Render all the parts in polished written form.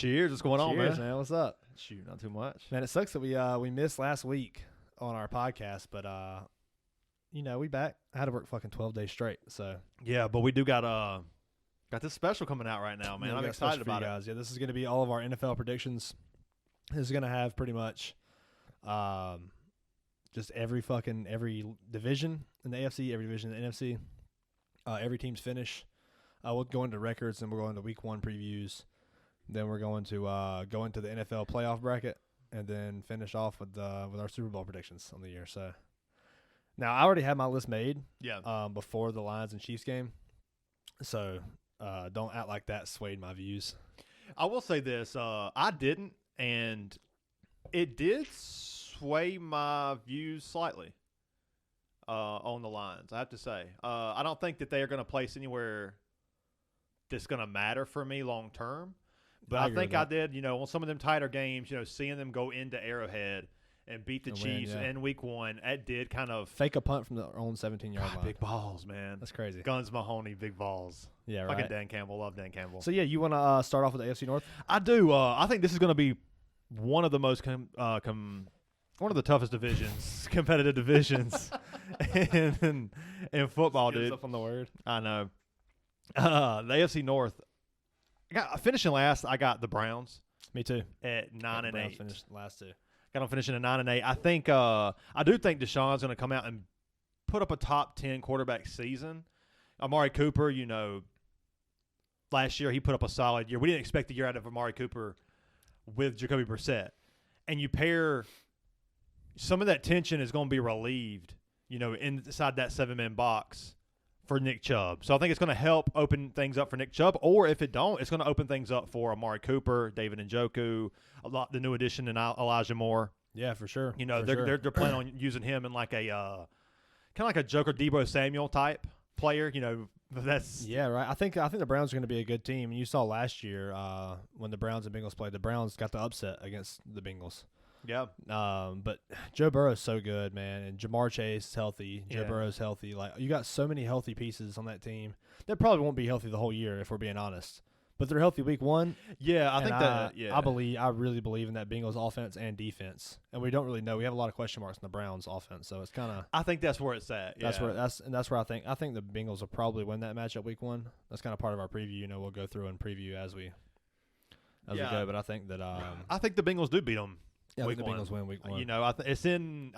Cheers. What's going on, Cheers, man? What's up? Shoot, not too much. Man, it sucks that we missed last week on our podcast, but we back. I had to work fucking 12 days straight, so Yeah, but we do got this special coming out right now, man. yeah, we I'm got a excited special for you about it. guys. Yeah, this is going to be all of our NFL predictions. This is going to have pretty much just every division in the AFC, every division in the NFC, every team's finish. We'll go into records, and we'll go into week 1 previews. Then we're going to go into the NFL playoff bracket, and then finish off with our Super Bowl predictions on the year. So now I already had my list made. Yeah. Before the Lions and Chiefs game. So don't act like that swayed my views. I will say this. I didn't, and it did sway my views slightly on the Lions, I have to say. I don't think that they are going to place anywhere that's going to matter for me long term. But I think I did, on some of them tighter games, seeing them go into Arrowhead and beat the Chiefs in week 1, that did kind of fake a punt from their own 17-yard line. Big balls, man. That's crazy. Guns Mahoney, big balls. Yeah, right. Fucking Dan Campbell. Love Dan Campbell. So, yeah, you want to start off with the AFC North? I do. I think this is going to be one of the most one of the toughest divisions, competitive divisions in football, Get us dude. up on the word. I know. The AFC North. Finishing last, I got the Browns. Me too. At 9-8. Finished last two. Got them finishing at 9-8. I think. I do think Deshaun's going to come out and put up a top 10 quarterback season. Amari Cooper, last year he put up a solid year. We didn't expect the year out of Amari Cooper with Jacoby Brissett, and you pair some of that tension is going to be relieved, inside that 7-man box for Nick Chubb. So I think it's going to help open things up for Nick Chubb, or if it don't, it's going to open things up for Amari Cooper, David Njoku, the new addition in Elijah Moore. Yeah, for sure. They're planning on using him in like a kind of like a Joker Deebo Samuel type player. That's right. I think the Browns are going to be a good team. And you saw last year when the Browns and Bengals played, the Browns got the upset against the Bengals. Yeah. But Joe Burrow's so good, man, and Jamar Chase is healthy. Joe Burrow's healthy. Like, you got so many healthy pieces on that team. They probably won't be healthy the whole year, if we're being honest. But they're healthy week 1. Yeah, I think that. Yeah, I really believe in that Bengals offense and defense. And we don't really know. We have a lot of question marks in the Browns offense, so it's kind of. I think that's where it's at. Yeah. That's where I think the Bengals will probably win that matchup week 1. That's kind of part of our preview. We'll go through and preview as we go. But I think that I think the Bengals do beat them. Yeah, week the Bengals win week 1. It's in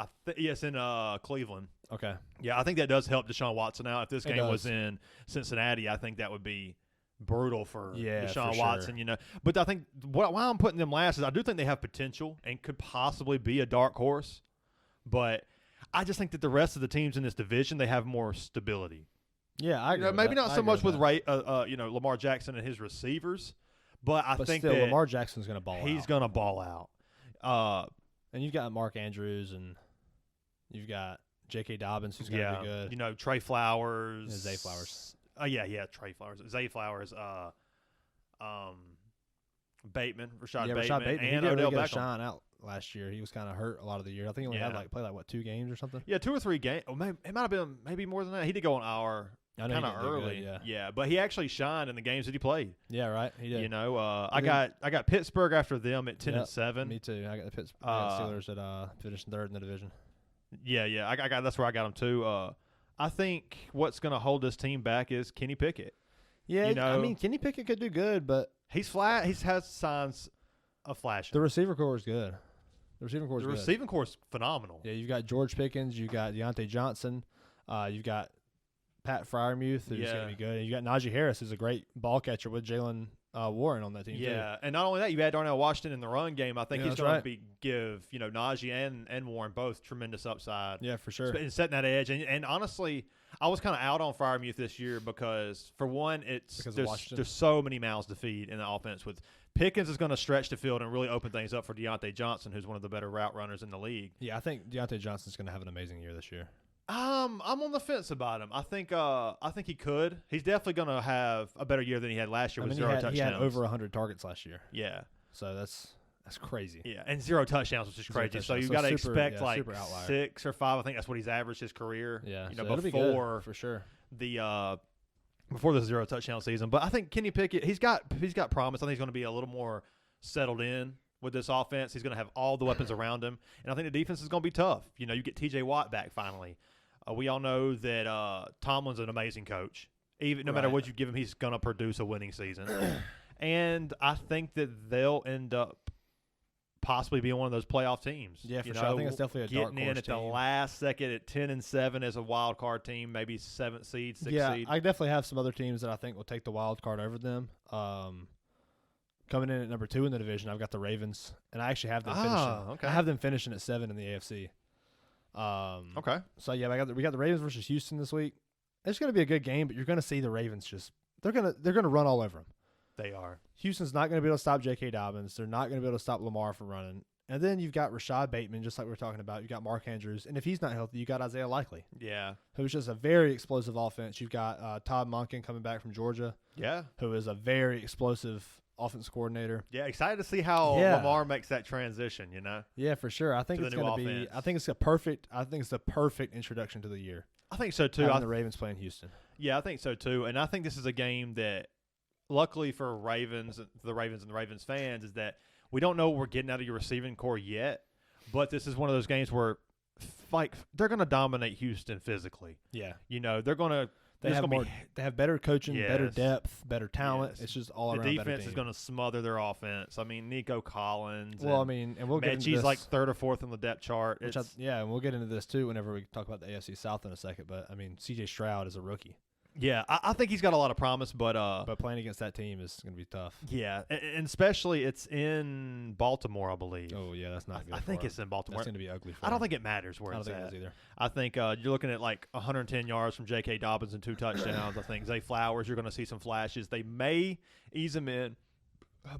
Cleveland. Okay. Yeah, I think that does help Deshaun Watson out. If this game was in Cincinnati, I think that would be brutal for Deshaun Watson. Sure. But I think why I'm putting them last is I do think they have potential and could possibly be a dark horse. But I just think that the rest of the teams in this division, they have more stability. Yeah, I agree. Maybe not so much with Lamar Jackson and his receivers, but I think still, that Lamar Jackson's going to ball out. He's going to ball out. And you've got Mark Andrews, and you've got J.K. Dobbins, who's going to be good. Trey Flowers. And Zay Flowers. Trey Flowers. Zay Flowers. Bateman, Rashad Bateman. Rashad Bateman. And he did Odell really Beckham. shine out last year. He was kind of hurt a lot of the year. I think he only had played 2 games or something. Yeah, 2 or 3 games. It might have been maybe more than that. He did go on our kind of early. Good, yeah, but he actually shined in the games that he played. Yeah, right. He did. I got Pittsburgh after them at 10-7. Me too. I got the Pittsburgh Steelers that finished 3rd in the division. Yeah. I got that's where I got them too. I think what's going to hold this team back is Kenny Pickett. Yeah, Kenny Pickett could do good, but he's flat. He has signs of flashing. The receiver core is good. The receiving core is phenomenal. Yeah, you've got George Pickens, you've got Deontay Johnson, you've got Pat Freiermuth, who's going to be good. And you got Najee Harris, who's a great ball catcher with Jalen Warren on that team. Yeah, and not only that, you had Darnell Washington in the run game. I think he's going to give Najee and Warren both tremendous upside. Yeah, for sure. And setting that edge. And honestly, I was kind of out on Freiermuth this year because, for one, there's so many mouths to feed in the offense. With Pickens is going to stretch the field and really open things up for Deontay Johnson, who's one of the better route runners in the league. Yeah, I think Deontay Johnson's going to have an amazing year this year. I'm on the fence about him. I think he could. He's definitely going to have a better year than he had last year with 0 touchdowns. He had over 100 targets last year. Yeah. So that's crazy. Yeah, and 0 touchdowns, which is crazy. So you got to expect 6 or 5. I think that's what he's averaged his career. Yeah, before be good, for sure. Before the 0 touchdown season. But I think Kenny Pickett, he's got promise. I think he's going to be a little more settled in with this offense. He's going to have all the weapons around him, and I think the defense is going to be tough. You know, you get T.J. Watt back finally. We all know that Tomlin's an amazing coach. Even no matter what you give him, he's going to produce a winning season. And I think that they'll end up possibly being one of those playoff teams. Yeah, for sure. I think it's definitely a dark horse getting in at the last second at 10-7 as a wild card team, maybe 7th seed, 6th seed. Yeah, I definitely have some other teams that I think will take the wild card over them. Coming in at number 2 in the division, I've got the Ravens, and I actually have them finishing. Okay. I have them finishing at 7 in the AFC. Okay. So yeah, we got the Ravens versus Houston this week. It's going to be a good game, but you're going to see the Ravens they're going to run all over them. They are. Houston's not going to be able to stop J.K. Dobbins. They're not going to be able to stop Lamar from running. And then you've got Rashad Bateman, just like we were talking about. You've got Mark Andrews. And if he's not healthy, you got Isaiah Likely. Yeah. Who's just a very explosive offense. You've got Todd Monken coming back from Georgia. Yeah. Who is a very explosive offense coordinator. Yeah, excited to see how Lamar makes that transition, you know? Yeah, for sure. I think it's going to be – I think it's a perfect introduction to the year. I think so, too. Having the Ravens playing Houston. Yeah, I think so, too. And I think this is a game that – luckily for the Ravens and the Ravens fans is that we don't know what we're getting out of your receiving core yet, but this is one of those games where they're going to dominate Houston physically. Yeah. You know, they're going to they have better coaching, better depth, better talent. Yes. It's just all around. The defense is going to smother their offense. I mean, Nico Collins. And we'll get into this. like 3rd or 4th on the depth chart. And we'll get into this too whenever we talk about the AFC South in a second. But I mean, C.J. Stroud is a rookie. Yeah, I think he's got a lot of promise, but playing against that team is going to be tough. Yeah, and especially it's in Baltimore, I believe. Oh yeah, that's not good. I think it's in Baltimore. That's going to be ugly. I don't think it matters where it's at. I don't think it does either. I think you're looking at like 110 yards from J.K. Dobbins and 2 touchdowns. I think Zay Flowers, you're going to see some flashes. They may ease him in,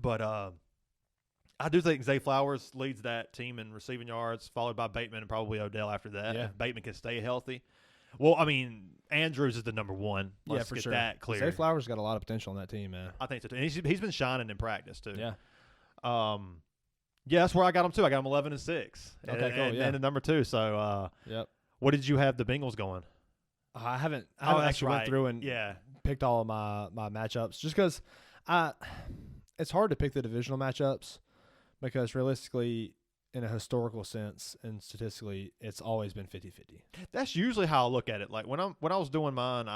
but I do think Zay Flowers leads that team in receiving yards, followed by Bateman and probably Odell after that. Yeah. If Bateman can stay healthy. Well, I mean, Andrews is the number 1. Let's for get sure. that clear. Zay Flowers got a lot of potential on that team, man. I think so too. And he's been shining in practice too. Yeah. Yeah, that's where I got him too. I got him 11-6. Okay, cool. Yeah. And the number 2. So, yep. What did you have the Bengals going? I haven't actually went through and yeah. picked all of my matchups just because it's hard to pick the divisional matchups because realistically, in a historical sense and statistically, it's always been 50-50. That's usually how I look at it. Like when I was doing mine,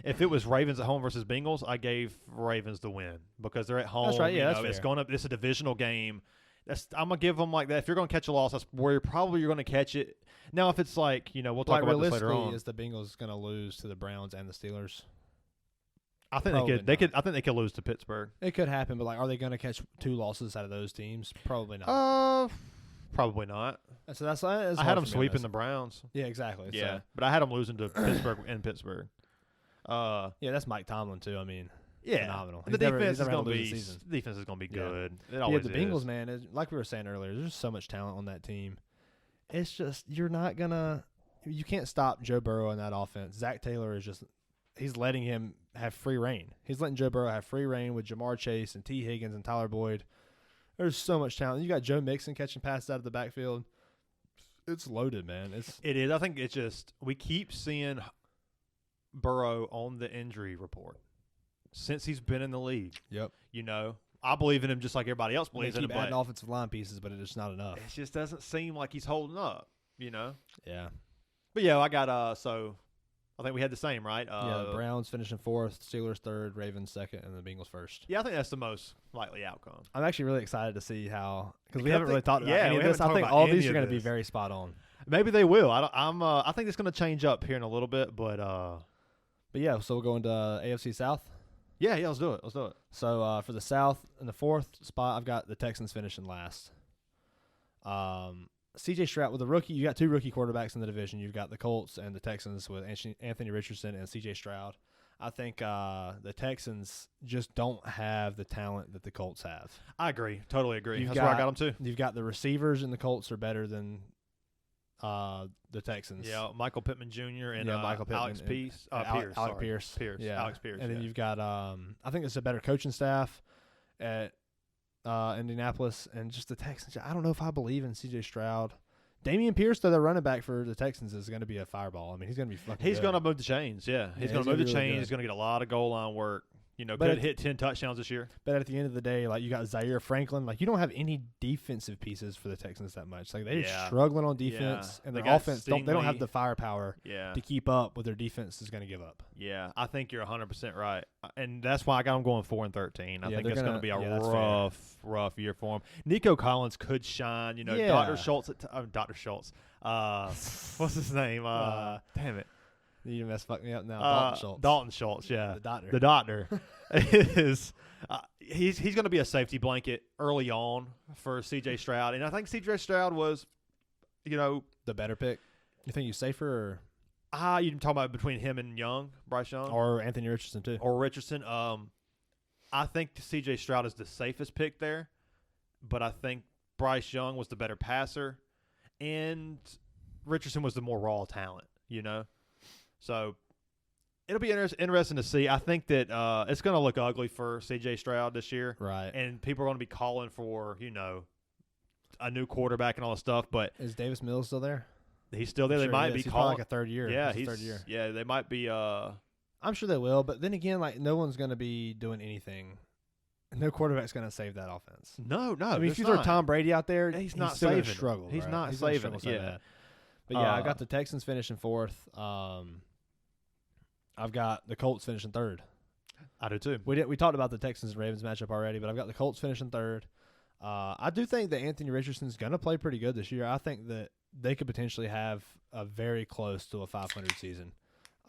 if it was Ravens at home versus Bengals, I gave Ravens the win because they're at home. That's right. Yeah, that's fair. It's a divisional game. I'm gonna give them like that. If you're gonna catch a loss, that's where you're gonna catch it. Now, if it's like we'll talk about this later on. Is the Bengals gonna lose to the Browns and the Steelers? I think they could. I think they could lose to Pittsburgh. It could happen, but are they gonna catch 2 losses out of those teams? Probably not. Probably not. So that's I had them sweeping the Browns. Yeah, exactly. Yeah, so. but I had them losing to Pittsburgh in Pittsburgh. Yeah, that's Mike Tomlin too. I mean, phenomenal. The defense is going to be good. Yeah. It always the Bengals, man, like we were saying earlier, there's just so much talent on that team. It's just you can't stop Joe Burrow in that offense. Zach Taylor he's letting him have free reign. He's letting Joe Burrow have free reign with Jamar Chase and T. Higgins and Tyler Boyd. There's so much talent. You got Joe Mixon catching passes out of the backfield. It's loaded, man. It is. I think it's just we keep seeing Burrow on the injury report since he's been in the league. Yep. You know, I believe in him just like everybody else believes in him. They keep adding offensive line pieces, but it's just not enough. It just doesn't seem like he's holding up. You know. Yeah. But yeah, I got so. I think we had the same, right? The Browns finishing 4th, Steelers 3rd, Ravens 2nd, and the Bengals 1st. Yeah, I think that's the most likely outcome. I'm actually really excited to see how because we haven't really talked about any of this. I think all these are going to be very spot on. Maybe they will. I think it's going to change up here in a little bit, but yeah. So we'll go into AFC South. Yeah. Let's do it. So for the South in the 4th spot, I've got the Texans finishing last. C.J. Stroud with a rookie. You got 2 rookie quarterbacks in the division. You've got the Colts and the Texans with Anthony Richardson and C.J. Stroud. I think the Texans just don't have the talent that the Colts have. I agree. Totally agree. That's where I got them too. You've got the receivers and the Colts are better than the Texans. Yeah, Michael Pittman Jr. and Michael Pittman Alex Pierce. Pierce. Yeah. And then you've got I think it's a better coaching staff at Indianapolis, and just the Texans. I don't know if I believe in C.J. Stroud. Damian Pierce, though, the running back for the Texans, is going to be a fireball. I mean, he's going to be fucking He's good. going to move the chains, yeah. He's going to move the chains. He's going to get a lot of goal line work. Could hit 10 touchdowns this year. But at the end of the day, like, you got Zaire Franklin. Like, you don't have any defensive pieces for the Texans that much. Like, they're struggling on defense, and their offense they don't have the firepower to keep up with their defense is going to give up. Yeah, I think you're 100% right, and that's why I got them going 4-13. I think it's going to be a rough year for them. Nico Collins could shine. Dr. Schultz. Dr. Schultz. What's his name? Damn it. You mess fuck me up now. Dalton Schultz. Dalton Schultz, yeah. The doctor is he's going to be a safety blanket early on for C.J. Stroud, and I think C.J. Stroud was, the better pick. You think he's safer, or you talking about between him and Bryce Young, or Anthony Richardson too, or Richardson? I think C.J. Stroud is the safest pick there, but I think Bryce Young was the better passer, and Richardson was the more raw talent. So it'll be interesting to see. I think that it's going to look ugly for C.J. Stroud this year. Right. And people are going to be calling for, a new quarterback and all this stuff. But is Davis Mills still there? He's still there. They might be calling like a third year. Yeah, he's third year. Yeah, they might be. I'm sure they will. But then again, like, no one's going to be doing anything. No quarterback's going to save that offense. No. I mean, if you throw Tom Brady out there, he's not saving. Struggle. He's right? not he's saving it. Yeah. But yeah, I got the Texans finishing fourth. I've got the Colts finishing third. I do too. We talked about the Texans and Ravens matchup already, but I've got the Colts finishing third. I do think that Anthony Richardson's going to play pretty good this year. I think that they could potentially have a very close to a 500 season.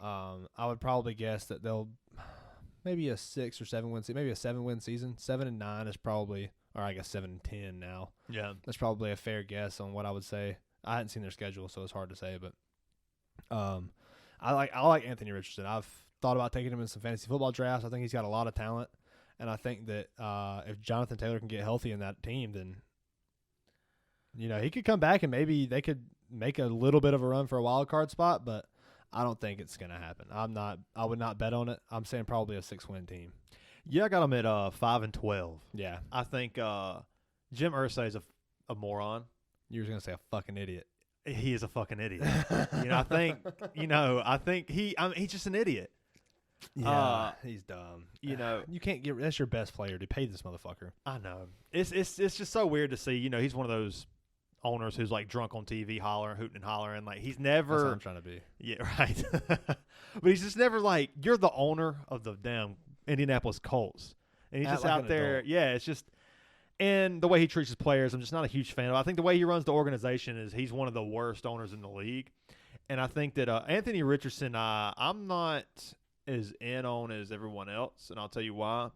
I would probably guess that they'll maybe a 6 or 7 win season, maybe a 7-win season. 7-9 is probably, or I guess 7-10 now. Yeah, that's probably a fair guess on what I would say. I hadn't seen their schedule, so it's hard to say, but I like Anthony Richardson. I've thought about taking him in some fantasy football drafts. I think he's got a lot of talent, and I think that if Jonathan Taylor can get healthy in that team, then he could come back and maybe they could make a little bit of a run for a wild card spot. But I don't think it's going to happen. I would not bet on it. I'm saying probably a 6-win team. Yeah, I got them at 5-12. Yeah, I think Jim Irsay is a moron. You were going to say a fucking idiot. He is a fucking idiot. I think he's just an idiot. Yeah, he's dumb. You can't that's your best player to pay this motherfucker. I know. It's just so weird to see. He's one of those owners who's like drunk on TV, hollering, hooting and hollering. Like, he's never. That's what I'm trying to be. Yeah, right. But he's just never like, you're the owner of the damn Indianapolis Colts, and he's just out there. Adult. Yeah, it's just. And the way he treats his players, I'm just not a huge fan of. I think the way he runs the organization is he's one of the worst owners in the league. And I think that Anthony Richardson, I'm not as in on as everyone else, and I'll tell you why.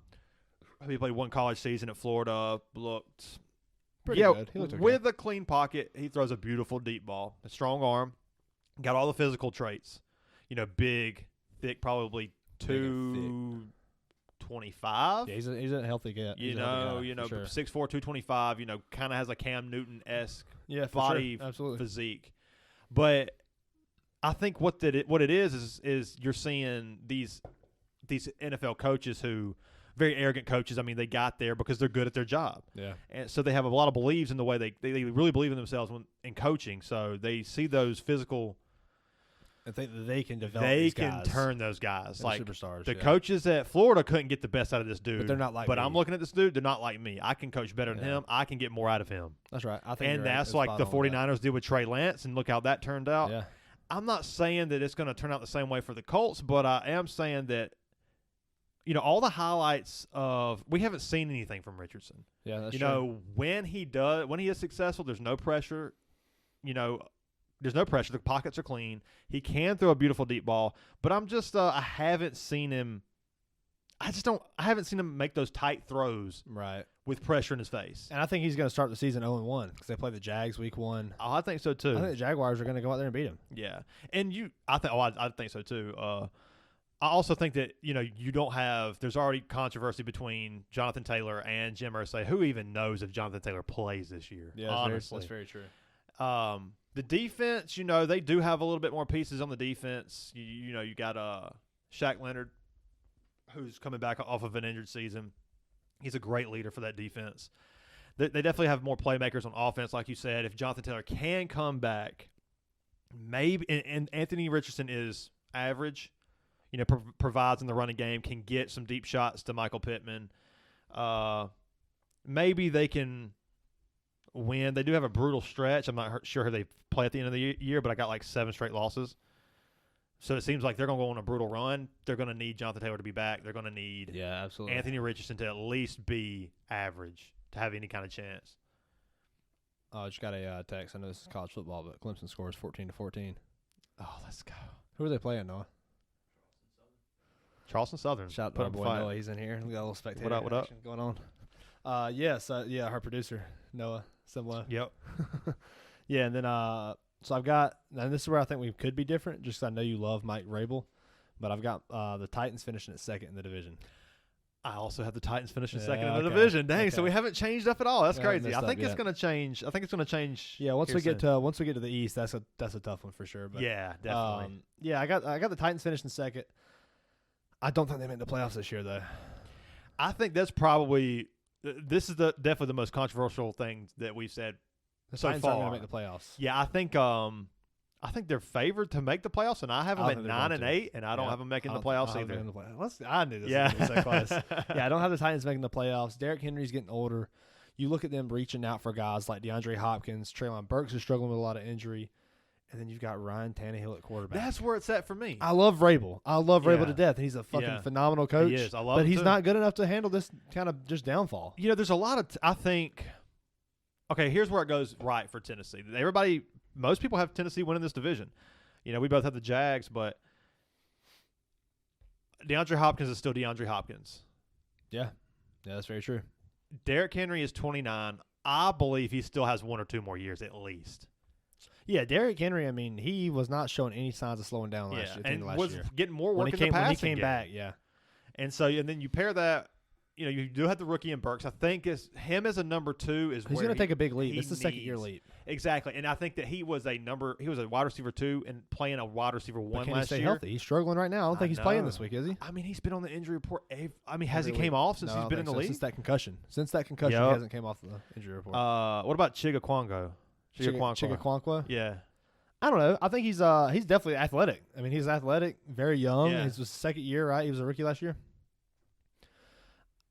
He played one college season at Florida, looked pretty good. He looked okay. With a clean pocket, he throws a beautiful deep ball, a strong arm, got all the physical traits. Big, thick, probably 225. Yeah, he's a healthy guy. Sure. 6'4", 225. Kind of has a Cam Newton-esque body physique. But I think what it is you're seeing these NFL coaches who very arrogant coaches. I mean, they got there because they're good at their job. Yeah, and so they have a lot of beliefs in the way they really believe in themselves in coaching. So they see those physical. I think that they can develop. They can turn those guys like superstars. The coaches at Florida couldn't get the best out of this dude. But they're not like. But me. I'm looking at this dude. They're not like me. I can coach better than him. I can get more out of him. That's right. I think. And that's like the 49ers did with Trey Lance, and look how that turned out. Yeah. I'm not saying that it's going to turn out the same way for the Colts, but I am saying that. All the highlights of we haven't seen anything from Richardson. Yeah, that's true. When he is successful, there's no pressure. There's no pressure. The pockets are clean. He can throw a beautiful deep ball, but I'm just I haven't seen him. I haven't seen him make those tight throws with pressure in his face. And I think he's going to start the season 0-1 because they play the Jags week 1. Oh, I think so too. I think the Jaguars are going to go out there and beat him. Yeah, and I think so too. I also think that you don't have. There's already controversy between Jonathan Taylor and Jim Irsay. Who even knows if Jonathan Taylor plays this year? Yeah, honestly, that's very true. The defense, they do have a little bit more pieces on the defense. You got Shaq Leonard, who's coming back off of an injured season. He's a great leader for that defense. They definitely have more playmakers on offense, like you said. If Jonathan Taylor can come back, maybe, and Anthony Richardson is average. provides in the running game, can get some deep shots to Michael Pittman. Maybe they can win. They do have a brutal stretch. I'm not sure who they play at the end of the year, but I got like 7 straight losses. So it seems like they're going to go on a brutal run. They're going to need Jonathan Taylor to be back. They're going to need absolutely Anthony Richardson to at least be average to have any kind of chance. I just got a text. I know this is college football, but Clemson scores 14-14. Oh, let's go. Who are they playing, Noah? Charleston Southern. Shout out to our boy Noah. He's in here. We got a little spectator what up? going on. Our producer, Noah Simla. Yep. Yeah, and then so I've got, and this is where I think we could be different, just 'cause I know you love Mike Rabel, but I've got the Titans finishing at second in the division. I also have the Titans finishing second in the division. Dang, so we haven't changed up at all. That's crazy. I think it's going to change. I think it's going to change. Yeah, once we get to the East, that's a tough one for sure. But yeah, definitely. I got the Titans finishing second. I don't think they make the playoffs this year though. I think that's probably definitely the most controversial thing that we've said so Titans far. aren't going to make the playoffs. Yeah, I think they're favored to make the playoffs, and I have them at 9-8, and I don't have them making the playoffs either. I knew this was going to be so close. Yeah, I don't have the Titans making the playoffs. Derrick Henry's getting older. You look at them reaching out for guys like DeAndre Hopkins. Treylon Burks is struggling with a lot of injury. And then you've got Ryan Tannehill at quarterback. That's where it's at for me. I love Rabel. Rabel to death. He's a fucking phenomenal coach. He is. I love him. But he's too. not good enough to handle this kind of just downfall. There's a lot of I think. Okay, here's where it goes right for Tennessee. Most people have Tennessee winning this division. We both have the Jags, but DeAndre Hopkins is still DeAndre Hopkins. Yeah, that's very true. Derrick Henry is 29. I believe he still has 1 or 2 more years at least. Yeah, Derrick Henry, I mean, he was not showing any signs of slowing down last year. And was getting more work in the passing when he came back, yeah. And then you pair that, you do have the rookie in Burks. I think him as a number 2 is he's going to take a big leap. It's the second-year leap. Exactly. And I think that he was a wide receiver 2 and playing a wide receiver 1 last year. Can he stay healthy? He's struggling right now. I don't think he's playing this week, is he? I mean, he's been on the injury report. Has he came off since he's been in the league? Since that concussion. He hasn't came off the injury report. What about Chigaquango? Chigaquanqua? Yeah. I don't know. I think he's definitely athletic. I mean, he's athletic, very young. Yeah. It's his second year, right? He was a rookie last year.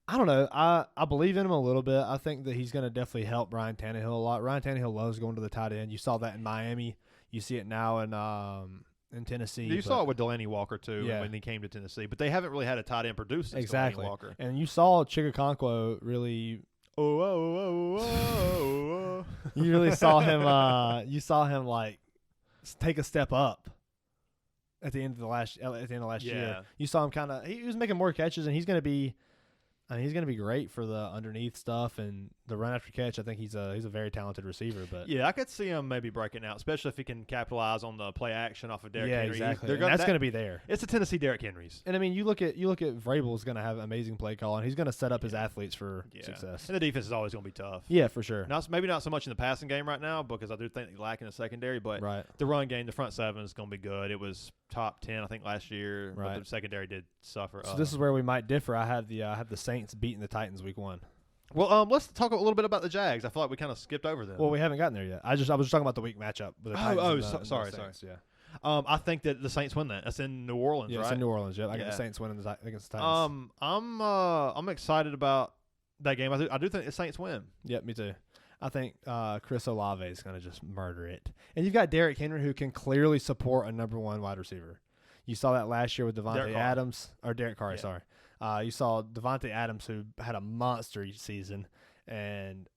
I don't know. I believe in him a little bit. I think that he's going to definitely help Ryan Tannehill a lot. Ryan Tannehill loves going to the tight end. You saw that in Miami. You see it now in Tennessee. You saw it with Delaney Walker too when he came to Tennessee, but they haven't really had a tight end produce since Delaney Walker. And you saw Chigaquanqua really. You really saw him. You saw him like take a step up at the end of last year. You saw him he was making more catches, and he's going to be great for the underneath stuff and the run after catch. I think he's a very talented receiver. But I could see him maybe breaking out, especially if he can capitalize on the play action off of Derrick Henry. Exactly. That's going to be there. It's a Tennessee Derrick Henry's. And I mean, you look at Vrabel's going to have amazing play calling. He's going to set up his athletes for success. And the defense is always going to be tough. Yeah, for sure. Maybe not so much in the passing game right now because I do think they're lacking a secondary, but the run game, the front seven is going to be good. It was top 10, I think, last year, but the secondary did suffer. So this is where we might differ. I have the Saints beating the Titans week 1. Well, let's talk a little bit about the Jags. I feel like we kind of skipped over them. Well, we haven't gotten there yet. I was just talking about the week matchup with the Titans. Sorry. Yeah. I think that the Saints win that. That's in New Orleans, right? Yeah, it's in New Orleans. Yeah, I got the Saints winning against the Titans. I'm excited about that game. I do think the Saints win. Yep, me too. I think Chris Olave is going to just murder it. And you've got Derrick Henry, who can clearly support a number 1 wide receiver. You saw that last year with Derek Carr, sorry. You saw Devontae Adams, who had a monster season, and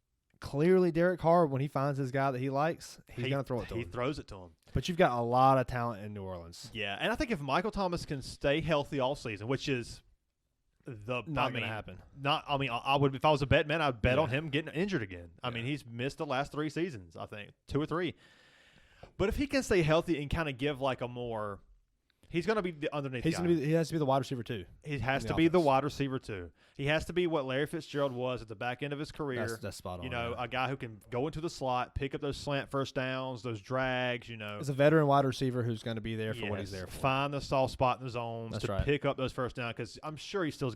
clearly Derek Carr, when he finds his guy that he likes, he's going to throw it to him. He throws it to him. But you've got a lot of talent in New Orleans. Yeah, and I think if Michael Thomas can stay healthy all season, which is not going to happen. I would, if I was a bet man, I'd bet on him getting injured again. I mean, he's missed the last 3 seasons, I think, 2 or 3. But if he can stay healthy and kind of give like a more. He's going to be the underneath guy. He has to be the wide receiver, too. He has to be the wide receiver, too. He has to be what Larry Fitzgerald was at the back end of his career. That's spot on. A guy who can go into the slot, pick up those slant first downs, those drags, As a veteran wide receiver who's going to be there for what he's there for. Find the soft spot in the zones pick up those first downs, because I'm sure he still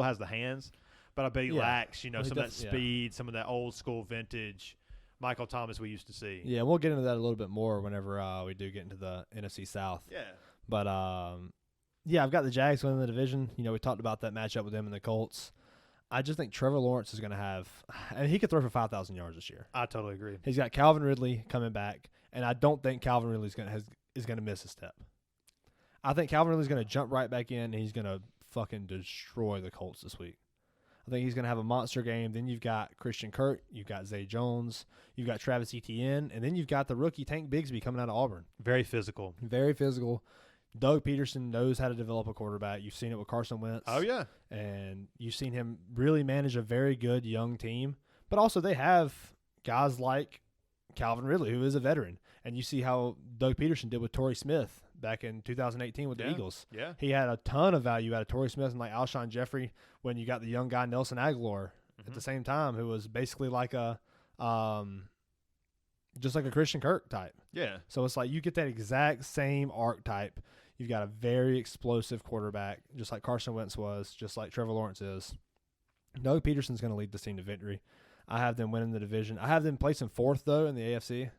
has the hands, but I bet he lacks, some of that speed, some of that old school vintage Michael Thomas we used to see. Yeah, we'll get into that a little bit more whenever we do get into the NFC South. Yeah. But Yeah, I've got the Jags winning the division. You know, we talked about that matchup with them and the Colts. I just think Trevor Lawrence is going to have – and he could throw for 5,000 yards this year. I totally agree. He's got Calvin Ridley coming back, and I don't think Calvin Ridley is going to miss a step. I think Calvin Ridley's going to jump right back in, and he's going to fucking destroy the Colts this week. I think he's going to have a monster game. Then you've got Christian Kirk, you've got Zay Jones, you've got Travis Etienne, and then you've got the rookie Tank Bigsby coming out of Auburn. Very physical. Very physical. Doug Peterson knows how to develop a quarterback. You've seen it with Carson Wentz. Oh, yeah. And you've seen him really manage a very good young team. But also they have guys like Calvin Ridley, who is a veteran. And you see how Doug Peterson did with Torrey Smith back in 2018 with the Eagles. Yeah. He had a ton of value out of Torrey Smith and like Alshon Jeffrey when you got the young guy Nelson Aguilar at the same time, who was basically like a just like a Christian Kirk type. Yeah. So it's like you get that exact same archetype. You've got a very explosive quarterback, just like Carson Wentz was, just like Trevor Lawrence is. Doug Peterson's going to lead this team to victory. I have them winning the division. I have them placing fourth, though, in the AFC.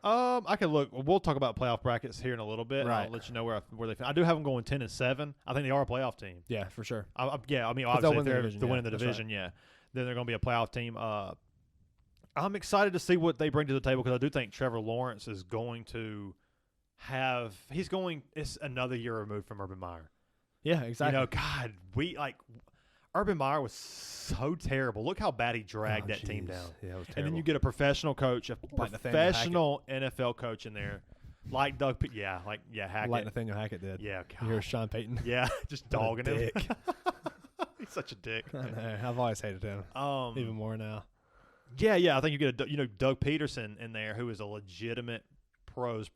I can look. We'll talk about playoff brackets here in a little bit. Right. I'll let you know where they finish. I do have them going 10-7. I think they are a playoff team. Yeah, for sure. I mean, But obviously, they'll win if the they're division, winning yeah, the that's division, right. yeah, then they're going to be a playoff team. I'm excited to see what they bring to the table because I do think Trevor Lawrence is going to it's another year removed from Urban Meyer. Yeah, exactly. You know, God, Urban Meyer was so terrible. Look how bad he dragged that team down. Yeah, it was terrible. And then you get a professional coach, a Like Nathaniel professional NFL coach in there, like Hackett. Like Nathaniel Hackett did. Yeah, You God. hear Sean Payton? Yeah, just What a dogging him. dick. He's such a dick. I know. I've always hated him. Even more now. Yeah. I think you get Doug Peterson in there, who is a legitimate pro of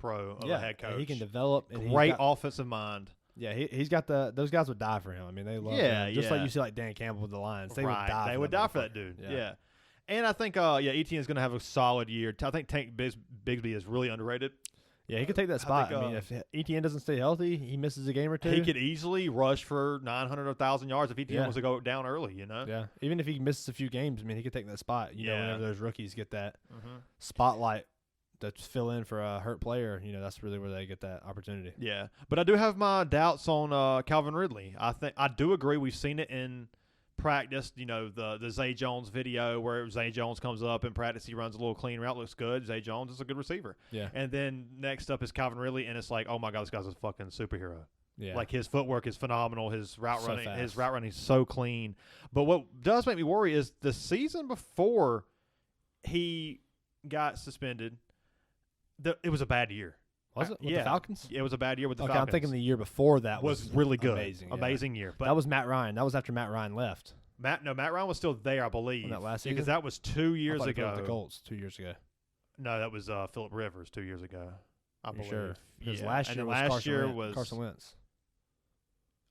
a head coach. He can develop. And Great offensive mind. Yeah, he's got those guys would die for him. I mean, they love him. Just like you see like Dan Campbell with the Lions. They would die. They for would that die for motherfucker. that dude. Yeah. Yeah. And I think Etienne is going to have a solid year. I think Tank Bigsby is really underrated. Yeah, he could take that spot. think, I mean, if Etienne doesn't stay healthy, he misses a game or two. He could easily rush for 900 or 1,000 yards if Etienne Yeah. was to go down early, you know? Yeah, even if he misses a few games, I mean, he could take that spot. You know, Yeah. whenever those rookies get that spotlight to fill in for a hurt player, you know, that's really where they get that opportunity. Yeah. But I do have my doubts on Calvin Ridley. I do agree. We've seen it in practice, you know, the Zay Jones video where Zay Jones comes up in practice, he runs a little clean route, looks good. Zay Jones is a good receiver. Yeah. And then next up is Calvin Ridley, and it's like, oh my God, this guy's a fucking superhero. Yeah. Like his footwork is phenomenal. His route So running is so clean. But what does make me worry is the season before he got suspended, it was a bad year. Was it? With the Falcons? It was a bad year with the Okay, Falcons. I'm thinking the year before that was really good. Amazing. Yeah. Amazing year. But that was Matt Ryan. That was after Matt Ryan left. Matt Ryan was still there, I believe. That last because season? that was 2 years I thought he played ago. with the Colts 2 years ago. No, that was Phillip Rivers 2 years ago. I You believe. sure? Because Yeah. last And year then was last Carson year Wentz. was Carson Wentz.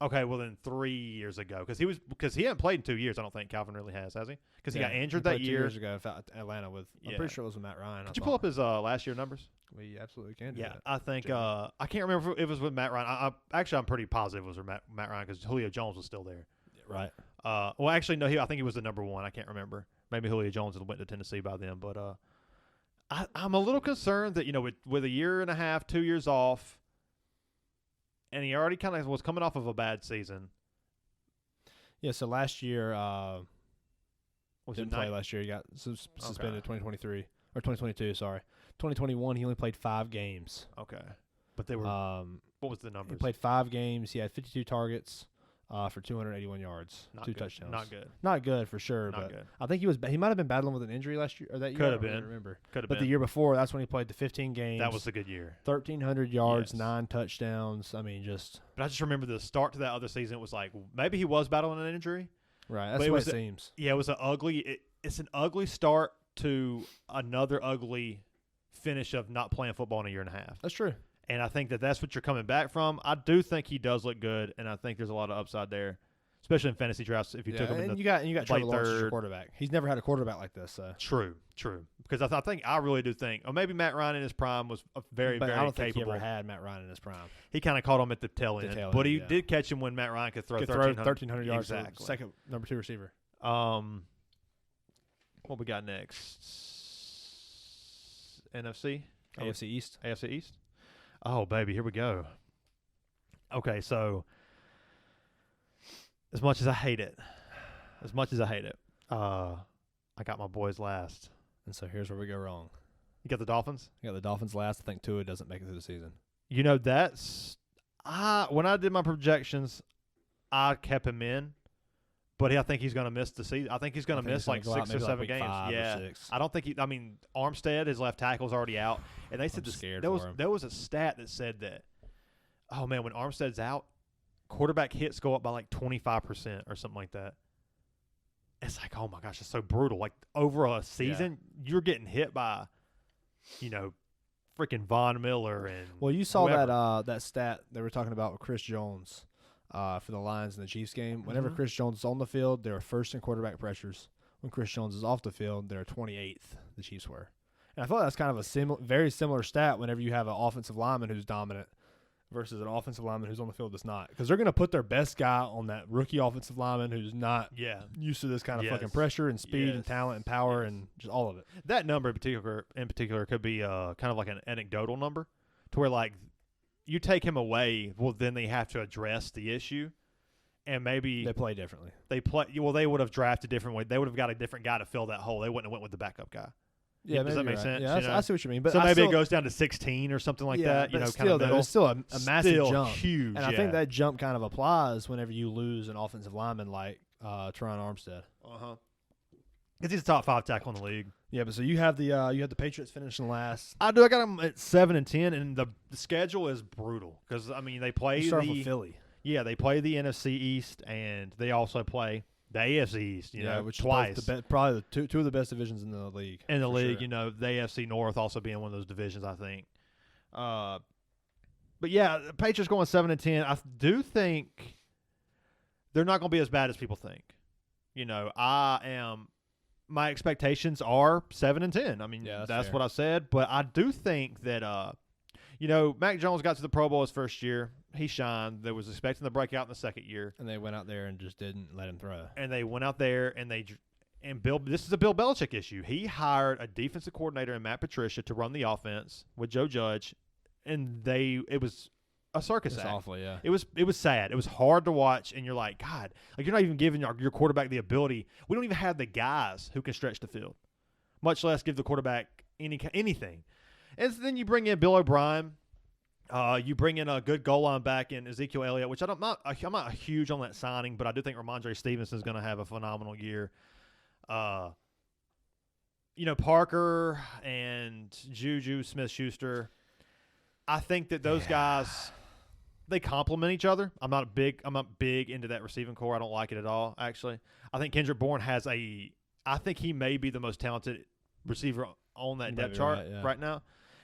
Okay, well then 3 years ago, because he hadn't played in 2 years. I don't think Calvin really has he? Because he got injured that played year. 2 years ago at Atlanta with. I'm Yeah. pretty sure it was with Matt Ryan. Could you pull up his last year numbers? We absolutely can do Yeah, that. I think Jamie. I can't remember if it was with Matt Ryan. I'm pretty positive it was with Matt Ryan because Julio Jones was still there. Right. Well, actually, no. I think he was the number one. I can't remember. Maybe Julio Jones had went to Tennessee by then. But I'm a little concerned that with a year and a half, 2 years off, and he already kind of was coming off of a bad season. Yeah. So last year, Was didn't it play nine- last year. He got suspended 2023 or 2022. Sorry, 2021. He only played 5 games. Okay, but they were. What was the numbers? He played 5 games. He had 52 targets for 281 yards, Not 2 good. touchdowns. Not good. Not good for sure, Not but good. I think he might have been battling with an injury last year or that year. Could I have don't really been. remember. Could have But been. the year before, that's when he played the 15 games. That was the good year. 1,300 yards, Yes. 9 touchdowns. I mean, just But I just remember the start to that other season. It was like maybe he was battling an injury. right. But That's it what was it seems. Yeah, it was it's an ugly start to another ugly finish of not playing football in a year and a half. That's true. And I think that's what you're coming back from. I do think he does look good, and I think there's a lot of upside there, especially in fantasy drafts. If you took him in and the you got Trevor late Lawrence as your third. quarterback. He's never had a quarterback like this. So. True. Because I really do think, or maybe Matt Ryan in his prime was a very, But very I don't think capable. he ever had Matt Ryan in his prime. He kind of caught him at the tail end, tail but end, he yeah. did catch him when Matt Ryan could throw Could 1,300 yards. for Exactly. second number 2 receiver. What we got next? NFC? AFC East. AFC East? Oh, baby, here we go. Okay, so as much as I hate it, I got my boys last. And so here's where we go wrong. You got the Dolphins? You got the Dolphins last. I think Tua doesn't make it through the season. You know, that's when I did my projections, I kept him in, but I think he's going to miss the season. I think he's going to miss like 6 or 7 games. Yeah, I don't think I mean, Armstead, his left tackle's already out, and they said there was a stat that said that. Oh man, when Armstead's out, quarterback hits go up by like 25% or something like that. It's like, oh my gosh, it's so brutal. Like over a season, you're getting hit by, freaking Von Miller and. Well, you saw whoever. that stat they were talking about with Chris Jones for the Lions in the Chiefs game. Whenever Chris Jones is on the field, they were first in quarterback pressures. When Chris Jones is off the field, they're 28th. The Chiefs were, and I thought that's kind of a very similar stat whenever you have an offensive lineman who's dominant versus an offensive lineman who's on the field that's not. Because they're going to put their best guy on that rookie offensive lineman who's not used to this kind of fucking pressure and speed and talent and power and just all of it. That number in particular could be kind of like an anecdotal number to where, like, you take him away, well, then they have to address the issue. And maybe they play differently. They would have drafted differently. They would have got a different guy to fill that hole. They wouldn't have went with the backup guy. Yeah, does that make sense? Yeah, I see what you mean. But so maybe it goes down to 16 or something like that. But still, it's still a massive jump. Huge. And I think that jump kind of applies whenever you lose an offensive lineman like Teron Armstead. Because he's a top 5 tackle in the league. Yeah, but so you have the Patriots finishing last. I do. I got them at 7-10, and the schedule is brutal because I mean they play with Philly. Yeah, they play the NFC East, and they also play the AFC East, which twice. Probably two of the best divisions in the league. In the league, sure. The AFC North also being one of those divisions, I think. But yeah, the Patriots going 7-10. I do think they're not going to be as bad as people think. My expectations are 7-10. I mean, that's what I said. But I do think that, Mac Jones got to the Pro Bowl his first year. He shined. They was expecting to break out in the second year. And they went out there and just didn't let him throw. And they went out there and this is a Bill Belichick issue. He hired a defensive coordinator in Matt Patricia to run the offense with Joe Judge, and it was a circus act. Awful, yeah. It was sad. It was hard to watch, and you're like, God, like you're not even giving your quarterback the ability. We don't even have the guys who can stretch the field, much less give the quarterback anything. And so then you bring in Bill O'Brien. You bring in a good goal line back in Ezekiel Elliott, which I'm not huge on that signing, but I do think Ramondre Stevenson is going to have a phenomenal year. Parker and Juju Smith-Schuster. I think that those guys, they complement each other. I'm not big into that receiving core. I don't like it at all, actually. I think Kendrick Bourne I think he may be the most talented receiver on that depth chart right now.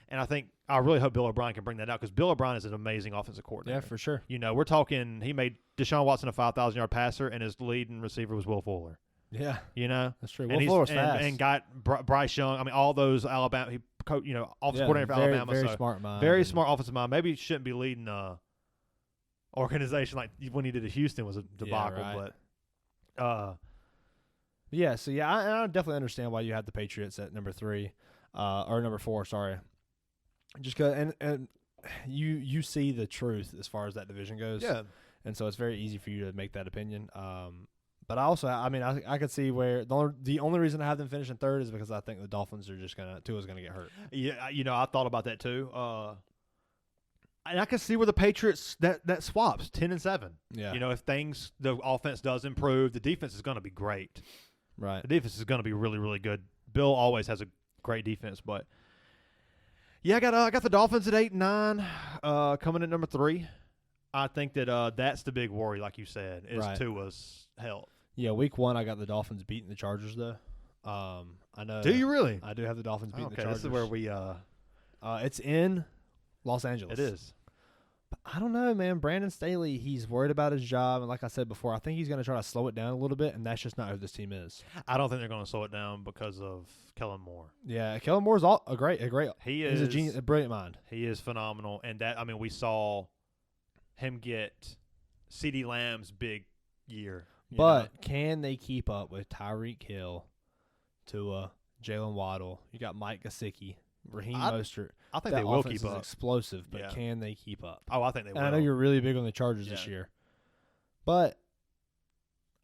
And I really hope Bill O'Brien can bring that out because Bill O'Brien is an amazing offensive coordinator. Yeah, for sure. We're talking he made Deshaun Watson a 5,000-yard passer, and his leading receiver was Will Fuller. Yeah. That's true. Will Fuller's fast. And got Bryce Young. I mean, all those Alabama, offensive coordinator for Alabama. Very smart mind. Very smart offensive mind. Maybe he shouldn't be leading organization like when he did at Houston was a debacle. Yeah, right. But I definitely understand why you had the Patriots at number 3 or number 4. Sorry, just because and you see the truth as far as that division goes. Yeah, and so it's very easy for you to make that opinion. But I could see where the only reason I have them finishing 3rd is because I think the Dolphins are just Tua's gonna get hurt. Yeah, I thought about that too. And I can see where the Patriots that swaps 10-7. Yeah. If the offense does improve, the defense is going to be great. Right. The defense is going to be really, really good. Bill always has a great defense, but yeah, I got the Dolphins at 8-9, coming at number 3. I think that that's the big worry, like you said, is Tua's health. Yeah, week 1 I got the Dolphins beating the Chargers though. I know. Do you really? I do have the Dolphins beating the Chargers. This is where we. It's in Los Angeles. It is. But I don't know, man. Brandon Staley, he's worried about his job, and like I said before, I think he's going to try to slow it down a little bit, and that's just not who this team is. I don't think they're going to slow it down because of Kellen Moore. Yeah, Kellen Moore's a great. He's a genius, a brilliant mind. He is phenomenal, and we saw him get CeeDee Lamb's big year. But can they keep up with Tyreek Hill, Tua, Jalen Waddle? You got Mike Gesicki. Raheem Mostert. I think that they will offense keep is up. explosive, but Yeah. can they keep up? Oh, I think they will. And I know you're really big on the Chargers this Yeah. year, but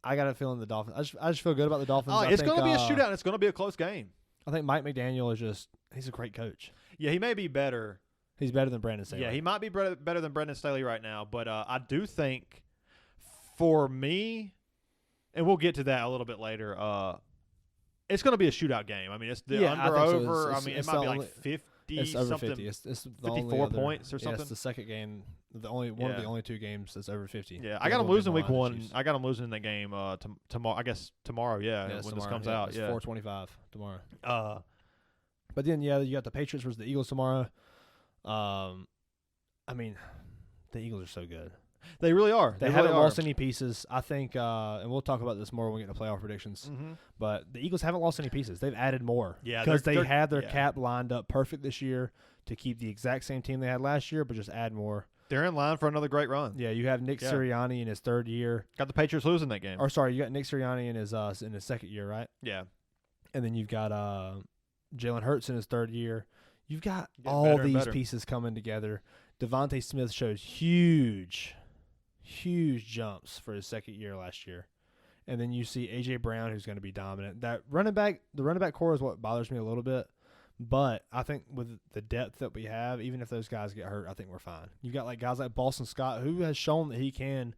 I got a feeling the Dolphins. I just feel good about the Dolphins. It's going to be a shootout, and it's going to be a close game. I think Mike McDaniel is he's a great coach. Yeah, he may be better. He's better than Brandon Staley. Yeah, he might be better than Brendan Staley right now, but I do think for me, and we'll get to that a little bit later, it's going to be a shootout game. I mean, it's the under over. I mean, it might be like 50 It's over something. 50. It's the 54 points or something. It's the second game. One of the only two games that's over 50. Yeah, I got them losing week 1. I got them losing in that game tomorrow. I guess tomorrow. Yeah, when tomorrow. this comes yeah, out. It's Yeah, 4:25 tomorrow. But then you got the Patriots versus the Eagles tomorrow. I mean, the Eagles are so good. They really are. They haven't lost any pieces. I think, and we'll talk about this more when we get to playoff predictions. Mm-hmm. But the Eagles haven't lost any pieces. They've added more. Yeah, because they have their cap lined up perfect this year to keep the exact same team they had last year, but just add more. They're in line for another great run. Yeah, you have Nick Sirianni in his third year. Got the Patriots losing that game. Or sorry, you got Nick Sirianni in his second year, right? Yeah. And then you've got Jalen Hurts in his third year. You've got all these pieces coming together. Devontae Smith showed huge jumps for his second year last year. And then you see A.J. Brown, who's going to be dominant. The running back core is what bothers me a little bit. But I think with the depth that we have, even if those guys get hurt, I think we're fine. You've got guys like Boston Scott, who has shown that he can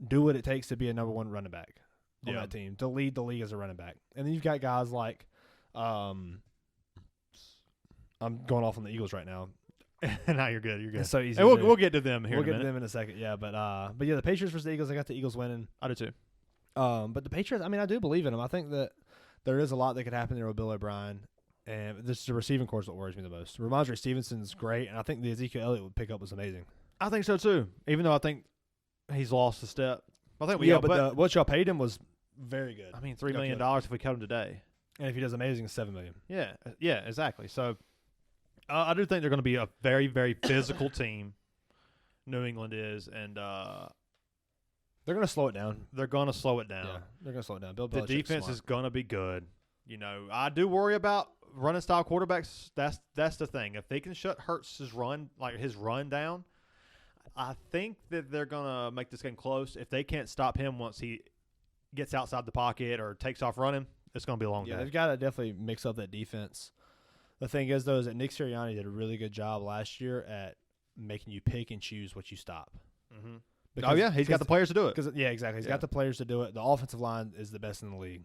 do what it takes to be a number one running back on that team, to lead the league as a running back. And then you've got guys like I'm going off on the Eagles right now. No, you're good. You're good. It's so easy. And we'll get to them here. We'll get to them in a second. Yeah, but yeah, the Patriots versus the Eagles. I got the Eagles winning. I do too. But the Patriots. I mean, I do believe in them. I think that there is a lot that could happen there with Bill O'Brien, and this is the receiving corps that worries me the most. Ramondre Stevenson's great, and I think the Ezekiel Elliott pickup was amazing. I think so too. Even though I think he's lost a step. I think but what y'all paid him was very good. I mean, $3 million if we cut him today, and if he does amazing, it's $7 million. Yeah, exactly. So. I do think they're going to be a very, very physical team. New England is, and they're going to slow it down. They're going to slow it down. Yeah, they're going to slow it down. Bill the Belichick's defense smart. is going to be good. You know, I do worry about running style quarterbacks. That's the thing. If they can shut Hurts' run down, I think that they're going to make this game close. If they can't stop him once he gets outside the pocket or takes off running, it's going to be a long day. They've got to definitely mix up that defense. The thing is, though, is that Nick Sirianni did a really good job last year at making you pick and choose what you stop. Mm-hmm. He's got the players to do it. Yeah, exactly. He's got the players to do it. The offensive line is the best in the league.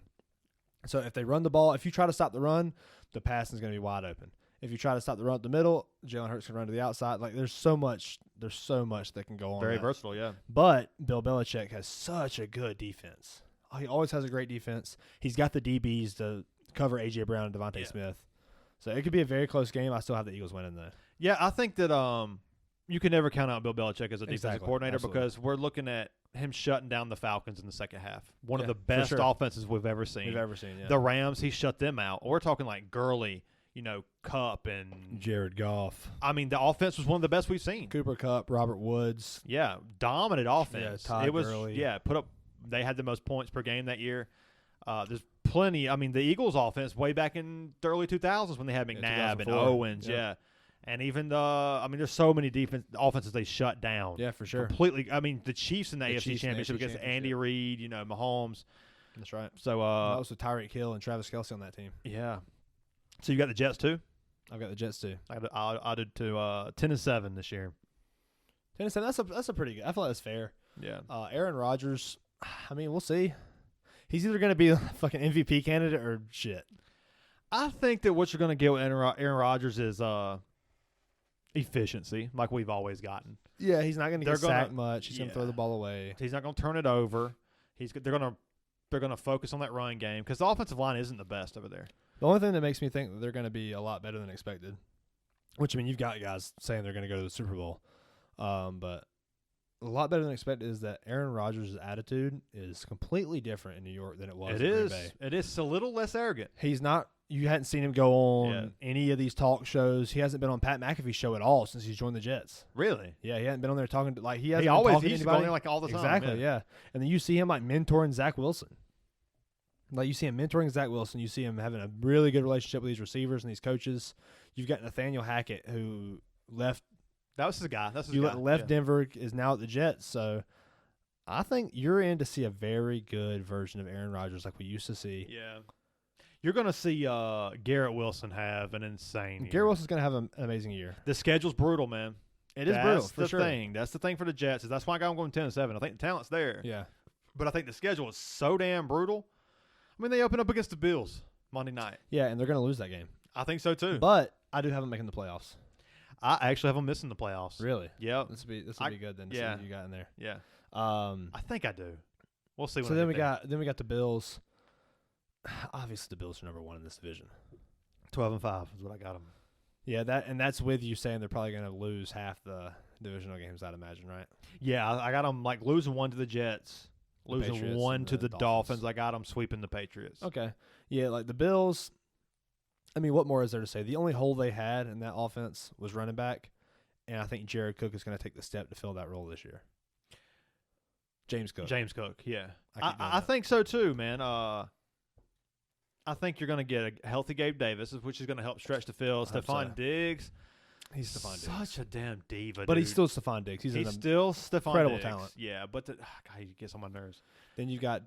So if they run the ball, if you try to stop the run, the pass is going to be wide open. If you try to stop the run at the middle, Jalen Hurts can run to the outside. There's so much that can go on. Very versatile, yeah. But Bill Belichick has such a good defense. He always has a great defense. He's got the DBs to cover A.J. Brown and Devontae Smith. So it could be a very close game. I still have the Eagles winning, though. Yeah, I think that you can never count out Bill Belichick as a defensive coordinator because we're looking at him shutting down the Falcons in the second half. One of the best offenses we've ever seen. The Rams, he shut them out. We're talking like Gurley, Kupp and Jared Goff. I mean, the offense was one of the best we've seen. Cooper Kupp, Robert Woods. Yeah, dominant offense. Yeah, Todd Gurley. Yeah, they had the most points per game that year. There's plenty. I mean, the Eagles' offense way back in the early 2000s when they had McNabb and Owens. Yeah. And even there's so many offenses they shut down. Yeah, for sure. Completely. I mean, the Chiefs in the AFC Championship against Andy Reid, Mahomes. That's right. So that was with Tyreek Hill and Travis Kelce on that team. Yeah. So you got the Jets too? I've got the Jets too. I did too. 10-7 this year. 10-7. That's a pretty good. I feel like that's fair. Yeah. Aaron Rodgers. I mean, we'll see. He's either going to be a fucking MVP candidate or shit. I think that what you're going to get with Aaron Rodgers is efficiency, like we've always gotten. Yeah, he's not going to get sacked much. He's going to throw the ball away. He's not going to turn it over. They're going to focus on that run game because the offensive line isn't the best over there. The only thing that makes me think that they're going to be a lot better than expected, which, I mean, you've got guys saying they're going to go to the Super Bowl, but a lot better than expected is that Aaron Rodgers' attitude is completely different in New York than it was in Green Bay. It is a little less arrogant. He's not. You hadn't seen him go on any of these talk shows. He hasn't been on Pat McAfee's show at all since he's joined the Jets. Really? Yeah, he hadn't been on there talking to he always used to go on there all the time. Exactly, yeah. And then you see him mentoring Zach Wilson. Like, you see him mentoring Zach Wilson. You see him having a really good relationship with these receivers and these coaches. You've got Nathaniel Hackett, who left. That was his guy. That's his guy. Left Denver, is now at the Jets. So I think you're in to see a very good version of Aaron Rodgers like we used to see. Yeah. You're going to see Garrett Wilson have an insane year. Garrett Wilson's going to have an amazing year. The schedule's brutal, man. It is brutal, for That's sure. the thing. That's the thing for the Jets. That's why I got them going 10-7. I think the talent's there. Yeah. But I think the schedule is so damn brutal. I mean, they open up against the Bills Monday night. Yeah, and they're going to lose that game. I think so, too. But I do have them making the playoffs. I actually have them missing the playoffs. Really? Yep. This will be good then to see what you got in there. Yeah. I think I do. We'll see. So then we got the Bills. Obviously, the Bills are number 1 in this division. 12-5 is what I got them. Yeah, that's with you saying they're probably going to lose half the divisional games, I'd imagine, right? Yeah, I got them like losing one to the Jets, losing Patriots one and to the the Dolphins. Dolphins. I got them sweeping the Patriots. Okay. Yeah, like the Bills, I mean, what more is there to say? The only hole they had in that offense was running back, and I think Jared Cook is going to take the step to fill that role this year. James Cook, yeah. I I think so too, man. I think you're going to get a healthy Gabe Davis, which is going to help stretch the field. Stephon Diggs. He's Stephon Diggs. Such a damn diva, But dude. he's still Stephon Diggs. He's still Stephon incredible Diggs. talent. Yeah, but God, he gets on my nerves. Then you got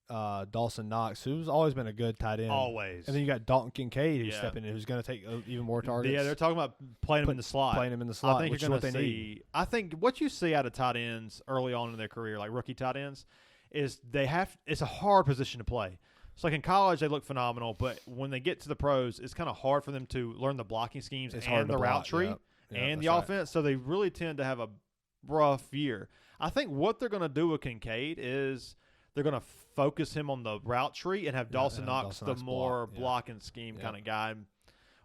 Dawson Knox, who's always been a good tight end. Always. And then you got Dalton Kincaid, who's stepping in, who's going to take even more targets. Yeah, they're talking about playing him in the slot. Playing him in the slot, I think which you're is what going they to need. see. I think what you see out of tight ends early on in their career, like rookie tight ends, is it's a hard position to play. So like in college, they look phenomenal, but when they get to the pros, it's kind of hard for them to learn the blocking schemes and the route tree and the offense. So they really tend to have a rough year. I think what they're going to do with Kincaid is they're going to focus him on the route tree and have Dawson Knox the more blocking scheme kind of guy.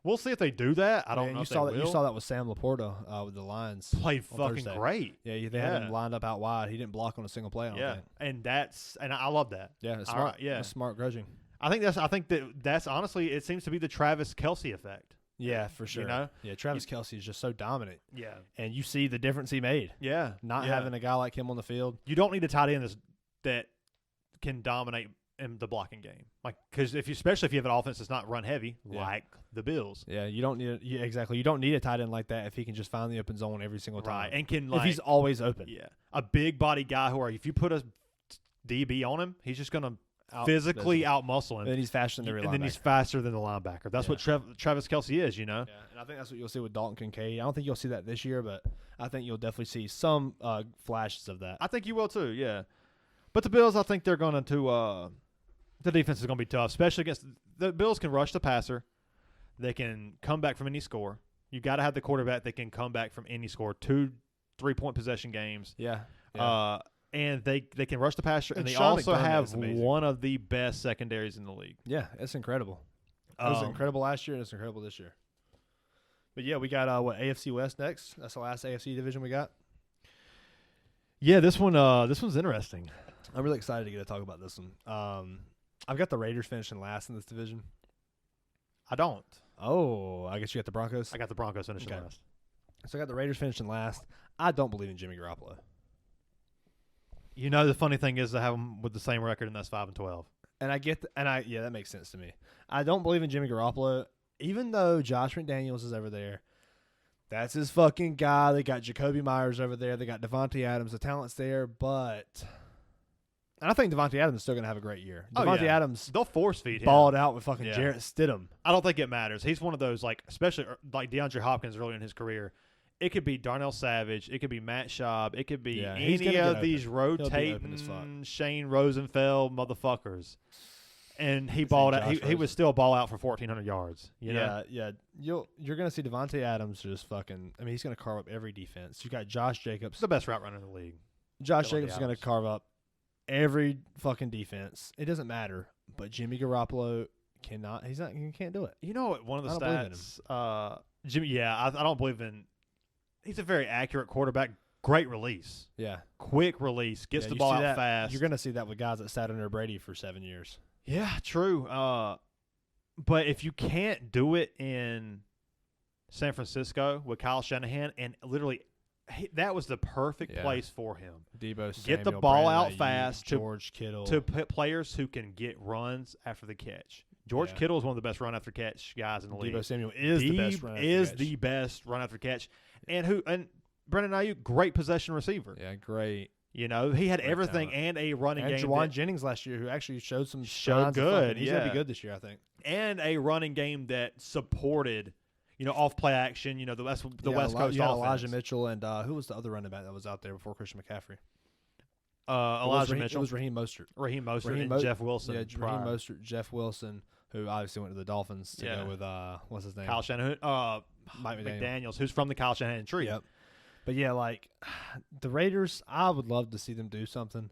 We'll see if they do that. I don't know if they will. You saw that with Sam Laporta with the Lions. Played fucking Thursday. great. Yeah, they had him lined up out wide. He didn't block on a single play. I don't think. And I love that. Yeah, it's smart. That's smart grudging. I think that's honestly, it seems to be the Travis Kelce effect. Yeah, for sure. You know? Yeah, Travis Kelce is just so dominant. Yeah. And you see the difference he made. Yeah. Not having a guy like him on the field. You don't need a tight end that can dominate in the blocking game. Like, because especially if you have an offense that's not run heavy, like the Bills. Yeah, you don't need exactly. You don't need a tight end like that if he can just find the open zone every single time. Right. And can if he's always open. Yeah. A big body guy if you put a DB on him, he's just going to physically outmuscle him. And then he's faster than the linebacker. And then he's faster than the linebacker. That's what Travis Kelce is, you know? Yeah, and I think that's what you'll see with Dalton Kincaid. I don't think you'll see that this year, but I think you'll definitely see some flashes of that. I think you will too, yeah. But the Bills, I think they're going to the defense is going to be tough, especially against the Bills can rush the passer. They can come back from any score. You got to have the quarterback that can come back from any score. 2 3-point possession games. Yeah. And they can rush the passer, and they Shawn also McDermott have is amazing. one of the best secondaries in the league. Yeah, it's incredible. It was incredible last year, and it's incredible this year. But yeah, we got AFC West next. That's the last AFC division we got. Yeah, this one's interesting. I'm really excited to get to talk about this one. I've got the Raiders finishing last in this division. I don't. Oh, I guess you got the Broncos? I got the Broncos finishing last. So I got the Raiders finishing last. I don't believe in Jimmy Garoppolo. You know, the funny thing is to have them with the same record, and that's 5-12. And I get, yeah, that makes sense to me. I don't believe in Jimmy Garoppolo, even though Josh McDaniels is over there. That's his fucking guy. They got Jacoby Myers over there. They got Devontae Adams. The talent's there, but and I think Devontae Adams is still going to have a great year. Devontae Adams, they'll force feed him. Balled out with fucking Jarrett Stidham. I don't think it matters. He's one of those, like, especially like DeAndre Hopkins early in his career. It could be Darnell Savage. It could be Matt Schaub. It could be any of these rotating Shane Rosenfeld motherfuckers. And he balled out. He would still ball out for 1,400 yards. You know? Yeah. You're going to see Devontae Adams just fucking. I mean, he's going to carve up every defense. You got Josh Jacobs, the best route runner in the league. Josh Jacobs is going to carve up every fucking defense. It doesn't matter. But Jimmy Garoppolo cannot. He can't do it. You know what? One of the stats. Jimmy. Yeah, I don't believe in. He's a very accurate quarterback. Great release. Yeah. Quick release. Gets the ball out fast. You're going to see that with guys that sat under Brady for 7 years. Yeah, true. But if you can't do it in San Francisco with Kyle Shanahan and literally that was the perfect place for him. Debo Get the Samuel, ball Brandon out Ayuk, fast George Kittle. to put players who can get runs after the catch. George Kittle is one of the best run after catch guys in the league. Debo Samuel is the best run after catch. the best run after catch. And Brandon Ayuk, great possession receiver. Yeah, great. You know, he had everything talent. and a running game. And Jawan Jennings last year, who actually showed some Showed signs of good, he's going to be good this year, I think. And a running game that supported, off play action. The West Coast offense. Elijah Mitchell and who was the other running back that was out there before Christian McCaffrey? Elijah Mitchell. It was Raheem Mostert. Raheem Mostert and Jeff Wilson. Yeah, Raheem Mostert, Jeff Wilson, who obviously went to the Dolphins to go with what's his name? Kyle Shanahan. Mike McDaniels, who's from the Kyle Shanahan tree. Yep. But yeah, like the Raiders, I would love to see them do something.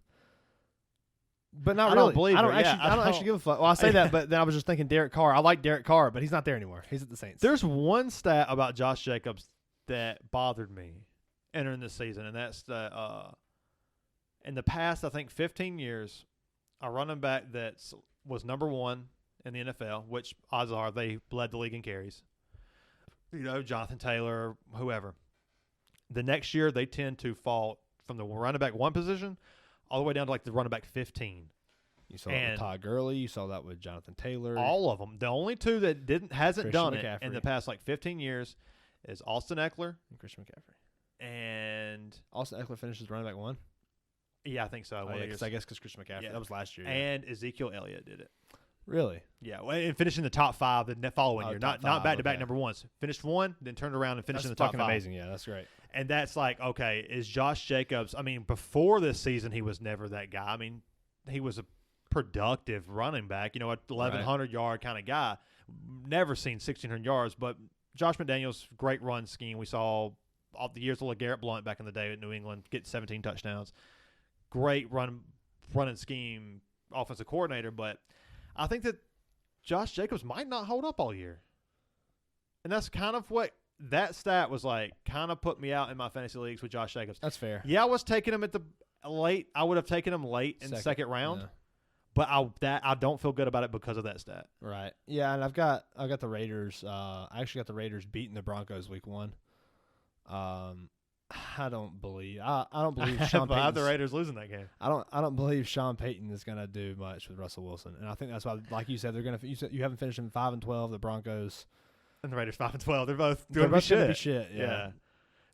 But not really. I don't actually give a fuck. Well, I say that, but then I was just thinking Derek Carr. I like Derek Carr, but he's not there anymore. He's at the Saints. There's one stat about Josh Jacobs that bothered me entering this season, and that's that in the past, I think 15 years, a running back that was number one in the NFL, which odds are they led the league in carries. Jonathan Taylor, whoever. The next year, they tend to fall from the running back one position all the way down to like the running back 15. You saw that with Todd Gurley. You saw that with Jonathan Taylor. All of them. The only two that hasn't Christian done McCaffrey. it in the past like 15 years is Austin Eckler and Christian McCaffrey. And Austin Eckler finishes running back one. Yeah, I think so. I guess because Christian McCaffrey. That was last year. Yeah. And Ezekiel Elliott did it. Really? Yeah, and finishing the top five the following year, not back-to-back number ones. Finished one, then turned around and finished in the top five. That's amazing. Yeah, that's great. And that's like, okay, is Josh Jacobs? I mean, before this season, he was never that guy. I mean, he was a productive running back, a 1,100-yard kind of guy. Never seen 1,600 yards, but Josh McDaniels, great run scheme. We saw all the years of LeGarrette Blount back in the day at New England get 17 touchdowns. Great running scheme, offensive coordinator, but I think that Josh Jacobs might not hold up all year. And that's kind of what that stat was like, kind of put me out in my fantasy leagues with Josh Jacobs. That's fair. Yeah, I was taking him I would have taken him late in the second round. Yeah. But I don't feel good about it because of that stat. Right. Yeah, and I've got the Raiders. I actually got the Raiders beating the Broncos week 1. I don't believe Sean Payton. I have the Raiders losing that game. I don't believe Sean Payton is gonna do much with Russell Wilson, and I think that's why, like you said, they're gonna. You haven't finished them 5-12. The Broncos and the Raiders 5-12. They're both gonna be shit. Yeah.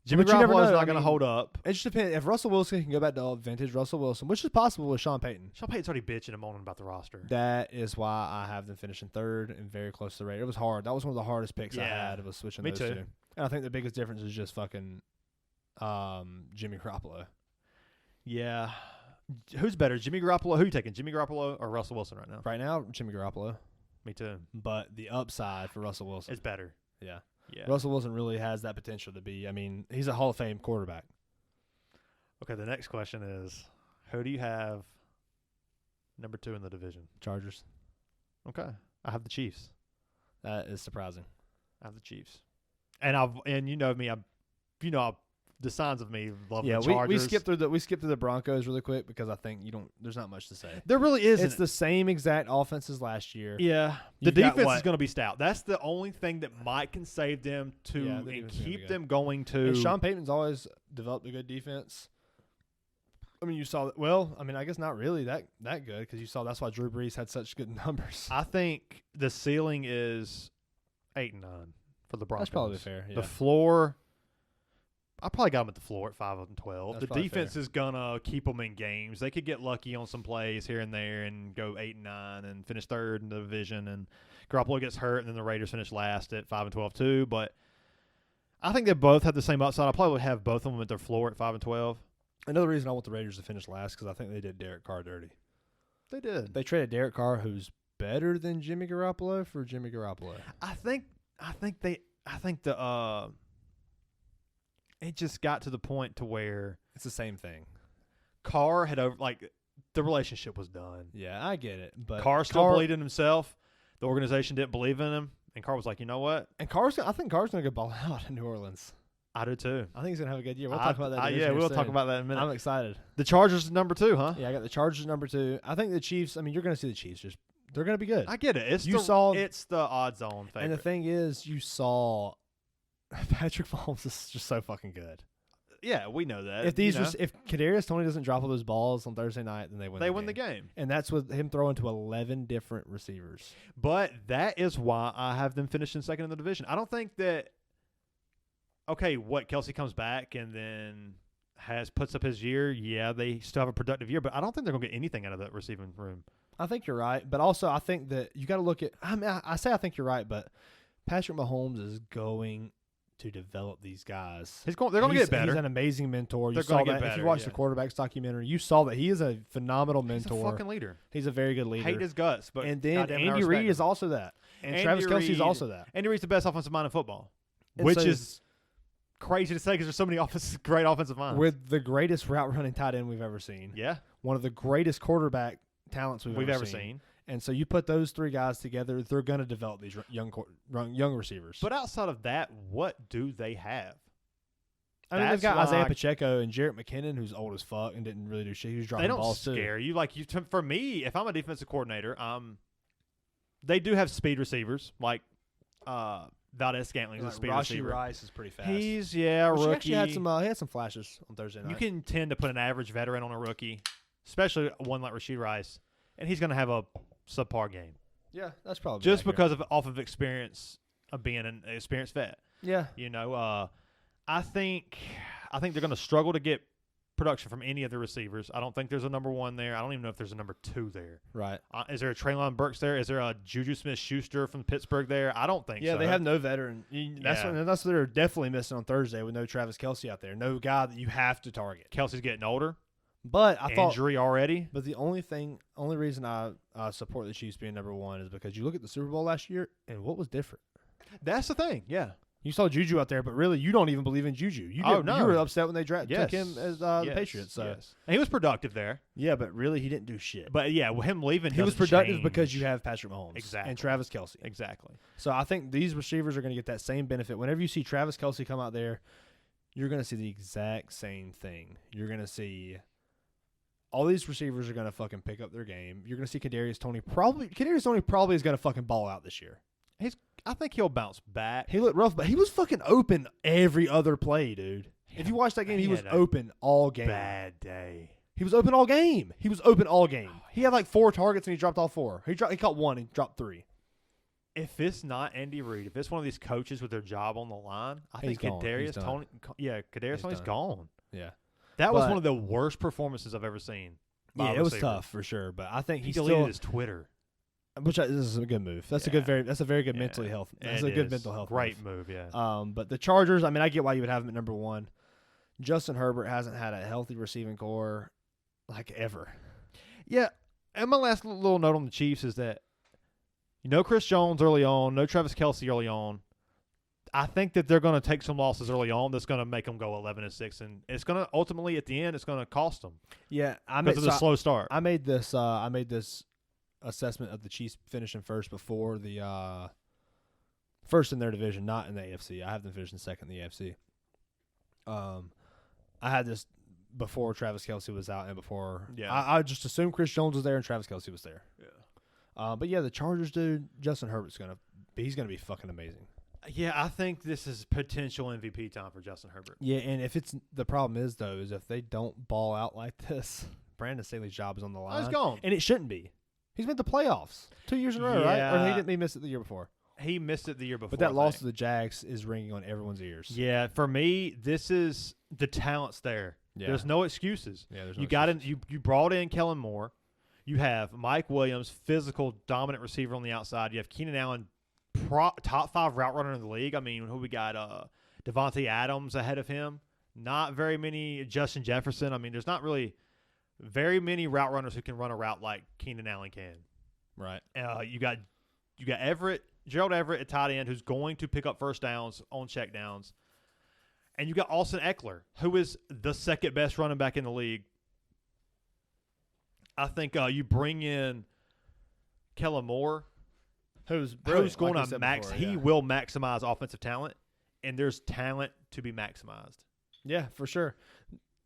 Jimmy Garoppolo is not going to hold up. It just depends. If Russell Wilson can go back to vintage Russell Wilson, which is possible with Sean Payton. Sean Payton's already bitching and moaning about the roster. That is why I have them finishing third and very close to the Raiders. It was hard. That was one of the hardest picks I had. Was switching those two. And I think the biggest difference is just fucking Jimmy Garoppolo. Yeah. Who's better, Jimmy Garoppolo? Who are you taking, Jimmy Garoppolo or Russell Wilson right now? Right now, Jimmy Garoppolo. Me too. But the upside for Russell Wilson is better. Yeah. Russell Wilson really has that potential to be. I mean, he's a Hall of Fame quarterback. Okay, the next question is, who do you have number 2 in the division? Chargers. Okay. I have the Chiefs. That is surprising. I have the Chiefs. And you know me, the signs of me love the Chargers. Yeah, we skipped through the Broncos really quick because I think there's not much to say. There really isn't. It's the same exact offense as last year. Yeah. The defense is going to be stout. That's the only thing that might can save them and keep them going to. And Sean Payton's always developed a good defense. I mean, you saw that. Well, I mean, I guess not really that good because you saw that's why Drew Brees had such good numbers. I think the ceiling is 8-9 for the Broncos. That's probably fair. Yeah. The floor. I probably got them at the floor at 5-12. That's the defense is gonna keep them in games. They could get lucky on some plays here and there and go 8-9 and finish third in the division. And Garoppolo gets hurt, and then the Raiders finish last at 5-12 too. But I think they both have the same upside. I probably would have both of them at their floor at 5-12. Another reason I want the Raiders to finish last because I think they did Derek Carr dirty. They did. They traded Derek Carr, who's better than Jimmy Garoppolo, for Jimmy Garoppolo. It just got to the point to where it's the same thing. Carr had the relationship was done. Yeah, I get it, but Carr still believed in himself. The organization didn't believe in him, and Carr was like, you know what? And I think Carr's gonna go ball out in New Orleans. I do too. I think he's gonna have a good year. We'll talk about that. Yeah, we'll talk about that in a minute. I'm excited. The Chargers number 2, huh? Yeah, I got the Chargers number 2. I think the Chiefs. I mean, you're gonna see the Chiefs. They're gonna be good. I get it. It's the odds on favorite. And the thing is, you saw Patrick Mahomes is just so fucking good. Yeah, we know that. If if Kadarius Toney doesn't drop all those balls on Thursday night, then they win. The game. And that's with him throwing to 11 different receivers. But that is why I have them finishing second in the division. I don't think that. Okay, Kelsey comes back and then puts up his year. Yeah, they still have a productive year, but I don't think they're going to get anything out of that receiving room. I think you're right, but also I think that you got to look at. I mean, I say I think you're right, but Patrick Mahomes is going to develop these guys. They're going to get better. He's an amazing mentor. They're going to get better. If you watch the Quarterbacks documentary, you saw that he is a phenomenal mentor. He's a fucking leader. He's a very good leader. Hate his guts, but and then Andy Reid is also that, and Travis Kelce is also that. Andy Reid's the best offensive mind in football, and which is crazy to say because there's so many great offensive minds. With the greatest route running tight end we've ever seen. Yeah, one of the greatest quarterback talents we've ever seen. And so you put those three guys together, they're going to develop these young receivers. But outside of that, what do they have? I mean, they've got Isaiah Pacheco and Jarrett McKinnon, who's old as fuck and didn't really do shit. He was dropping balls too. They don't scare you. For me, if I'm a defensive coordinator, they do have speed receivers like Valdez-Scantling is a speed receiver. Rashee Rice is pretty fast. He's rookie. Actually he had some flashes on Thursday night. You can tend to put an average veteran on a rookie, especially one like Rashee Rice, and he's going to have a subpar game. Yeah, that's probably just because off of experience of being an experienced vet. Yeah, I think they're going to struggle to get production from any of the receivers. I don't think there's a number one there. I don't even know if there's a number two there. Right? Is there a Treylon Burks there? Is there a Juju Smith-Schuster from Pittsburgh there? I don't think so. Yeah, they have no veteran. That's what they're definitely missing on Thursday with no Travis Kelce out there. No guy that you have to target. Kelsey's getting older. But injury already. But the only reason I support the Chiefs being number one is because you look at the Super Bowl last year and what was different. That's the thing. Yeah, you saw Juju out there, but really you don't even believe in Juju. You were upset when they took him as the Patriots. So and he was productive there. Yeah, but really he didn't do shit. But yeah, him leaving, he was productive because you have Patrick Mahomes and Travis Kelce. Exactly. So I think these receivers are going to get that same benefit. Whenever you see Travis Kelce come out there, you're going to see the exact same thing. You're going to see. All these receivers are going to fucking pick up their game. You're going to see Kadarius Toney probably is going to fucking ball out this year. I think he'll bounce back. He looked rough, but he was fucking open every other play, dude. If you watch that game, he was open all game. Bad day. He was open all game. He had like 4 targets and he dropped all 4. He caught 1 and dropped 3. If it's not Andy Reid, if it's one of these coaches with their job on the line, I think Kadarius Toney's gone. Yeah. That was one of the worst performances I've ever seen. Yeah, it was tough for sure, but I think he deleted his Twitter, which this is a good move. That's a very good mental health. That's a good mental health. Great move, yeah. But the Chargers, I mean, I get why you would have them at number 1. Justin Herbert hasn't had a healthy receiving core like ever. Yeah, and my last little note on the Chiefs is that Chris Jones early on, no Travis Kelce early on. I think that they're going to take some losses early on that's going to make them go 11-6, and it's going to ultimately at the end it's going to cost them. Yeah, because of the slow start. I made this assessment of the Chiefs finishing first before the first in their division, not in the AFC. I have them finishing second in the AFC. I had this before Travis Kelce was out and before. Yeah, I just assumed Chris Jones was there and Travis Kelce was there. Yeah. But yeah, the Chargers dude, Justin Herbert's he's gonna be fucking amazing. Yeah, I think this is potential MVP time for Justin Herbert. Yeah, and the problem is if they don't ball out like this, Brandon Staley's job is on the line. He's gone. And it shouldn't be. He's made the playoffs 2 years in a row, right? Or he missed it the year before. He missed it the year before. But that loss to the Jags is ringing on everyone's ears. Yeah, for me, this is the talent's there. Yeah. There's no excuses. Yeah, you brought in Kellen Moore. You have Mike Williams, physical, dominant receiver on the outside. You have Keenan Allen, top 5 route runner in the league. I mean, who we got? Devontae Adams ahead of him. Not very many. Justin Jefferson. I mean, there's not really very many route runners who can run a route like Keenan Allen can. Right. You got Gerald Everett at tight end, who's going to pick up first downs on check downs. And you got Austin Eckler, who is the second best running back in the league. I think you bring in Kellen Moore, who's going to He will maximize offensive talent, and there's talent to be maximized. Yeah, for sure.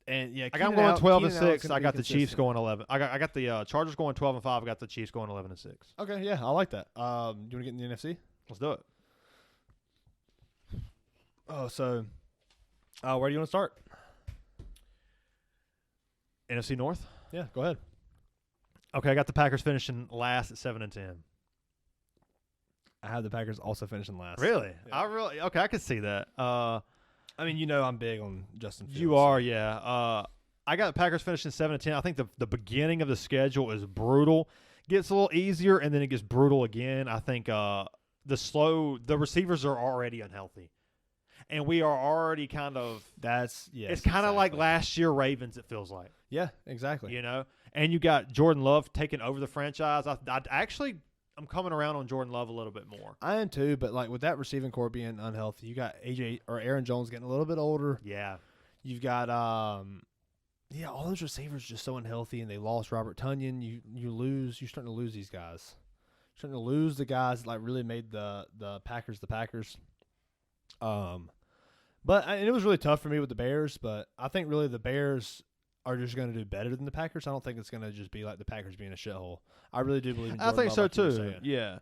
And yeah, I'm going 12-6. I got the Chiefs going 11. I got the Chargers going 12-5. I got the Chiefs going 11-6. Okay, yeah, I like that. You want to get in the NFC? Let's do it. Oh, so where do you want to start? NFC North. Yeah, go ahead. Okay, I got the Packers finishing last at 7-10. I have the Packers also finishing last. Really? Yeah. Okay, I could see that. I mean, I'm big on Justin Fields. You are, yeah. I got the Packers finishing 7-10. I think the beginning of the schedule is brutal. Gets a little easier, and then it gets brutal again. I think the receivers are already unhealthy. And we are already kind of – it's kind of like last year Ravens, it feels like. Yeah, exactly. And you got Jordan Love taking over the franchise. I'm coming around on Jordan Love a little bit more. I am too, but like with that receiving core being unhealthy, you got Aaron Jones getting a little bit older. Yeah. You've got all those receivers just so unhealthy, and they lost Robert Tonyan. You're starting to lose these guys. You're starting to lose the guys that like really made the Packers the Packers. But it was really tough for me with the Bears, but I think really the Bears are just going to do better than the Packers. I don't think it's going to just be like the Packers being a shithole. I really do believe in Jordan I think Love, so like you were too. saying. Yeah.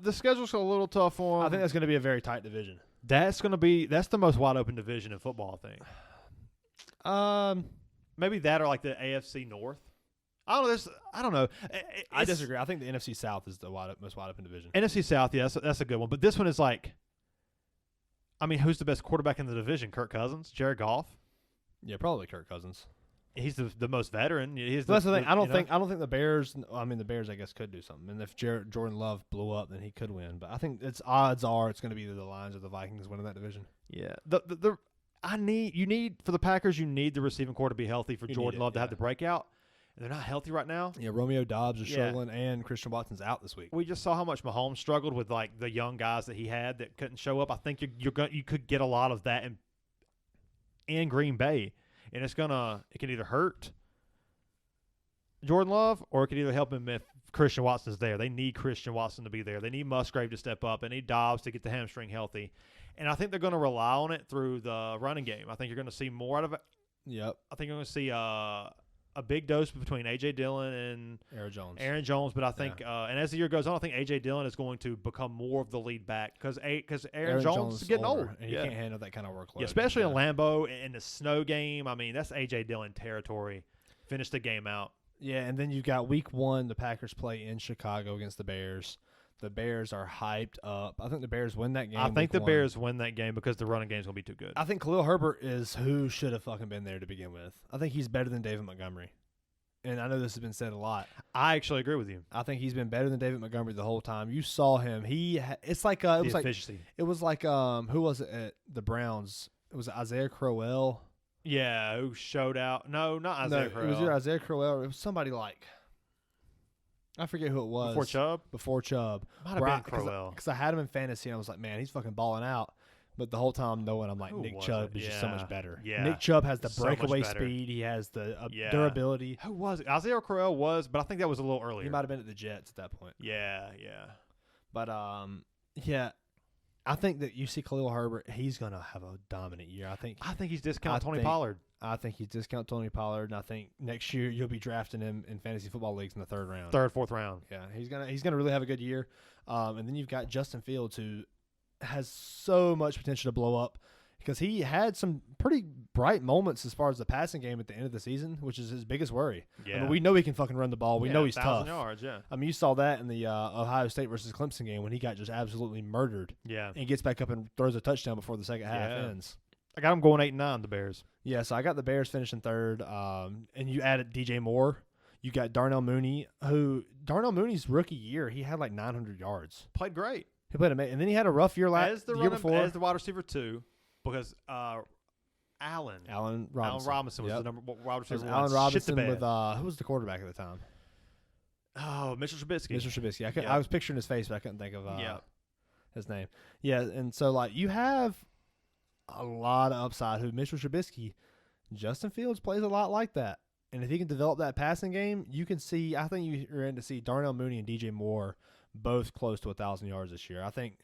The schedule's a little tough for them. I think that's going to be a very tight division. That's the most wide open division in football, I think. Maybe that or like the AFC North. I don't know. I disagree. I think the NFC South is the most wide open division. NFC South, yeah, that's a good one. But this one is like, I mean, who's the best quarterback in the division? Kirk Cousins? Jared Goff? Yeah, probably Kirk Cousins. He's the most veteran. That's the thing. I don't think the Bears. I mean, the Bears, I guess, could do something. And if Jordan Love blew up, then he could win. But I think odds are it's going to be either the Lions or the Vikings winning that division. Yeah. For the Packers, you need the receiving core to be healthy for Jordan Love to have the breakout. And they're not healtty right now. Yeah, Romeo Doubs is struggling, and Christian Watson's out this week. We just saw how much Mahomes struggled with like the young guys that he had that couldn't show up. I think you could get a lot of that in Green Bay, and it can either hurt Jordan Love or it could either help him if Christian Watson's there. They need Christian Watson to be there. They need Musgrave to step up. They need Dobbs to get the hamstring healthy, and I think they're going to rely on it through the running game. I think you're going to see more out of it. Yep. I think you're going to see a big dose between A.J. Dillon and Aaron Jones, but I think, and as the year goes on, I think A.J. Dillon is going to become more of the lead back because Aaron Jones is getting old. And he can't handle that kind of workload. Yeah, especially in Lambeau in the snow game. I mean, that's A.J. Dillon territory. Finish the game out. Yeah, and then you got week 1, the Packers play in Chicago against the Bears. The Bears are hyped up. I think the Bears win that game. I think the Bears win that game because the running game is going to be too good. I think Khalil Herbert is who should have fucking been there to begin with. I think he's better than David Montgomery. And I know this has been said a lot. I actually agree with you. I think he's been better than David Montgomery the whole time. You saw him. It's like efficiency. It was like who was it at the Browns? It was Isaiah Crowell. Yeah, who showed out? No, not Isaiah Crowell. It was either Isaiah Crowell. It was somebody like I forget who it was. Before Chubb. Might have been Crowell. Because I had him in fantasy and I was like, man, he's fucking balling out. But the whole time knowing I'm like, Nick Chubb is just so much better. Yeah. Nick Chubb has the breakaway speed. He has the durability. Who was it? Isaiah Crowell was, but I think that was a little earlier. He might have been at the Jets at that point. Yeah. But, I think that you see Khalil Herbert, he's going to have a dominant year. I think he's discounting Tony Pollard. I think he's discounting Tony Pollard, and I think next year you'll be drafting him in fantasy football leagues in the 3rd round. 3rd, 4th round. Yeah, he's gonna really have a good year. And then you've got Justin Fields, who has so much potential to blow up because he had some pretty bright moments as far as the passing game at the end of the season, which is his biggest worry. Yeah. I mean, we know he can fucking run the ball. We know he's 1,000 tough. yards, yeah. I mean, you saw that in the Ohio State versus Clemson game when he got just absolutely murdered. Yeah. And gets back up and throws a touchdown before the second half ends. I got him going 8-9, the Bears. Yeah, so I got the Bears finishing 3rd. And you added DJ Moore. You got Darnell Mooney, Darnell Mooney's rookie year, he had like 900 yards. Played great. He played amazing. And then he had a rough year the year before. As the wide receiver 2, because Allen Robinson was the number wide receiver 1. Allen Robinson with who was the quarterback at the time? Oh, Mitchell Trubisky. I was picturing his face, but I couldn't think of his name. Yeah, and so like you have a lot of upside. Who Mitchell Trubisky, Justin Fields plays a lot like that, and if he can develop that passing game, you can see. I think you're in to see Darnell Mooney and DJ Moore both close to 1,000 yards this year. I think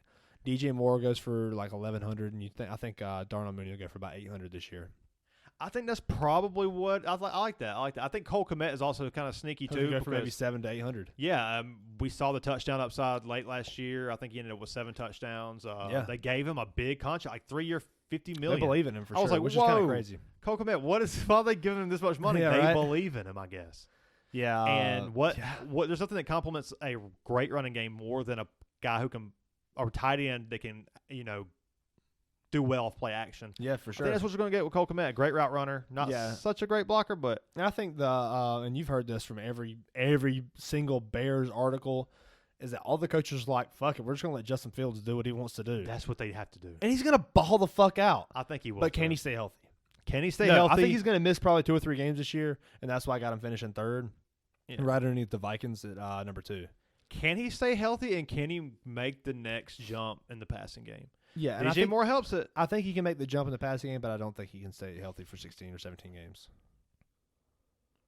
DJ Moore goes for like 1,100, and I think Darnell Mooney will go for about 800 this year. I think that's probably what I like that. I think Cole Kmet is also kind of sneaky too. Go for maybe 700 to 800. Yeah, we saw the touchdown upside late last year. I think he ended up with 7 touchdowns. They gave him a big contract, like 3-year, $50 They million. believe in him for I was sure, like, which is kind whoa. of crazy. Cole Kmet, why are they giving him this much money? Yeah, They right? believe in him, I guess. Yeah. And what there's nothing that complements a great running game more than a guy who can, or tight end that can, do well off play action. Yeah, for I sure. think that's what you're going to get with Cole Kmet. Great route runner. Not such a great blocker, but. And I think and you've heard this from every single Bears article, is that all the coaches are like, fuck it, we're just going to let Justin Fields do what he wants to do. That's what they have to do. And he's going to ball the fuck out. I think he will. But can he stay healthy? Can he stay healthy? I think he's going to miss probably 2 or 3 games this year, and that's why I got him finishing third, right underneath the Vikings at number 2. Can he stay healthy, and can he make the next jump in the passing game? Yeah, and DJ Moore helps it. I think he can make the jump in the passing game, but I don't think he can stay healthy for 16 or 17 games.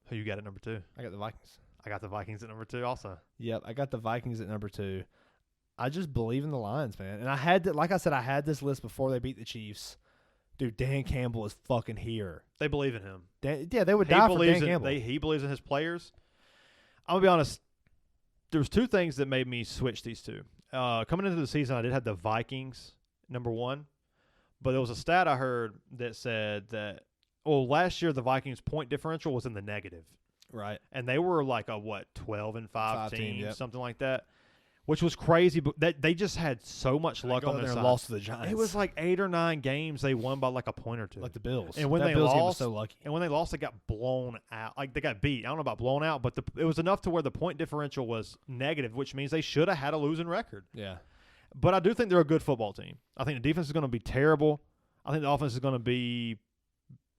Who you got at number 2? I got the Vikings. I got the Vikings at number 2 also. Yep, I got the Vikings at number 2. I just believe in the Lions, man. And I had to, like I said, I had this list before they beat the Chiefs. Dude, Dan Campbell is fucking here. They believe in him. They would die for Dan Campbell. He believes in his players. I'm going to be honest. There was 2 things that made me switch these two. Coming into the season, I did have the Vikings number 1. But there was a stat I heard that said that, last year the Vikings' point differential was in the negative. Right. And they were like a, 12-5 team, yep. something like that. Which was crazy, but they just had so much luck on their side. Lost to the Giants. It was like 8 or 9 games they won by like a point or 2. Like the Bills. And when that they Bills game was lost, so lucky. And when they lost, they got blown out. Like they got beat. I don't know about blown out, but it was enough to where the point differential was negative, which means they should have had a losing record. Yeah. But I do think they're a good football team. I think the defense is going to be terrible. I think the offense is going to be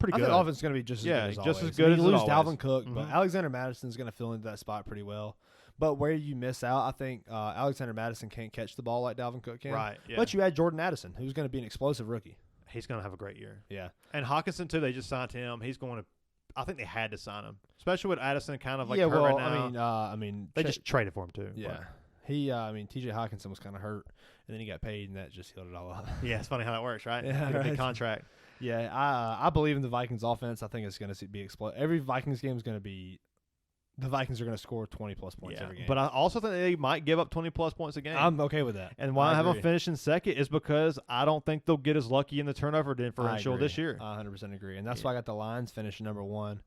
pretty good. I think the offense is going to be just as good as always. Just as good as you lose always. Dalvin Cook, but Alexander Madison is going to fill into that spot pretty well. But where you miss out, I think Alexander Madison can't catch the ball like Dalvin Cook can. Right. Yeah. But you add Jordan Addison, who's going to be an explosive rookie. He's going to have a great year. Yeah. And Hawkinson, too, they just signed him. He's going to – I think they had to sign him, especially with Addison kind of like hurt right now. I mean, they just traded for him, too. Yeah. But. T.J. Hawkinson was kind of hurt, and then he got paid, and that just healed it all up. Yeah, it's funny how that works, right? Yeah, a big contract. Yeah, I believe in the Vikings offense. I think it's going to be explosive. Every Vikings game is going to be – the Vikings are going to score 20-plus points every game. But I also think they might give up 20-plus points a game. I'm okay with that. And why I have them finishing second is because I don't think they'll get as lucky in the turnover differential this year. I 100% agree. And that's why I got the Lions finishing number 1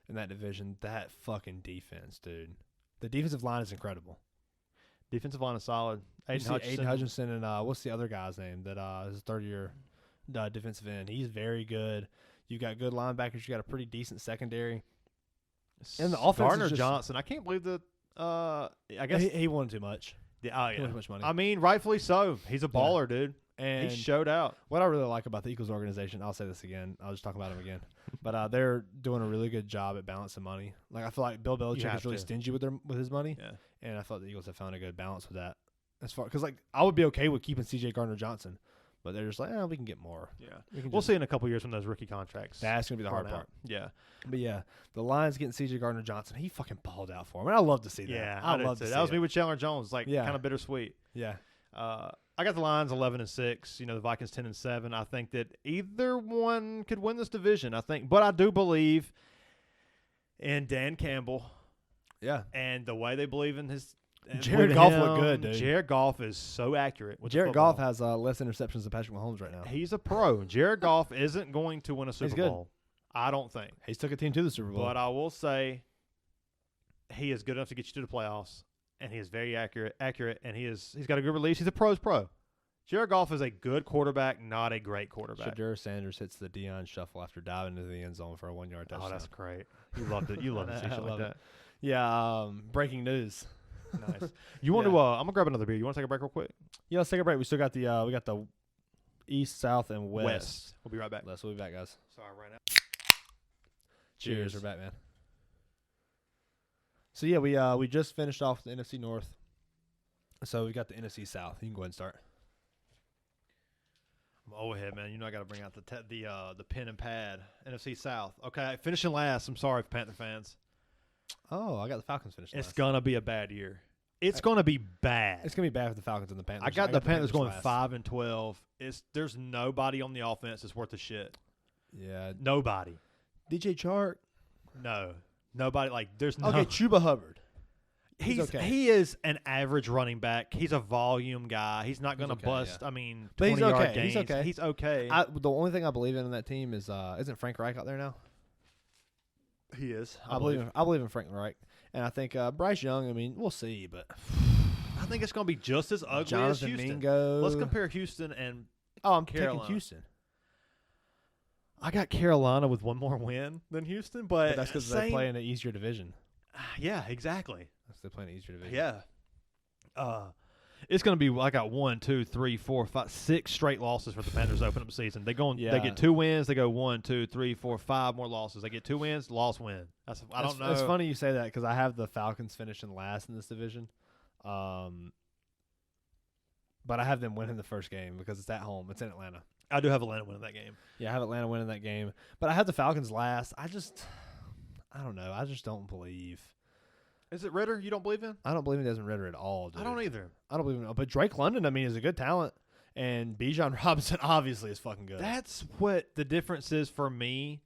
in that division. That fucking defense, dude. The defensive line is incredible. Defensive line is solid. Aiden Hutchinson and what's the other guy's name that is a third-year defensive end? He's very good. You got good linebackers. You got a pretty decent secondary. And the offense Gardner is just, Johnson. I can't believe that. I guess he wanted too much. Yeah, He wanted too much money. I mean, rightfully so. He's a baller, dude. And he showed out. What I really like about the Eagles organization, I'll say this again. I'll just talk about him again. But they're doing a really good job at balancing money. Like I feel like Bill Belichick is really stingy with his money. Yeah. And I thought the Eagles have found a good balance with that. As far because I would be okay with keeping C.J. Gardner Johnson, but they're just like, we can get more. Yeah. We'll see in a couple years when those rookie contracts. That's gonna be the hard part. Yeah. But yeah, the Lions getting C.J. Gardner Johnson, he fucking balled out for him, and I love to see that. Yeah, I love to see that. Was it. me with Chandler Jones, kind of bittersweet. Yeah. I got the Lions 11-6. The Vikings 10-7. I think that either one could win this division. But I do believe in Dan Campbell. Yeah. And the way they believe in his. Jared Goff looked good, dude. Jared Goff is so accurate. Jared Goff has less interceptions than Patrick Mahomes right now. He's a pro. Jared Goff isn't going to win a Super Bowl. I don't think. He's took a team to the Super Bowl. But I will say he is good enough to get you to the playoffs, and he is very accurate, and he's got a good release. He's a pro's pro. Jared Goff is a good quarterback, not a great quarterback. Shadur Sanders hits the Deion shuffle after diving into the end zone for a 1-yard touchdown. Oh, that's great. You loved it. You love to see shit like that. Yeah, breaking news. Nice. You want to? I'm gonna grab another beer. You want to take a break real quick? Yeah, let's take a break. We still got the east, south, and west. We'll be right back. We'll be back, guys. Sorry, right now. Cheers. We're back, man. So yeah, we just finished off the NFC North. So we got the NFC South. You can go ahead and start. I'm old head, man. I got to bring out the pen and pad. NFC South. Okay, finishing last. I'm sorry, Panther fans. Oh, I got the Falcons finishing last. It's gonna be a bad year. It's gonna be bad. It's gonna be bad for the Falcons and the Panthers. I got the Panthers going 5-12. There's nobody on the offense that's worth a shit. Yeah, nobody. DJ Chark. No, nobody. Like there's no. Okay, Chuba Hubbard. He's okay. He is an average running back. He's a volume guy. He's not going to bust. Yeah. I mean, but he's 20-yard okay. gains. He's okay. The only thing I believe in that team is isn't Frank Reich out there now? He is. I believe in Frank Reich, and I think Bryce Young. I mean, we'll see, but I think it's going to be just as ugly as Jonathan Houston. Mingo. Let's compare Houston and I'm Carolina. taking Houston. I got Carolina with one more win than Houston, but that's because they play in an easier division. Yeah, exactly. They play in an easier division. Yeah. It's going to be. I got 1, 2, 3, 4, 5, 6 straight losses for the Panthers to open up the season. They get 2 wins. They go 1, 2, 3, 4, 5 more losses. They get 2 wins, loss, win. I don't know. It's funny you say that because I have the Falcons finishing last in this division, but I have them winning the first game because it's at home. It's in Atlanta. I do have Atlanta winning that game. Yeah, I have Atlanta winning that game, but I have the Falcons last. I don't know. I just don't believe. Is it Ritter you don't believe in? I don't believe in Desmond Ritter at all, dude. I don't either. I don't believe in. But Drake London, I mean, is a good talent, and Bijan Robinson obviously is fucking good. That's what the difference is for me.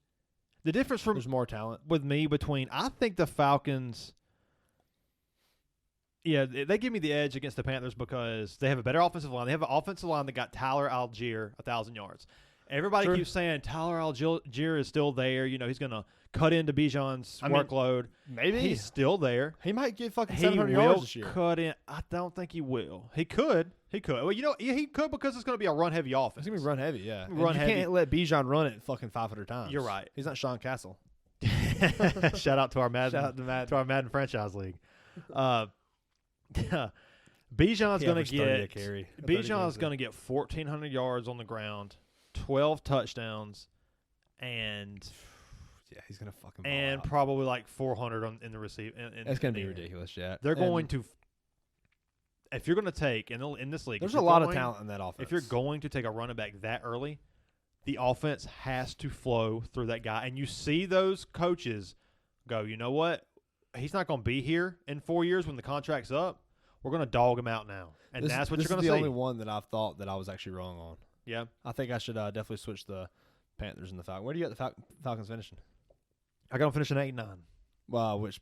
The difference There's more talent with me between I think the Falcons. Yeah, they give me the edge against the Panthers because they have a better offensive line. They have an offensive line that got Tyler Algier 1,000 yards. Everybody keeps saying Tyler Algier is still there. You know, he's going to cut into Bijan's workload. Maybe. He's still there. He might get fucking 700 yards this year. Cut in. I don't think he will. He could. Well, you know, he could because it's going to be a run-heavy offense. It's going to be run-heavy, yeah. You can't let Bijan run it fucking 500 times. You're right. He's not Sean Castle. Shout out to our Madden. Shout out to Madden. To our Madden franchise league. Bijan's going to get Bijan's going to get 1,400 yards on the ground, 12 touchdowns, and yeah, he's going to fucking and probably like 400 in the receive. It's going to be ridiculous, yeah. They're going to. If you're going to take in this league, there's a lot of talent in that offense. If you're going to take a running back that early, the offense has to flow through that guy, and you see those coaches go, you know what? He's not going to be here in 4 years when the contract's up. We're going to dog him out now, and that's what you're going to see. This is the only one that I've thought that I was actually wrong on. Yeah, I think I should definitely switch the Panthers and the Falcons. Where do you got the Falcons finishing? I got them finishing 8-9. Well, which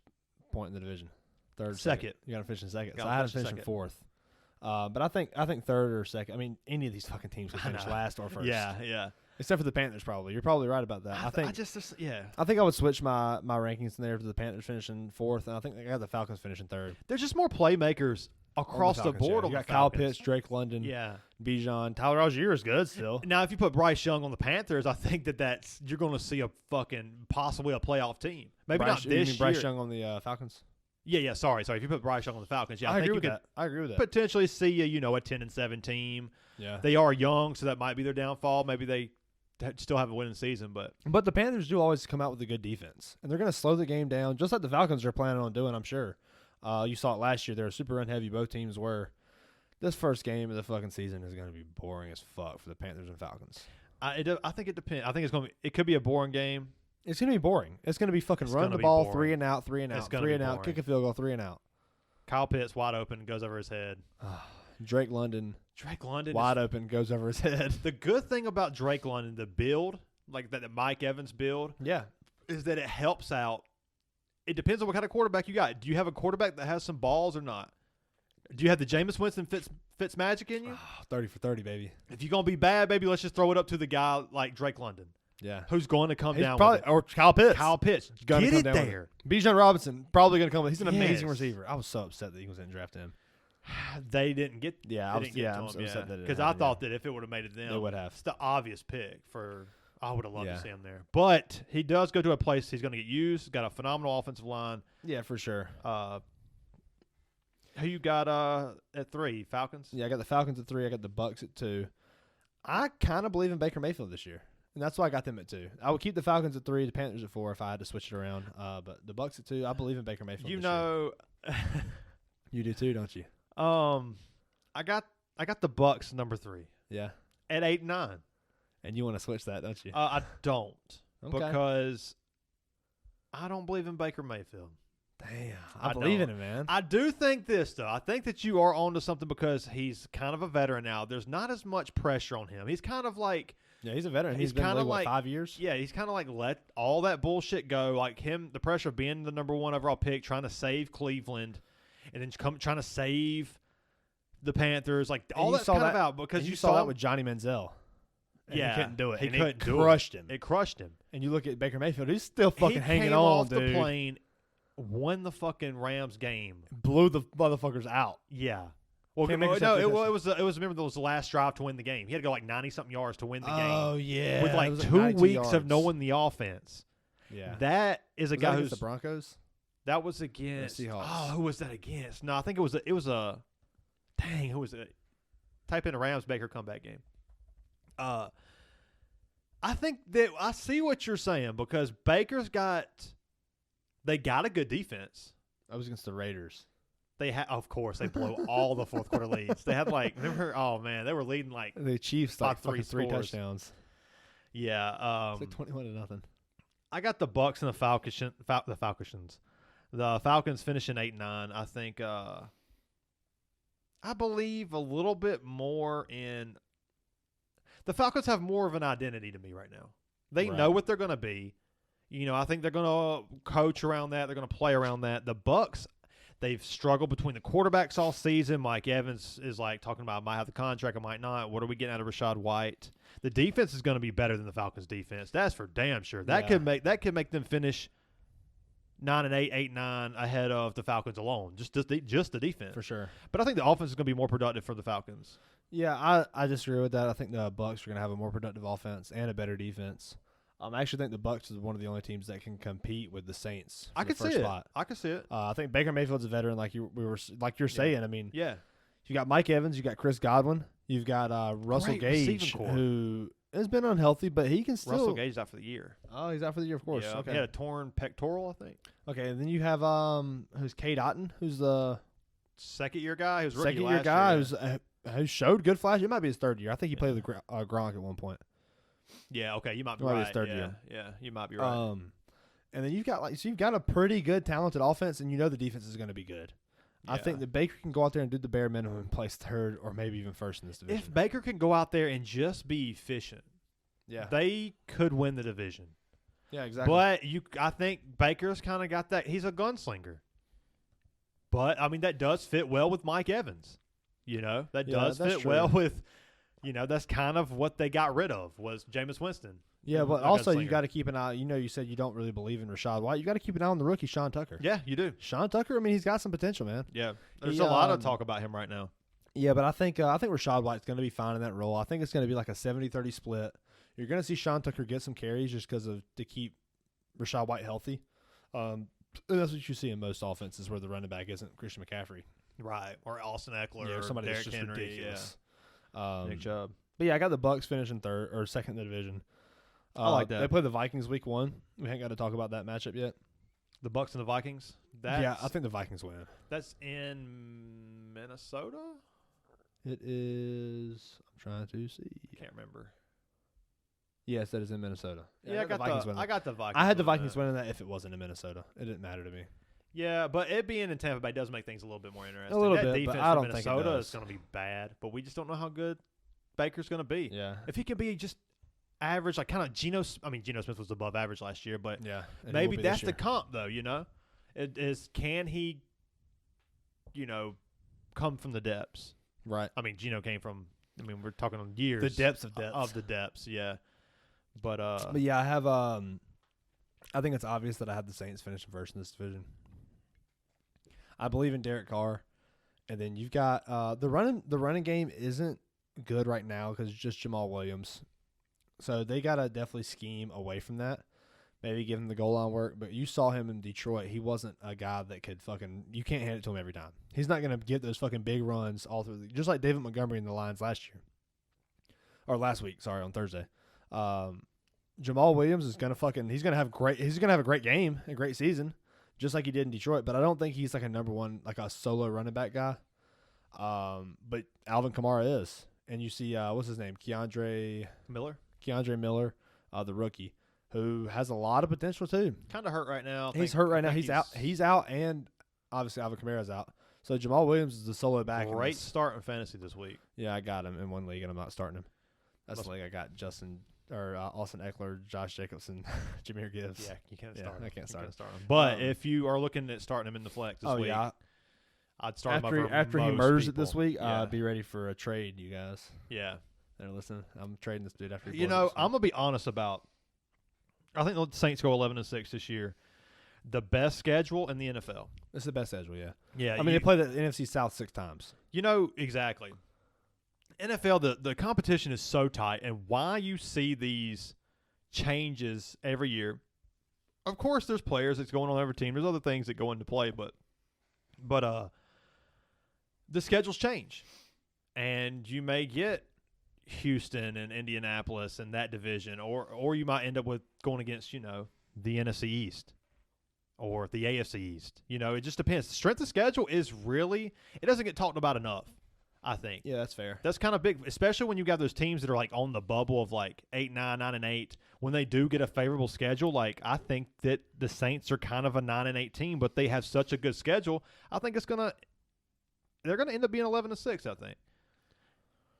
point in the division? Third, second. You got them finishing second. So I had them finishing fourth. But I think third or second. I mean, any of these fucking teams could finish last or first. Yeah. Except for the Panthers, probably. You're probably right about that. I think I would switch my rankings in there to the Panthers finishing fourth, and I think I got the Falcons finishing third. There's just more playmakers across the board. You got Kyle Pitts, Drake London, Bijan, Tyler Algier is good still. Now, if you put Bryce Young on the Panthers, I think that's you're going to see a fucking possibly a playoff team. Maybe not this year. Bryce Young on the Falcons. Yeah. Sorry. If you put Bryce Young on the Falcons, I think you could I agree with that. Potentially see a 10-7 team. Yeah, they are young, so that might be their downfall. Maybe they still have a winning season, but the Panthers do always come out with a good defense, and they're going to slow the game down, just like the Falcons are planning on doing. I'm sure. You saw it last year. They were super run heavy. Both teams were. This first game of the fucking season is going to be boring as fuck for the Panthers and Falcons. I think it depends. I think it's going to be. It could be a boring game. It's going to be boring. It's going to be fucking run the ball, boring. 3 and out, 3 and out, 3 and out, kick a field goal, 3 and out. Kyle Pitts wide open, goes over his head. Drake London wide open, goes over his head. The good thing about Drake London, the build, like that Mike Evans build, is that it helps out. It depends on what kind of quarterback you got. Do you have a quarterback that has some balls or not? Do you have the Jameis Winston Fitz magic in you? 30 for 30, baby. If you're going to be bad, baby, let's just throw it up to the guy like Drake London. Yeah. Who's going to come down probably, with it. Or Kyle Pitts. Get it there. Bijan Robinson, probably going to come with it. He's an amazing receiver. I was so upset that the Eagles didn't draft him. They didn't get I'm so upset that because I thought that if it would have made it them, they would have. It's the obvious pick for. I would have loved to see him there, but he does go to a place he's going to get used. Got a phenomenal offensive line. Yeah, for sure. Who you got at 3? Falcons. Yeah, I got the Falcons at 3. I got the Bucks at 2. I kind of believe in Baker Mayfield this year, and that's why I got them at 2. I would keep the Falcons at 3, the Panthers at 4 if I had to switch it around. But the Bucks at 2. I believe in Baker Mayfield. You do too, don't you? I got the Bucks number 3. Yeah. At 8-9. And you want to switch that, don't you? I don't. Okay. Because I don't believe in Baker Mayfield. Damn. I believe in him, man. I do think this, though. I think that you are onto something because he's kind of a veteran now. There's not as much pressure on him. He's kind of like... Yeah, he's a veteran. He's been in the league, 5 years? Yeah, he's kind of like let all that bullshit go. Like him, the pressure of being the number 1 overall pick, trying to save Cleveland. and then trying to save the Panthers. Like all you that's saw kind of that- out because And you saw that with Johnny Manziel. And Yeah, he couldn't do it. he and couldn't it do it. crushed him. It crushed him. And you look at Baker Mayfield, he's still fucking he hanging came on, off dude. the plane, won the fucking Rams game. Blew the motherfuckers out. Yeah. Well, Can't make no, yourself it think was remember that was the last drive to win the game. He had to go like 90-something yards to win the game. Oh, yeah. With it like was 2 92 weeks yards. of knowing the offense. Yeah. That is a Was guy that who's against the Broncos? that was against Seahawks. Oh, who was that against? No, I think it was a dang, who was it? Type in a Rams Baker comeback game. I think that I see what you're saying because Baker's got a good defense. That was against the Raiders. They had, of course, they blow all the fourth quarter leads. They had like, oh man, they were leading like The Chiefs About like three scores. touchdowns. yeah. It's like 21-0. I got the Bucks and the Falcons. The Falcons finishing 8-9. I think. I believe a little bit more in. The Falcons have more of an identity to me right now. They Right. know what they're going to be. You know, I think they're going to coach around that. They're going to play around that. The Bucks, they've struggled between the quarterbacks all season. Mike Evans is like talking about I might have the contract, I might not. What are we getting out of Rashad White? The defense is going to be better than the Falcons' defense. That's for damn sure. That could make them finish 9-8, 8-9 ahead of the Falcons alone. Just the defense For sure. But I think the offense is going to be more productive for the Falcons. Yeah, I disagree with that. I think the Bucks are going to have a more productive offense and a better defense. I actually think the Bucks is one of the only teams that can compete with the Saints. I could see it. I could see it. I think Baker Mayfield's a veteran, like you're saying. I mean, Yeah. you got Mike Evans, you got Chris Godwin, you've got Russell Great Gage, receiving core. who has been unhealthy, but he can still. Russell Gage is out for the year. Oh, he's out for the year, of course. Yeah, Okay. He had a torn pectoral, I think. Okay, and then you have who's Cade Otton, who's the Second year guy. Who's rookie second year last guy year. who showed good flash. It might be his third year. I think he played with Gronk at one point. Yeah, okay, you might be Might be right. his third yeah, year. yeah, you might be right. And then you've got a pretty good, talented offense, and you know the defense is going to be good. I Yeah. think that Baker can go out there and do the bare minimum and place third or maybe even first in this division. If Baker can go out there and just be efficient, yeah, they could win the division. yeah, exactly. But I think Baker's kind of got that. He's a gunslinger. But I mean, that does fit well with Mike Evans. You know, that Yeah, does that's fit true. well with. You know, that's kind of what they got rid of was Jameis Winston. Yeah, but a also you gunslinger. got to keep an eye. You know, you said you don't really believe in Rashad White. You got to keep an eye on the rookie Sean Tucker. Yeah, you do. Sean Tucker. I mean, he's got some potential, man. Yeah, there's He, a lot of talk about him right now. Yeah, but I think Rashad White's going to be fine in that role. I think it's going to be like a 70-30 split. You're going to see Sean Tucker get some carries just because to keep Rashad White healthy. And that's what you see in most offenses where the running back isn't Christian McCaffrey. Right, or Austin Eckler, Yeah, or or somebody Derrick that's just Henry, ridiculous. Nick Chubb. But yeah, I got the Bucks finishing third or second in the division. I like that. They play the Vikings week 1. We ain't got to talk about that matchup yet. The Bucks and the Vikings. Yeah, I think the Vikings win. That's in Minnesota. It is. I'm trying to see. Can't remember. Yes, that is in Minnesota. Yeah, I got the Vikings. I had the winning Vikings that. winning that if it wasn't in Minnesota. It didn't matter to me. Yeah, but it being in Tampa Bay does make things a little bit more interesting. A little that bit, but defense I for don't think it Minnesota does. is going to be bad, but we just don't know how good Baker's going to be. Yeah. If he can be just average, like kind of Geno Smith was above average last year, but Yeah. and it maybe will be that's this the year. comp, though, you know? Can he, come from the depths? Right. I mean, Geno came from, we're talking on years. The depths of depths. Of the depths, yeah. But yeah, I have. I think it's obvious that I have the Saints finishing first in this division. I believe in Derek Carr, and then you've got the running game isn't good right now because it's just Jamal Williams, so they gotta definitely scheme away from that. Maybe give him the goal line work, but you saw him in Detroit. He wasn't a guy that could you can't hand it to him every time. He's not gonna get those fucking big runs all through. Just like David Montgomery in the Lions last week. Sorry, on Thursday. Jamal Williams is he's gonna have a great game, a great season, just like he did in Detroit. But I don't think he's like a number one, like a solo running back guy. But Alvin Kamara is, and you see what's his name, Keandre Miller, the rookie, who has a lot of potential too. kind of hurt right now. He's hurt right now. He's out, and obviously Alvin Kamara's out. So Jamal Williams is the solo back. Great start in fantasy this week. Yeah, I got him in one league, and I'm not starting him. That's the league I got Austin Eckler, Josh Jacobson, Jahmyr Gibbs. Yeah, you can't Yeah, start him. I can't start him. But if you are looking at starting him in the flex this week, yeah. I'd start him after he most murders people. it this week. Yeah. Be ready for a trade, you guys. Yeah. That are listening. I'm trading this dude after. You know, I'm gonna be honest about. I think the Saints go 11-6 this year. The best schedule in the NFL. It's the best schedule, yeah. Yeah, I mean, they play the NFC South 6 times. You know exactly. NFL, the competition is so tight, and why you see these changes every year. Of course, there's players that's going on every team. There's other things that go into play, but the schedules change, and you may get Houston and Indianapolis and that division, or you might end up with going against the NFC East or the AFC East. It just depends. The strength of schedule is really it doesn't get talked about enough. I think. Yeah, that's fair. That's kind of big, especially when you got those teams that are like on the bubble of like 8-9, 9-8. When they do get a favorable schedule, like I think that the Saints are kind of a 9-8 team, but they have such a good schedule. I think they're gonna end up being 11-6. I think,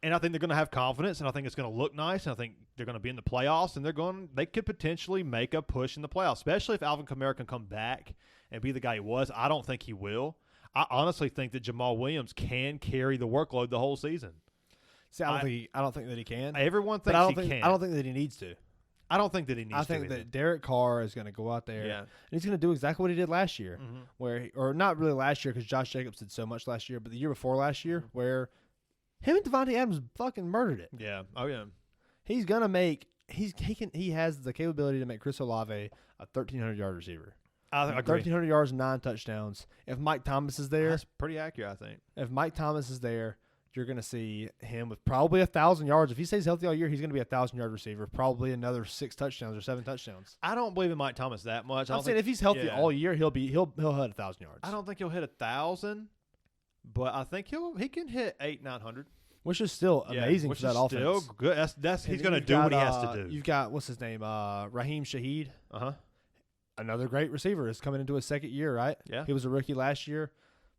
and I think they're gonna have confidence, and I think it's gonna look nice, and I think they're gonna be in the playoffs, and they could potentially make a push in the playoffs, especially if Alvin Kamara can come back and be the guy he was. I don't think he will. I honestly think that Jamal Williams can carry the workload the whole season. See, I don't think that he can. Everyone thinks he can. I don't think that he needs to. I don't think that he needs to. I think that Derek Carr is going to go out there, and he's going to do exactly what he did last year, or not really last year because Josh Jacobs did so much last year, but the year before last year, where him and Devontae Adams fucking murdered it. Yeah. Oh yeah. He's gonna make. He has the capability to make Chris Olave a 1,300-yard receiver. I agree. 1,300 yards, 9 touchdowns. If Mike Thomas is there, that's pretty accurate. I think. If Mike Thomas is there, you're going to see him with probably 1,000 yards. If he stays healthy all year, he's going to be a 1,000-yard receiver. Probably another 6 touchdowns or 7 touchdowns. I don't believe in Mike Thomas that much. I'm saying if he's healthy all year, he'll hit 1,000 yards. I don't think he'll hit 1,000, but I think he can hit 800-900. Which is still amazing for that offense. Still good. That's he's going to do what he has to do. You've got what's his name, Raheem Shaheed. Another great receiver is coming into his second year, right? Yeah. He was a rookie last year.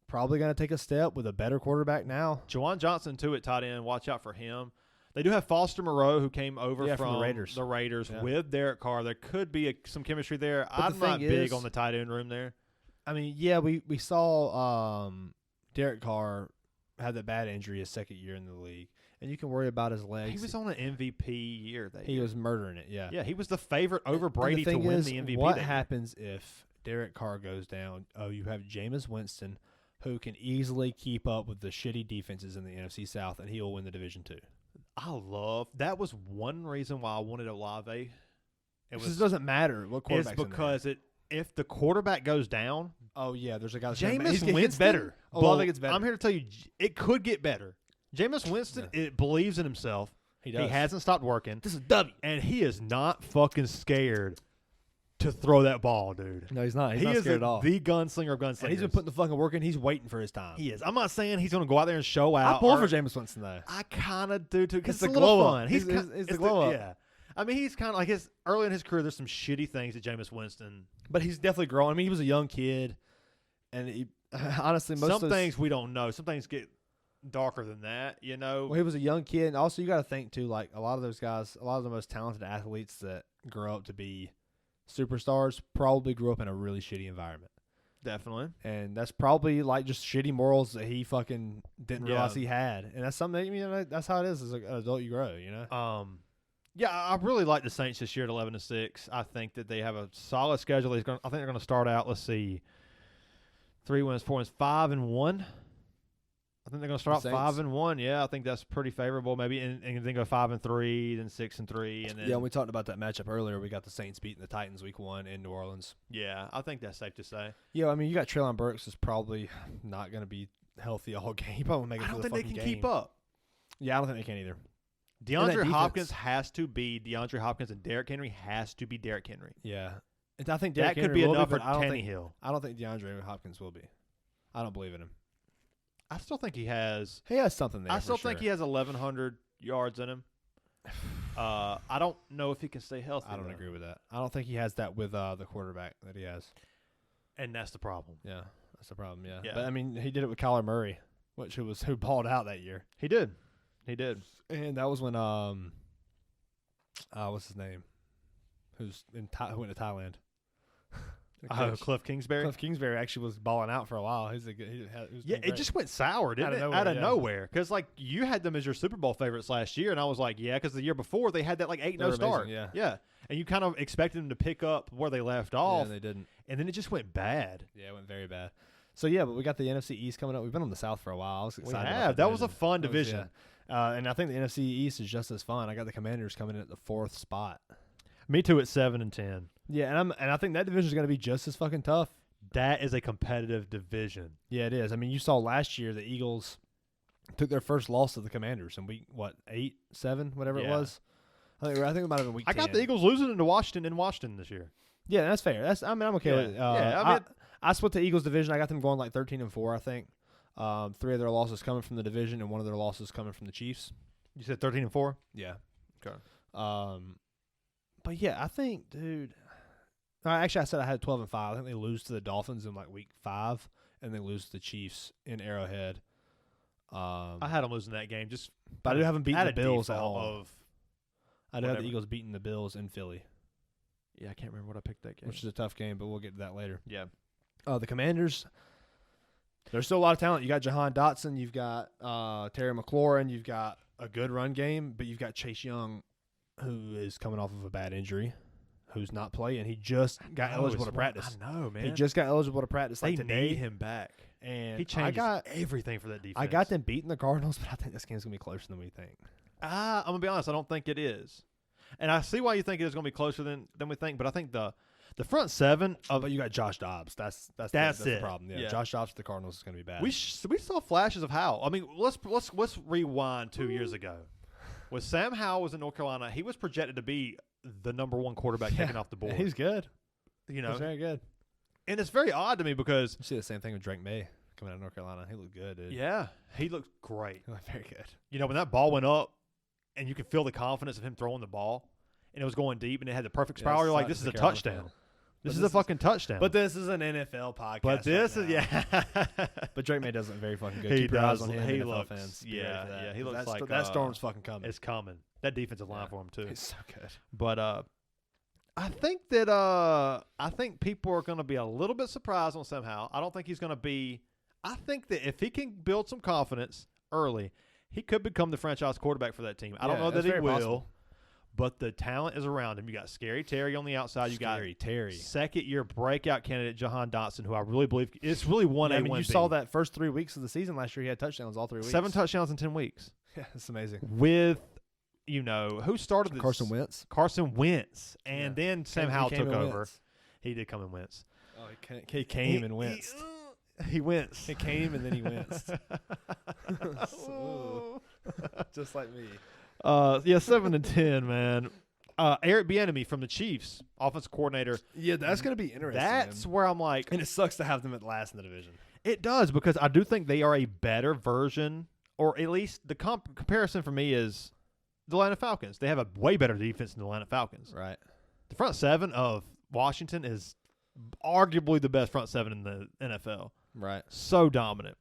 Probably going to take a step with a better quarterback now. Jawan Johnson, too, at tight end. Watch out for him. They do have Foster Moreau, who came over from the Raiders with Derek Carr. There could be some chemistry there. I'm not big on the tight end room there. I mean, yeah, we saw Derek Carr had that bad injury his second year in the league. And you can worry about his legs. He was on an MVP year. He was murdering it, yeah. Yeah, he was the favorite over Brady to win the MVP. What happens if Derek Carr goes down? Oh, you have Jameis Winston, who can easily keep up with the shitty defenses in the NFC South, and he'll win the division too. That was one reason why I wanted Olave. It doesn't matter what quarterback's It's because if the quarterback goes down. Oh, yeah, there's a guy that's Jameis Winston better. Olave gets better. I'm here to tell you, it could get better. Jameis Winston believes in himself. He does. He hasn't stopped working. This is W. And he is not fucking scared to throw that ball, dude. No, he's not. He's not scared at all. The gunslinger of gunslingers. And he's been putting the fucking work in. He's waiting for his time. He is. I'm not saying he's going to go out there and show out. I pull for Jameis Winston, though. I kind of do, too, because it's the a little glow fun. up. He's the glow up. Yeah. I mean, he's kind of like early in his career, there's some shitty things at Jameis Winston. But he's definitely growing. I mean, he was a young kid. And he, honestly, some things we don't know. Some things get darker than that, Well, he was a young kid, and also you got to think too. Like a lot of those guys, a lot of the most talented athletes that grow up to be superstars probably grew up in a really shitty environment. Definitely, and that's probably like just shitty morals that he fucking didn't realize he had, and that's something. That's how it is as an adult. You grow, Yeah, I really like the Saints this year at 11-6. I think that they have a solid schedule. I think they're going to start out. Let's see, 3 wins, 4 wins, 5-1. I think they're going to start out 5-1. Yeah, I think that's pretty favorable. Maybe and then go 5-3, then 6-3, and then we talked about that matchup earlier. We got the Saints beating the Titans week 1 in New Orleans. Yeah, I think that's safe to say. Yeah, I mean you got Treylon Burks is probably not going to be healthy all game. He probably won't make it. I don't think they can game. Keep up. Yeah, I don't think they can either. DeAndre Hopkins has to be DeAndre Hopkins, and Derrick Henry has to be Derrick Henry. Yeah, and I think that could be enough for Tannehill. I don't think DeAndre Hopkins will be. I don't believe in him. I still think he has. He has something there. I still think he has 1,100 yards in him. I don't know if he can stay healthy. I don't agree with that. I don't think he has that with the quarterback that he has. And that's the problem. Yeah, that's the problem. Yeah. Yeah. But I mean, he did it with Kyler Murray, who balled out that year. He did. And that was when what's his name? Who went to Thailand? Cliff Kingsbury. Cliff Kingsbury actually was balling out for a while. He was Yeah, it just went sour, didn't it? Out of nowhere. Because, like, you had them as your Super Bowl favorites last year, and I was like, yeah, because the year before they had that, like, 8-0 start. Yeah. And you kind of expected them to pick up where they left off. Yeah, and they didn't. And then it just went bad. Yeah, it went very bad. So, yeah, but we got the NFC East coming up. We've been on the South for a while. I was excited about that was a fun division. And I think the NFC East is just as fun. I got the Commanders coming in at the 4th spot. Me too at 7-10. Yeah, and I think that division is going to be just as fucking tough. That is a competitive division. Yeah, it is. I mean, you saw last year the Eagles took their first loss to the Commanders in week 8, 7, whatever it was. I think it might have been week 10. I got the Eagles losing to Washington this year. Yeah, that's fair. I'm okay with it. I split the Eagles division. I got them going like 13-4. I think 3 of their losses coming from the division, and 1 of their losses coming from the Chiefs. You said 13-4. Yeah. Okay. But yeah, I think, dude. Actually, I said I had 12-5. I think they lose to the Dolphins in like week 5, and they lose to the Chiefs in Arrowhead. I had them losing that game. But I do have them beating the Bills at home. I do have the whatever. Eagles beating the Bills in Philly. Yeah, I can't remember what I picked that game. Which is a tough game, but we'll get to that later. Yeah. The Commanders, there's still a lot of talent. You got Jahan Dotson. You've got Terry McLaurin. You've got a good run game, but you've got Chase Young, who is coming off of a bad injury, who's not playing. He just got eligible to practice. I know, man. He just got eligible to practice they today. need him back. And he changed everything for that defense. I got them beating the Cardinals, but I think this game's going to be closer than we think. I'm going to be honest. I don't think it is. And I see why you think it is going to be closer than we think, but I think the front seven of but you got Josh Dobbs. That's the problem. Yeah. Josh Dobbs for the Cardinals is going to be bad. We saw flashes of Howell. I mean, let's rewind 2 years ago. When Sam Howell was in North Carolina, he was projected to be the number 1 quarterback taken off the board. He's good. You know, he's very good. And it's very odd to me because you see the same thing with Drake May coming out of North Carolina. He looked good, dude. Yeah, he looked great. He looked very good. You know, when that ball went up, and you could feel the confidence of him throwing the ball, and it was going deep, and it had the perfect spiral. You're like, this is a touchdown. This is a fucking touchdown. But this is an NFL podcast. But this is But Drake May does look very fucking good. He Keep your eyes does. on him. He NFL looks. Fans. Yeah. He looks like that storm's fucking coming. It's coming. That defensive line for him too. It's so good. But I think people are going to be a little bit surprised on Sam Howell. I don't think he's going to be. I think that if he can build some confidence early, he could become the franchise quarterback for that team. I don't know that he will. Possible. But the talent is around him. You got Scary Terry on the outside. You got Terry, second-year breakout candidate Jahan Dotson, who I really believe it's really one A. I mean, you saw that first 3 weeks of the season last year. He had touchdowns all 3 weeks. 7 touchdowns in 10 weeks. Yeah, that's amazing. With, who started this? Carson Wentz. Carson Wentz, and then Sam Howell took over. Wentz. He did come in Wentz. Oh, he came and winced. He winced. He came and then he winced. Just like me. 7-10, man. Eric Bieniemy from the Chiefs, offensive coordinator. Yeah, that's going to be interesting. That's where I'm like, and it sucks to have them at last in the division. It does, because I do think they are a better version, or at least the comparison for me is the Atlanta Falcons. They have a way better defense than the Atlanta Falcons. Right. The front seven of Washington is arguably the best front seven in the NFL. Right. So dominant.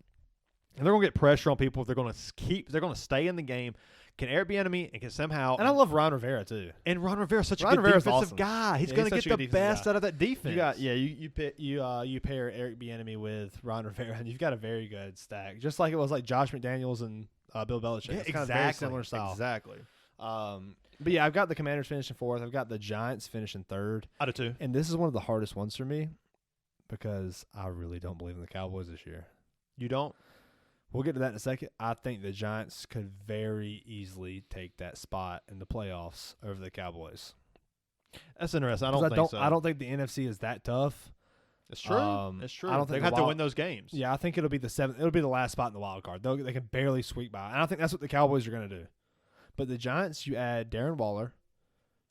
And they're going to get pressure on people if they're going to stay in the game. Can Eric Bieniemy and can Sam Howell. And I love Ron Rivera, too. And Ron Rivera's such a good defensive guy. He's going to get the best out of that defense. You pair Eric Bieniemy with Ron Rivera, and you've got a very good stack. Just like it was like Josh McDaniels and Bill Belichick. Yeah, it's kind of very similar style. Exactly. But yeah, I've got the Commanders finishing 4th. I've got the Giants finishing 3rd. I do too. And this is one of the hardest ones for me because I really don't believe in the Cowboys this year. You don't? We'll get to that in a second. I think the Giants could very easily take that spot in the playoffs over the Cowboys. That's interesting. I don't think so. I don't think the NFC is that tough. It's true. It's true. I don't think they have to win those games. Yeah, I think it'll be the 7th. It'll be the last spot in the wild card. They can barely squeak by. And I think that's what the Cowboys are going to do. But the Giants, you add Darren Waller.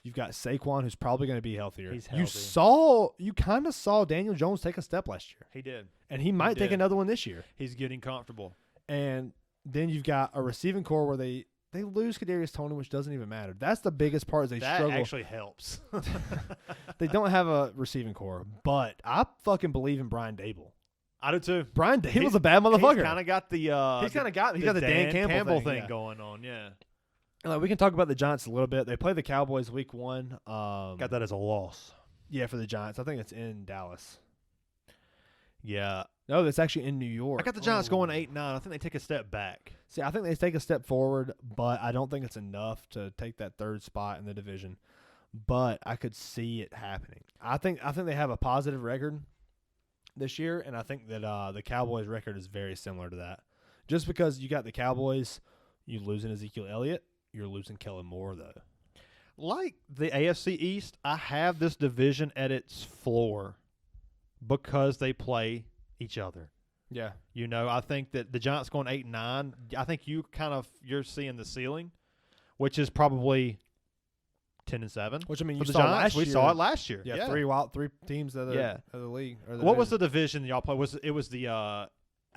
You've got Saquon, who's probably going to be healthier. He's healthy. You kind of saw Daniel Jones take a step last year. He did. And he might take another one this year. He's getting comfortable. And then you've got a receiving core where they lose Kadarius Toney, which doesn't even matter. That's the biggest part is they struggle. That actually helps. They don't have a receiving core, but I fucking believe in Brian Dable. I do too. Brian Dable's a bad motherfucker. He's kind of got the he's got the Dan Campbell thing going on. Yeah. And we can talk about the Giants a little bit. They play the Cowboys week 1. Got that as a loss. Yeah, for the Giants. I think it's in Dallas. Yeah. No, that's actually in New York. I got the Giants going 8-9. I think they take a step back. See, I think they take a step forward, but I don't think it's enough to take that third spot in the division. But I could see it happening. I think they have a positive record this year, and I think that the Cowboys' record is very similar to that. Just because you got the Cowboys, you losing Ezekiel Elliott, you're losing Kellen Moore, though. Like the AFC East, I have this division at its floor because they play each other. Yeah. You know, I think that the Giants going 8-9, I think you're seeing the ceiling, which is probably 10-7. Which, I mean, for you the saw Giants, last we year. saw it last year. Yeah, three teams of the league. Or the What was division. the division y'all played? It was the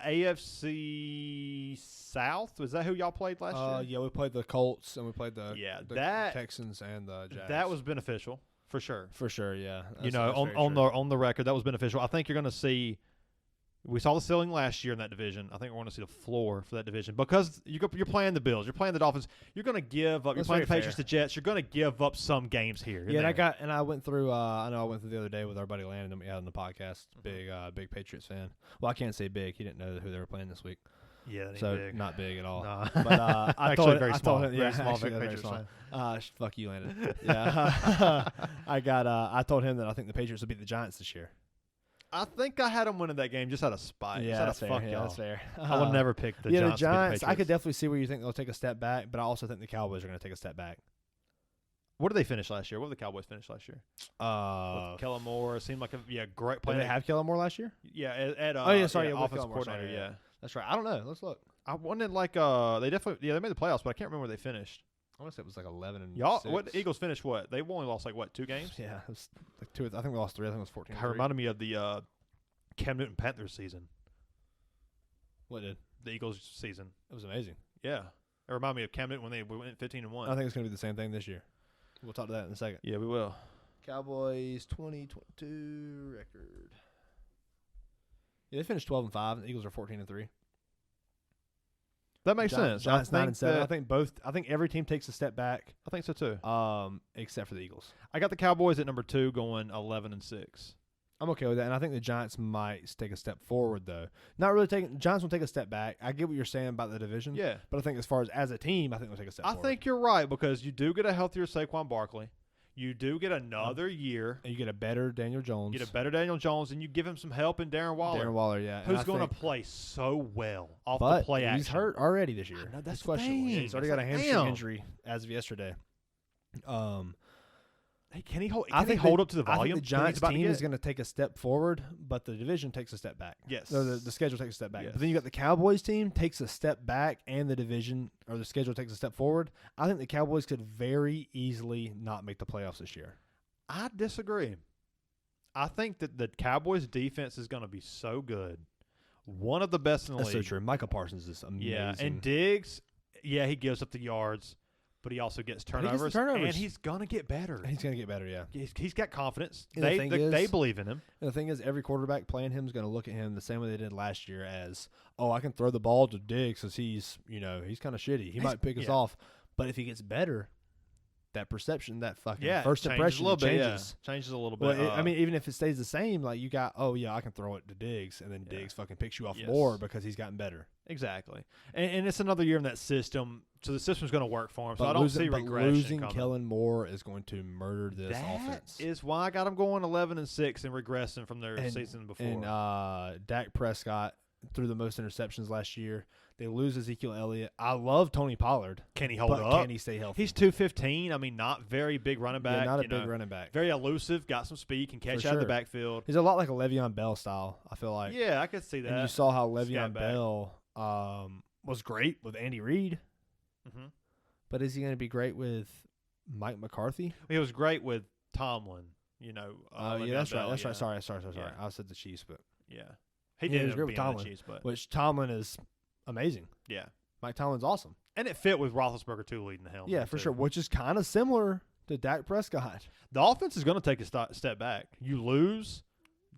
AFC South? Was that who y'all played last year? Yeah, we played the Colts and we played the that Texans and the Jags. That was beneficial for sure. For sure, yeah. That's on the record, that was beneficial. I think you're going to see. We saw the ceiling last year in that division. I think we're going to see the floor for that division because you're playing the Bills, you're playing the Dolphins. You're going to give up. You're playing the Patriots, the Jets. You're going to give up some games here. Yeah, and I went through. I know I went through the other day with our buddy Landon. We had on the podcast. Big Patriots fan. Well, I can't say big. He didn't know who they were playing this week. Yeah, that ain't so big. Not big at all. Nah. But I actually told him, very small. actually very Patriots small. fan. Fuck you, Landon. Yeah, I told him that I think the Patriots will beat the Giants this year. I think I had them winning that game just out of spite. Yeah, that's fair. Yeah, that's fair. I would never pick the Giants. The Giants. To beat the I could definitely see where you think they'll take a step back, but I also think the Cowboys are going to take a step back. What did they finish last year? What did the Cowboys finish last year? With Kellen Moore seemed like great play. Did they have Kellen Moore last year? Yeah, offensive coordinator. Yeah, that's right. I don't know. Let's look. I wanted they definitely they made the playoffs, but I can't remember where they finished. I want to say it was like 11 and y'all. 6. What Eagles finished? What they only lost 2 games? Yeah, it was like 2. I think we lost 3. I think it was 14. It reminded me of the Cam Newton Panthers season. What did the Eagles season? It was amazing. Yeah, it reminded me of Cam Newton when we went 15-1. I think it's going to be the same thing this year. We'll talk to that in a second. Yeah, we will. Cowboys 2022 record. Yeah, they finished 12-5. And the Eagles are 14-3. That makes sense. Giants 9-7. I think every team takes a step back. I think so too. Except for the Eagles. I got the Cowboys at number 2 going 11-6. I'm okay with that, and I think the Giants might take a step forward, though. Not really taking. Giants will take a step back. I get what you're saying about the division. Yeah, but I think as far as a team, I think they'll take a step forward. I think you're right because you do get a healthier Saquon Barkley. You do get another year. And you get a better Daniel Jones. And you give him some help in Darren Waller. Yeah. Who's going to play so well off the play action. He's hurt already this year. I know, that's questionable. Yeah, he's already got a hamstring injury as of yesterday. Hey, can he hold up to the volume? I think the Giants team is going to take a step forward, but the division takes a step back. Yes. So the schedule takes a step back. Yes. But then you got the Cowboys team takes a step back, and the division or the schedule takes a step forward. I think the Cowboys could very easily not make the playoffs this year. I disagree. I think that the Cowboys' defense is going to be so good. One of the best in the league. That's so true. Michael Parsons is amazing. Yeah, and Diggs, he gives up the yards. But he also gets turnovers, and he's going to get better. He's going to get better, yeah. He's got confidence. And they believe in him. And the thing is, every quarterback playing him is going to look at him the same way they did last year as, I can throw the ball to Diggs because he's kind of shitty. He might pick us off. But if he gets better, that perception, that fucking first impression changes. Changes a little bit. Well, even if it stays the same, like you got, I can throw it to Diggs, and then Diggs fucking picks you off more because he's gotten better. Exactly. And it's another year in that system, so the system's going to work for him. So I don't see regression losing coming. Kellen Moore is going to murder this offense. That is why I got them going 11-6 and regressing from their season before. And Dak Prescott threw the most interceptions last year. They lose Ezekiel Elliott. I love Tony Pollard. Can he hold up? Can he stay healthy? He's 215. I mean, not very big running back. Yeah, not a big running back. Very elusive. Got some speed. Can catch out of the backfield. He's a lot like a Le'Veon Bell style, I feel like. Yeah, I could see that. And you saw how Le'Veon Bell was great with Andy Reid. Mm-hmm. But is he going to be great with Mike McCarthy? He was great with Tomlin. That's right. That's right. Sorry. Yeah. I said the Chiefs, but yeah, he was great with Tomlin. Chiefs, which Tomlin is amazing. Yeah, Mike Tomlin's awesome, and it fit with Roethlisberger too leading the helm. Yeah, for sure. Which is kind of similar to Dak Prescott. The offense is going to take a step back. You lose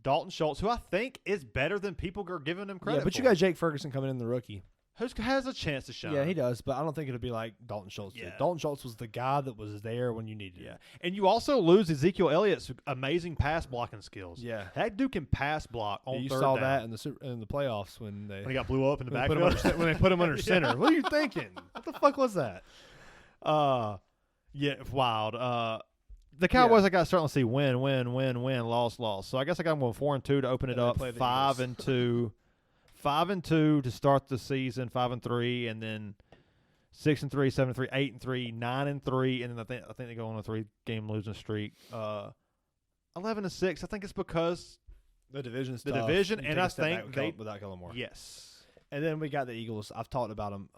Dalton Schultz, who I think is better than people are giving him credit. Yeah, but you got Jake Ferguson coming in, the rookie. Who has a chance to shine. Yeah, he does, but I don't think it'll be like Dalton Schultz did. Yeah. Dalton Schultz was the guy that was there when you needed Yeah, him. and you also lose Ezekiel Elliott's amazing pass blocking skills. Yeah. That dude can pass block on You third saw down. that in the playoffs when He got blew up in the when they put him backfield. when they put him under center. What are you thinking? What the fuck was that? Yeah, wild. The Cowboys, I got starting to see win, loss. So I guess I got them going 4-2 to open it And they up. play the 5-2, 5-2 to start the season. 5-3, and then 6-3, 7-3, 8-3, 9-3, and then I think they go on a 3-game losing streak. 11-6. I think it's because The division's the tough. division, You and take a I step think back they without Kellen Moore. yes. And then we got the Eagles. I've talked about them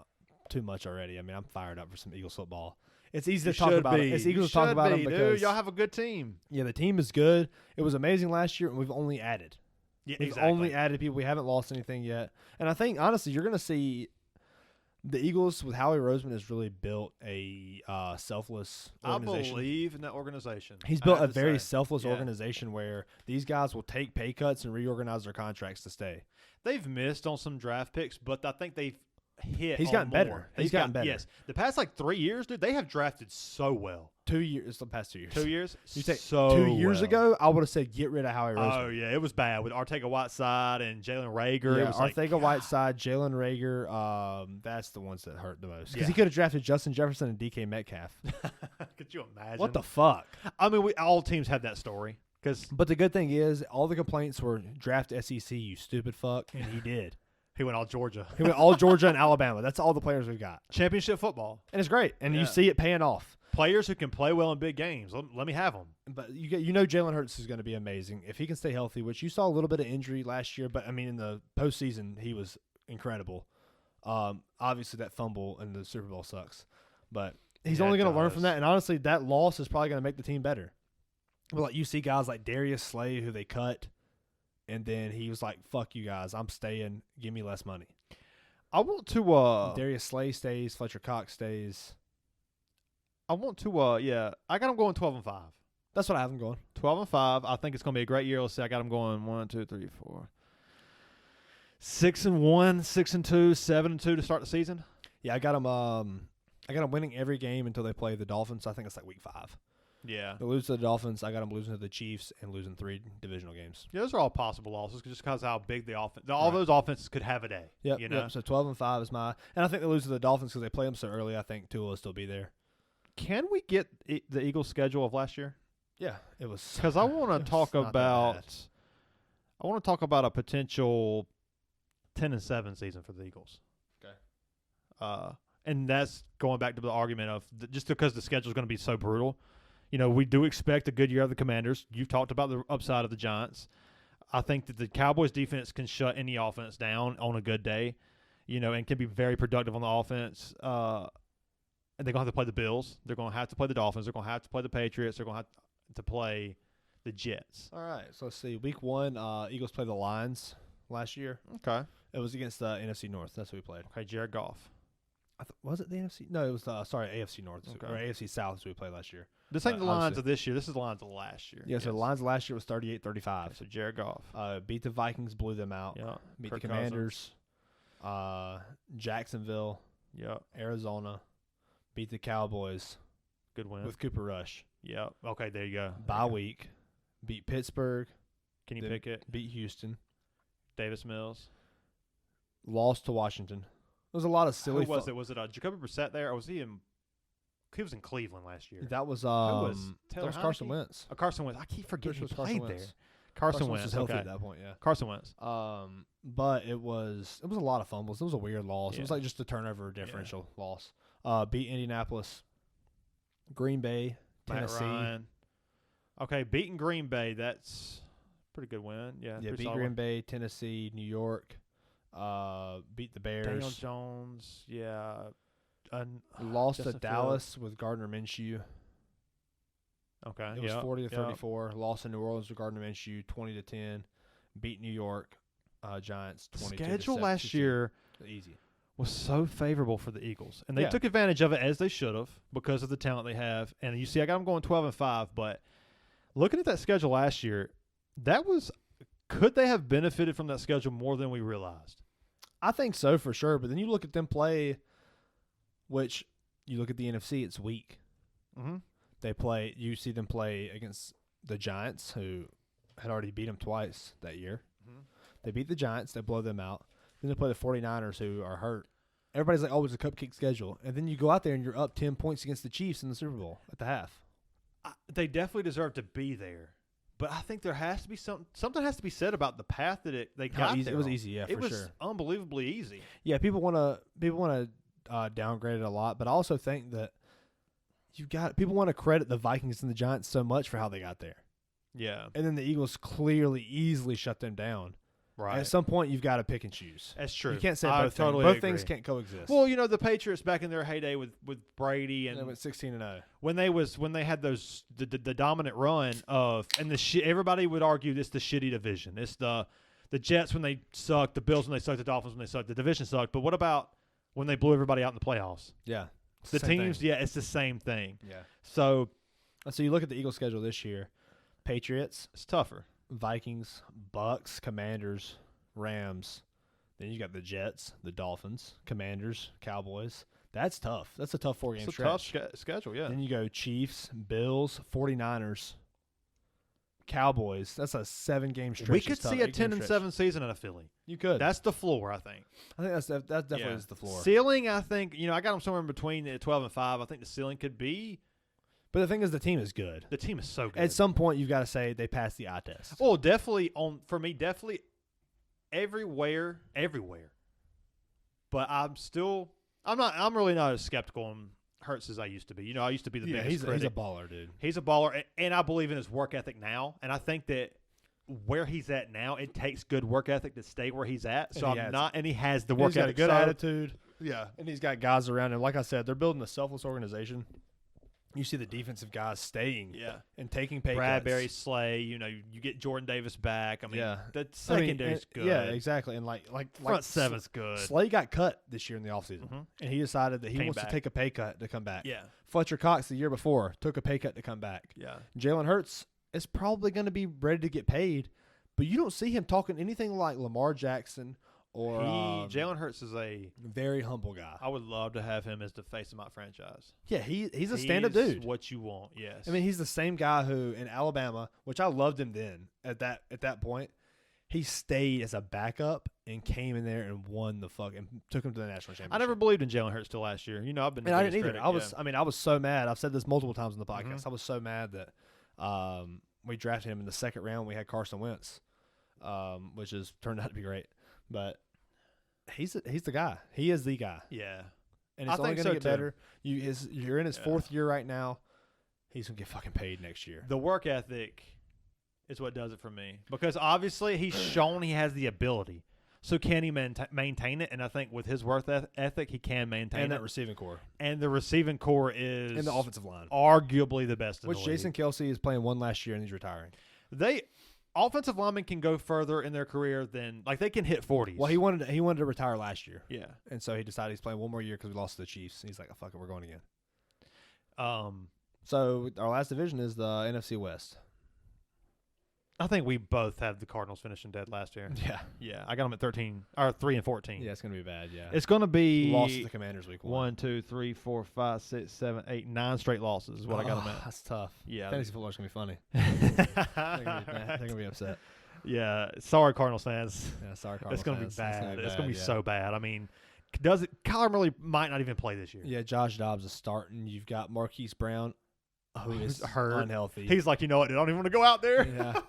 too much already. I mean, I'm fired up for some Eagles football. It's easy to talk about it. It's Eagles to talk about them because dude, y'all have a good team. yeah, the team is good. It was amazing last year, and we've only added. Yeah, We've exactly. only added people. We haven't lost anything yet. And I think, honestly, you're going to see the Eagles with Howie Roseman has really built a selfless I organization. believe in that organization. He's I built a have to very say. selfless Yeah. organization where these guys will take pay cuts and reorganize their contracts to stay. They've missed on some draft picks, but I think they've hit. He's on gotten better. more. He's gotten better. Yes, the past 3 years, dude, they have drafted so well. 2 years, the past 2 years. 2 years, You take so 2 years well. ago, I would have said get rid of Howie Roseman. Oh yeah, it was bad with Artega-Whiteside and Jalen Reagor. Yeah, It was Artega-Whiteside, Jalen Rager, that's the ones that hurt the most. Because Yeah. he could have drafted Justin Jefferson and DK Metcalf. Could you imagine? What the fuck? I mean, all teams have that story because But the good thing is, all the complaints were draft SEC, you stupid fuck, and he did. he went all Georgia. He went all Georgia and Alabama. That's all the players we've got. Championship football. And it's great. And Yeah. you see it paying off. Players who can play well in big games. Let me have them. But you know Jalen Hurts is going to be amazing. If he can stay healthy, which you saw a little bit of injury last year, but, I mean, in the postseason, he was incredible. Obviously, that fumble in the Super Bowl sucks. But he's Yeah, only it going to learn does. from that. And, honestly, that loss is probably going to make the team better. But, like, you see guys like Darius Slay who they cut, and then he was like, fuck you guys. I'm staying. Give me less money. I want to. Darius Slay stays. Fletcher Cox stays. I want to. Yeah, I got them going 12-5. That's what I have them going. 12-5. I think it's going to be a great year. Let's see. I got them going 1, 2, 3, 4, 6-1, 6-2, 7-2 to start the season. Yeah, I got them winning every game until they play the Dolphins. I think it's like week 5. Yeah. They lose to the Dolphins. I got them losing to the Chiefs and losing 3 divisional games. Yeah, those are all possible losses just because how big the offense. All those offenses could have a day. Yep, You know. yep. So 12-5 is my, and I think they lose to the Dolphins because they play them so early. I think Tua will still be there. Can we get the Eagles' schedule of last year? Yeah, it was Because I want it to was talk not that about. bad. I want to talk about a potential 10-7 season for the Eagles. Okay. And that's going back to the argument of just because the schedule is going to be so brutal. You know, we do expect a good year of the Commanders. You've talked about the upside of the Giants. I think that the Cowboys defense can shut any offense down on a good day, you know, and can be very productive on the offense. And they're going to have to play the Bills. They're going to have to play the Dolphins. They're going to have to play the Patriots. They're going to have to play the Jets. All right, so let's see. Week 1, Eagles played the Lions last year. Okay. It was against the NFC North. That's who we played. Okay, Jared Goff. Was it the NFC? No, it was AFC North Okay. or AFC South. Is who we played last year. This ain't the lines obviously- of this year. This is the lines of last year. Yeah, so the Lions last year was 38-35. So Jared Goff. Beat the Vikings, blew them out. Yeah. Beat Kirk the Commanders. Jacksonville, Yep. Arizona. Beat the Cowboys Good win. with Cooper Rush. Yep. Okay, there you go. Bye week. Beat Pittsburgh. Can you then pick it? Beat Houston. Davis Mills. Lost to Washington. There was a lot of silly. Who was it? Was it Jacoby Brissett there, or was he in? He was in Cleveland last year. That was was that Taylor was Carson Heineke? Wentz. Carson Wentz. I keep forgetting he was Carson played there. Wentz. Carson Wentz was healthy okay. at that point. Yeah. Carson Wentz. But it was a lot of fumbles. It was a weird loss. It was Yeah. like just a turnover differential loss. Beat Indianapolis, Green Bay, Tennessee. Matt Ryan. Okay, beating Green Bay. That's a pretty good win. Yeah. Yeah, pretty beat solid Green win. Bay, Tennessee, New York. Beat the Bears. Daniel Jones. Yeah. Lost Justin to Dallas with Gardner Minshew. Okay. It was yeah, 40-34. Lost in New Orleans with Gardner Minshew, 20-10. Beat New York Giants, 22. Schedule last year easy. was so favorable for the Eagles, and they Yeah. took advantage of it as they should have because of the talent they have. And you see, I got them going 12-5. But looking at that schedule last year, could they have benefited from that schedule more than we realized? I think so for sure. But then you look at them play, which you look at the NFC, it's weak. Mm-hmm. You see them play against the Giants, who had already beat them twice that year. Mm-hmm. They beat the Giants. They blow them out. Then they play the 49ers, who are hurt. Everybody's like, oh, it's a cupcake schedule. And then you go out there and you're up 10 points against the Chiefs in the Super Bowl at the half. They definitely deserve to be there. But I think there has to be something has to be said about the path that they got there. It was easy, yeah, it was sure. unbelievably easy. Yeah, people want to downgrade it a lot, but I also think that people want to credit the Vikings and the Giants so much for how they got there. Yeah. And then the Eagles easily shut them down. Right. And at some point, you've got to pick and choose. That's true. You can't say both totally things. Both agree. things can't coexist. Well, the Patriots back in their heyday with Brady and they went 16-0. when they had those the dominant run of everybody would argue this the shitty division. It's the Jets when they sucked, the Bills when they sucked, the Dolphins when they sucked. The division sucked. But what about when they blew everybody out in the playoffs? Yeah. The teams, yeah, it's the same thing. Yeah. So you look at the Eagles schedule this year. Patriots, it's tougher. Vikings, Bucks, Commanders, Rams. Then you got the Jets, the Dolphins, Commanders, Cowboys. That's tough. That's a tough 4-game stretch. Tough schedule, yeah. Then you go Chiefs, Bills, 49ers, Cowboys. That's a 7-game stretch. We could see a 10-7 season in a Philly. You could. That's the floor, I think. I think that definitely is the floor. Ceiling, I think, I got them somewhere in between 12 and 5. I think the ceiling could be. But the thing is, the team is good. The team is so good. At some point, you've got to say they passed the eye test. Oh, definitely for me, definitely everywhere. But I'm really not as skeptical on Hurts as I used to be. I used to be the biggest critic. He's a baller, dude. He's a baller, and I believe in his work ethic now. And I think that where he's at now, it takes good work ethic to stay where he's at. So and he has the work ethic. He's got a good attitude. Yeah. And he's got guys around him. Like I said, they're building a selfless organization. You see the defensive guys staying and taking pay Bradbury, cuts. Slay, you get Jordan Davis back. I mean, the I secondary's good. Yeah, exactly. And like front seven's good. Slay got cut this year in the offseason, and he decided that he wants to take a pay cut to come back. Yeah. Fletcher Cox the year before took a pay cut to come back. Yeah. Jalen Hurts is probably going to be ready to get paid, but you don't see him talking anything like Lamar Jackson or Jalen Hurts is a very humble guy. I would love to have him as the face of my franchise. Yeah, he's a stand-up dude. What you want, yes. I mean, he's the same guy who in Alabama, which I loved him then at that point, he stayed as a backup and came in there and won and took him to the national championship. I never believed in Jalen Hurts till last year. I've been. And I didn't either. Critic, I was so mad. I've said this multiple times in the podcast. I was so mad that we drafted him in the second round. We had Carson Wentz, which has turned out to be great, but. He's the guy. He is the guy. Yeah. And it's only going to get better. You're in his fourth year right now. He's going to get fucking paid next year. The work ethic is what does it for me. Because obviously he's shown he has the ability. So can he maintain it? And I think with his work ethic, he can maintain it. And that receiving core. And the receiving core is and the offensive line. Arguably the best in the league. Which Jason Kelsey is playing one last year and he's retiring. Offensive linemen can go further in their career than they can hit 40s. Well, he wanted to retire last year. Yeah, and so he decided he's playing one more year because we lost to the Chiefs. And he's like, oh, "Fuck it, we're going again." So our last division is the NFC West. I think we both have the Cardinals finishing dead last year. Yeah. I got them at 3-14. Yeah, it's gonna be bad. Yeah, it's gonna be lost to the Commanders week 1, 2, 3, 4, 5, 6, 7, 8, 9 straight losses is what I got them at. That's tough. Yeah, fantasy football's gonna be funny. They're gonna be upset. Yeah, sorry Cardinals fans. Yeah, sorry Cardinals. It's gonna fans. be bad. It's gonna be yeah. so bad. I mean, Kyler Murray might not even play this year. Yeah, Josh Dobbs is starting. You've got Marquise Brown, who's hurt, unhealthy. He's like, you know what? I don't even want to go out there. Yeah.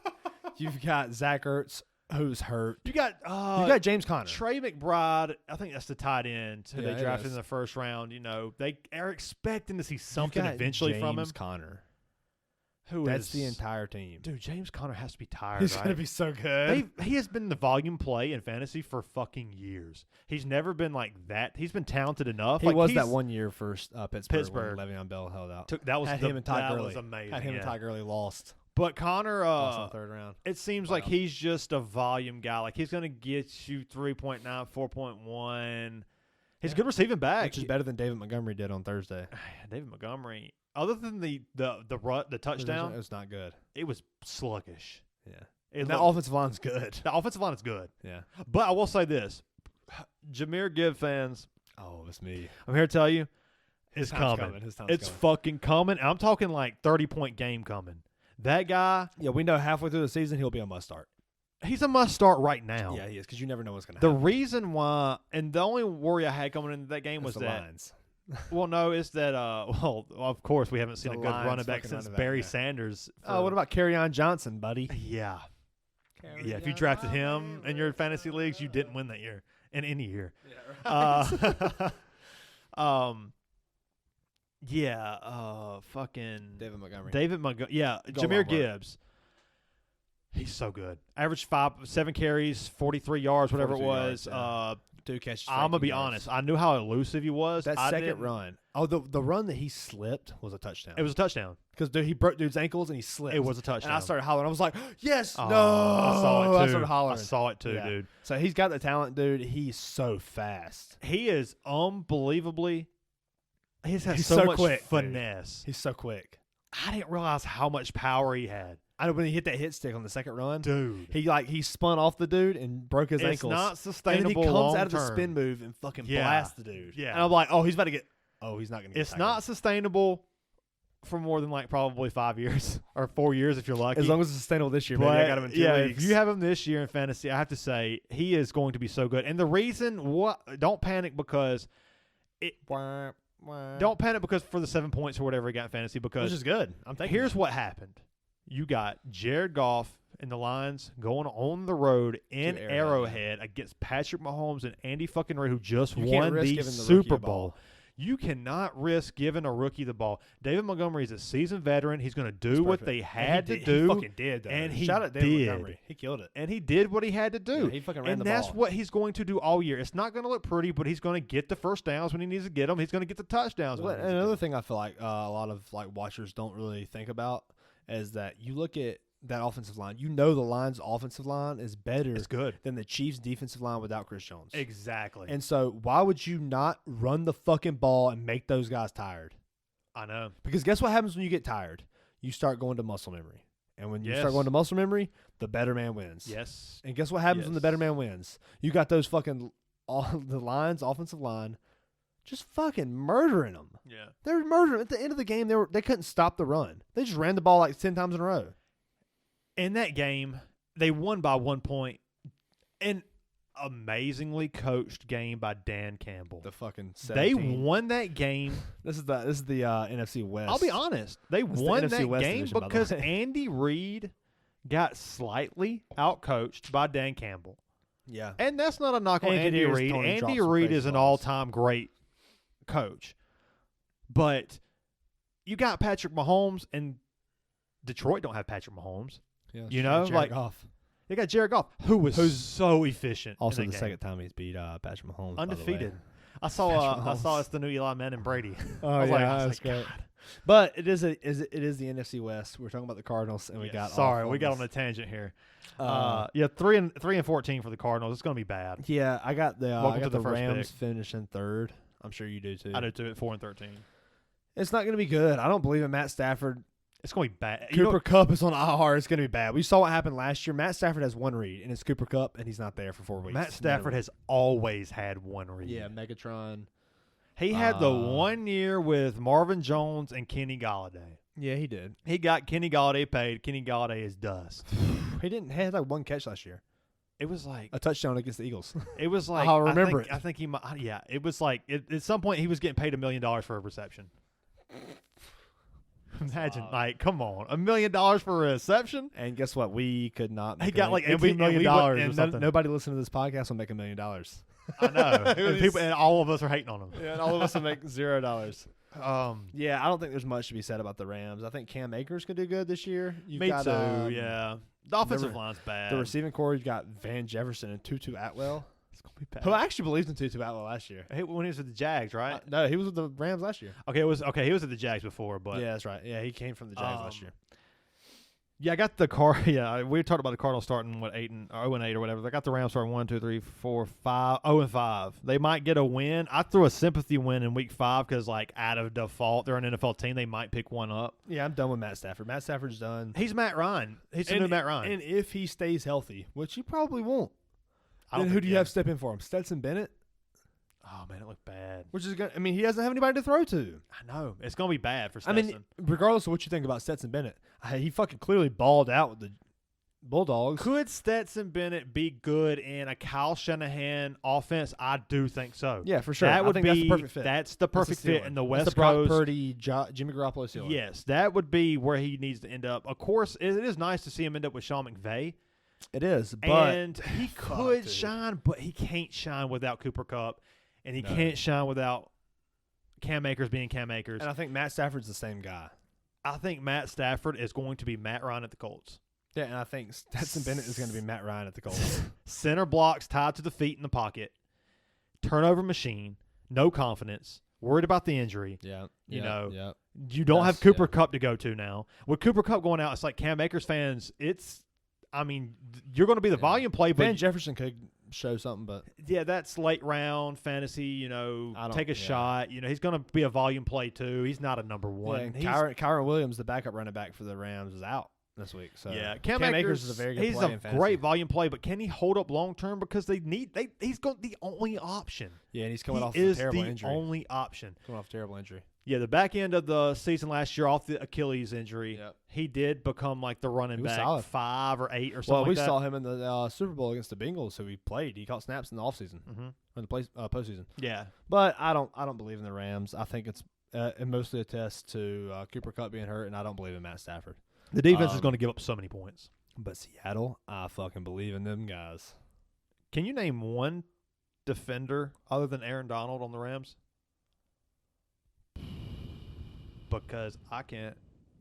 You've got Zach Ertz, who's hurt. You got James Conner. Trey McBride, I think that's the tight end who they drafted in the first round. They are expecting to see something eventually from him. James Conner. That's the entire team. Dude, James Conner has to be tired, He's going to be so good. He has been the volume play in fantasy for fucking years. He's never been like that. He's been talented enough. He was that one year for Pittsburgh. When Le'Veon Bell held out. That was him and Ty Gurley. was amazing. Had him and Ty Gurley lost. But Connor, lost in the third round. It seems like he's just a volume guy. Like he's going to get you 3.9, 4.1. He's a good receiving back, which is better than David Montgomery did on Thursday. David Montgomery, other than the touchdown, it was not good. It was sluggish. Yeah, and that offensive line's good. The offensive line is good. Yeah, but I will say this: Jameer Gibbs fans, Oh, it's me. I'm here to tell you, His it's time's coming. His time's It's coming. fucking coming. I'm talking like 30-point game coming. That guy, Yeah, we know halfway through the season he'll be a must start. he's a must start right now. Yeah, he is, because you never know what's going to The happen. reason why, and the only worry I had coming into that game was the that, Lions. well, no, it's that, well, of course, we haven't seen The a good Lions running back fucking since running back, Barry yeah. Sanders. Oh, what about Kerryon Johnson, buddy? Yeah. Yeah, if you drafted him in your fantasy leagues, you didn't win that year, in any year. Yeah, right. Fucking David Montgomery. Yeah, Go Jameer on, bro. Gibbs. He's so good. Average 7 carries, 43 yards, whatever it 42 was. yards, 2 catches. for I'm gonna 18 be yards. honest. I knew how elusive he was. That I second didn't- run. Oh, the run that he slipped was a touchdown. It was a touchdown. because he broke dude's ankles and he slipped. It was a touchdown. And I started hollering. I was like, yes, Oh, no. I saw it too. I started hollering. I saw it too, Yeah. dude. So he's got the talent, dude. He's so fast. He is unbelievably. He's He's so so much quick, dude. finesse. He's so quick. I didn't realize how much power he had, I know when he hit that hit stick on the second run, dude. he spun off the dude and broke his It's ankles. not and then sustainable. he comes long out of the term. spin move and fucking Yeah. blasts the dude. Yeah. And I'm like, oh, he's about to get. Oh, he's not gonna. Get It's tackled. not sustainable for more than like probably 5 years or 4 years if you're lucky. As long as it's sustainable this year, But, maybe I got him in 2 yeah, weeks. if you have him this year in fantasy, I have to say he is going to be so good. And the reason don't panic because don't panic because for the 7 points or whatever he got in fantasy, because which is good. I'm thinking. here's what happened. You got Jared Goff and the Lions going on the road in Arrowhead, Arrowhead against Patrick Mahomes and Andy fucking Reid, who just You can't won risk the giving the rookie Super a ball. Bowl. You cannot risk giving a rookie the ball. David Montgomery is a seasoned veteran. He's going to do what they had to do. He fucking did, though. and he Shout out David did. Montgomery. He killed it. And he did what he had to do. Yeah, he fucking ran and the that's ball. what he's going to do all year. It's not going to look pretty, but he's going to get the first downs when he needs to get them. He's going to get the touchdowns. Well, when he needs to another get thing I feel like a lot of like watchers don't really think about is that you look at that offensive line. You know the Lions' offensive line is better them. It's good. than the Chiefs' defensive line without Chris Jones. Exactly. And so why would you not run the fucking ball and make those guys tired? I know. Because guess what happens when you get tired? You start going to muscle memory. And when you start Yes. going to muscle memory, the better man wins. Yes. And guess what happens when the Yes. better man wins? You got those fucking the Lions' offensive line just fucking murdering them. Yeah. They were murdering at the end of the game. They couldn't stop the run. They just ran the ball like 10 times in a row. In that game, they won by 1 point. An amazingly coached game by Dan Campbell. The fucking They 17. won that game. This is the NFC West. I'll be honest. They That's the won NFC that West game division, by the because way. Andy Reid got slightly outcoached by Dan Campbell. Yeah. And that's not a knock on Andy Engineers, Reid. Tony drops Andy some Reid crazy is an balls. all-time great coach. But you got Patrick Mahomes, and Detroit don't have Patrick Mahomes. Yeah, You know, Jared like- Goff. They got Jared Goff, who's so efficient. Also in the that second game. time he's beat Patrick Mahomes. by the way. Undefeated. I saw Mahomes. it's the new Eli Manning Brady. Oh, I was like, that's great. God. But it is the NFC West. We're talking about the Cardinals, and we Yeah, got sorry, off we got this. on a tangent here. Yeah, 3-14 for the Cardinals. It's going to be bad. yeah. I got the Welcome I got to the the first Rams pick. finishing third. I'm sure you do too. I do too at 4-13. It's not going to be good. I don't believe in Matt Stafford. It's going to be bad. You know- Cooper Kupp is on IR. It's going to be bad. We saw what happened last year. Matt Stafford has one read, and it's Cooper Kupp, and he's not there for 4 weeks. Matt Stafford has always had one read. Yeah, Megatron. He had the 1 Uh, year with Marvin Jones and Kenny Galladay. Yeah, he did. He got Kenny Galladay paid. Kenny Galladay is dust. He had like one catch last year, It was like a touchdown against the Eagles. it was like I'll remember it. I think he might. Yeah, it was like at some point he was getting paid $1 million for a reception. Imagine, wild. like, come on, $1 million for a reception. And guess what? We could not. He Make got a like million- $18 million or and something. Nobody listening to this podcast will make $1 million. I know, and, people, and all of us are hating on him. Yeah, and all of us will make $0. Um, Yeah, I don't think there's much to be said about the Rams. I think Cam Akers could do good this year. You've me got, too. Yeah, the offensive re- line's bad. The receiving core, you've got Van Jefferson and Tutu Atwell, it's gonna be bad. who actually believed in Tutu Atwell last year. When he was with the Jags, right? No, he was with the Rams last year. He was at the Jags before, but Yeah, that's right. Yeah, he came from the Jags last year. Yeah, I got the car. Yeah, we talked about the Cardinals starting 0-8 or whatever. I got the Rams starting 1, 2, 3, 4, 5, 0-5. They might get a win. I threw a sympathy win in Week 5 because, like, out of default, they're an NFL team. They might pick one up. Yeah, I'm done with Matt Stafford. Matt Stafford's done. He's Matt Ryan. He's the new Matt Ryan. And if he stays healthy, which he probably won't, I don't then who think- do you yeah. have step in for him? Stetson Bennett? Oh man, it looked bad. Which is good. I mean, he doesn't have anybody to throw to. I know it's gonna be bad for I Stetson. mean, regardless of what you think about Stetson Bennett, he fucking clearly balled out with the Bulldogs. Could Stetson Bennett be good in a Kyle Shanahan offense? I do think so. Yeah, for sure. That would I think be that's the perfect fit. That's the perfect fit in the West That's the Brock Coast. Purdy, Jimmy Garoppolo ceiling. Yes, that would be where he needs to end up. Of course, it is nice to see him end up with Sean McVay. It is, but And he could shine, but he can't shine without Cooper Kupp, and he can't shine without Cam Akers being Cam Akers. And I think Matt Stafford's the same guy. I think Matt Stafford is going to be Matt Ryan at the Colts. Yeah, and I think Stetson Bennett is going to be Matt Ryan at the Colts. Center blocks tied to the feet in the pocket, turnover machine, no confidence, worried about the injury. Yeah, You know, yeah. You don't have Cooper Kupp to go to now. With Cooper Kupp going out, it's like Cam Akers fans, you're going to be the volume play, but Van Jefferson could show something, but yeah, that's late round fantasy, take a shot. He's going to be a volume play too. He's not a number one. Yeah, Kyron Williams, the backup running back for the Rams, is out this week. So yeah, Cam Akers is a very good play in fantasy. Great volume play, but can he hold up long term? Because he's got the only option. Yeah, and he's coming off a terrible injury. He is the only option. Coming off a terrible injury. Yeah, the back end of the season last year off the Achilles injury, he did become like the running back solid. 5 or 8 or something. Well, we saw him in the Super Bowl against the Bengals, who he played. He caught snaps in the offseason, in the postseason. Yeah, but I don't believe in the Rams. I think it's mostly a test to Cooper Kupp being hurt, and I don't believe in Matt Stafford. The defense is going to give up so many points. But Seattle, I fucking believe in them guys. Can you name one defender other than Aaron Donald on the Rams? Because I can't.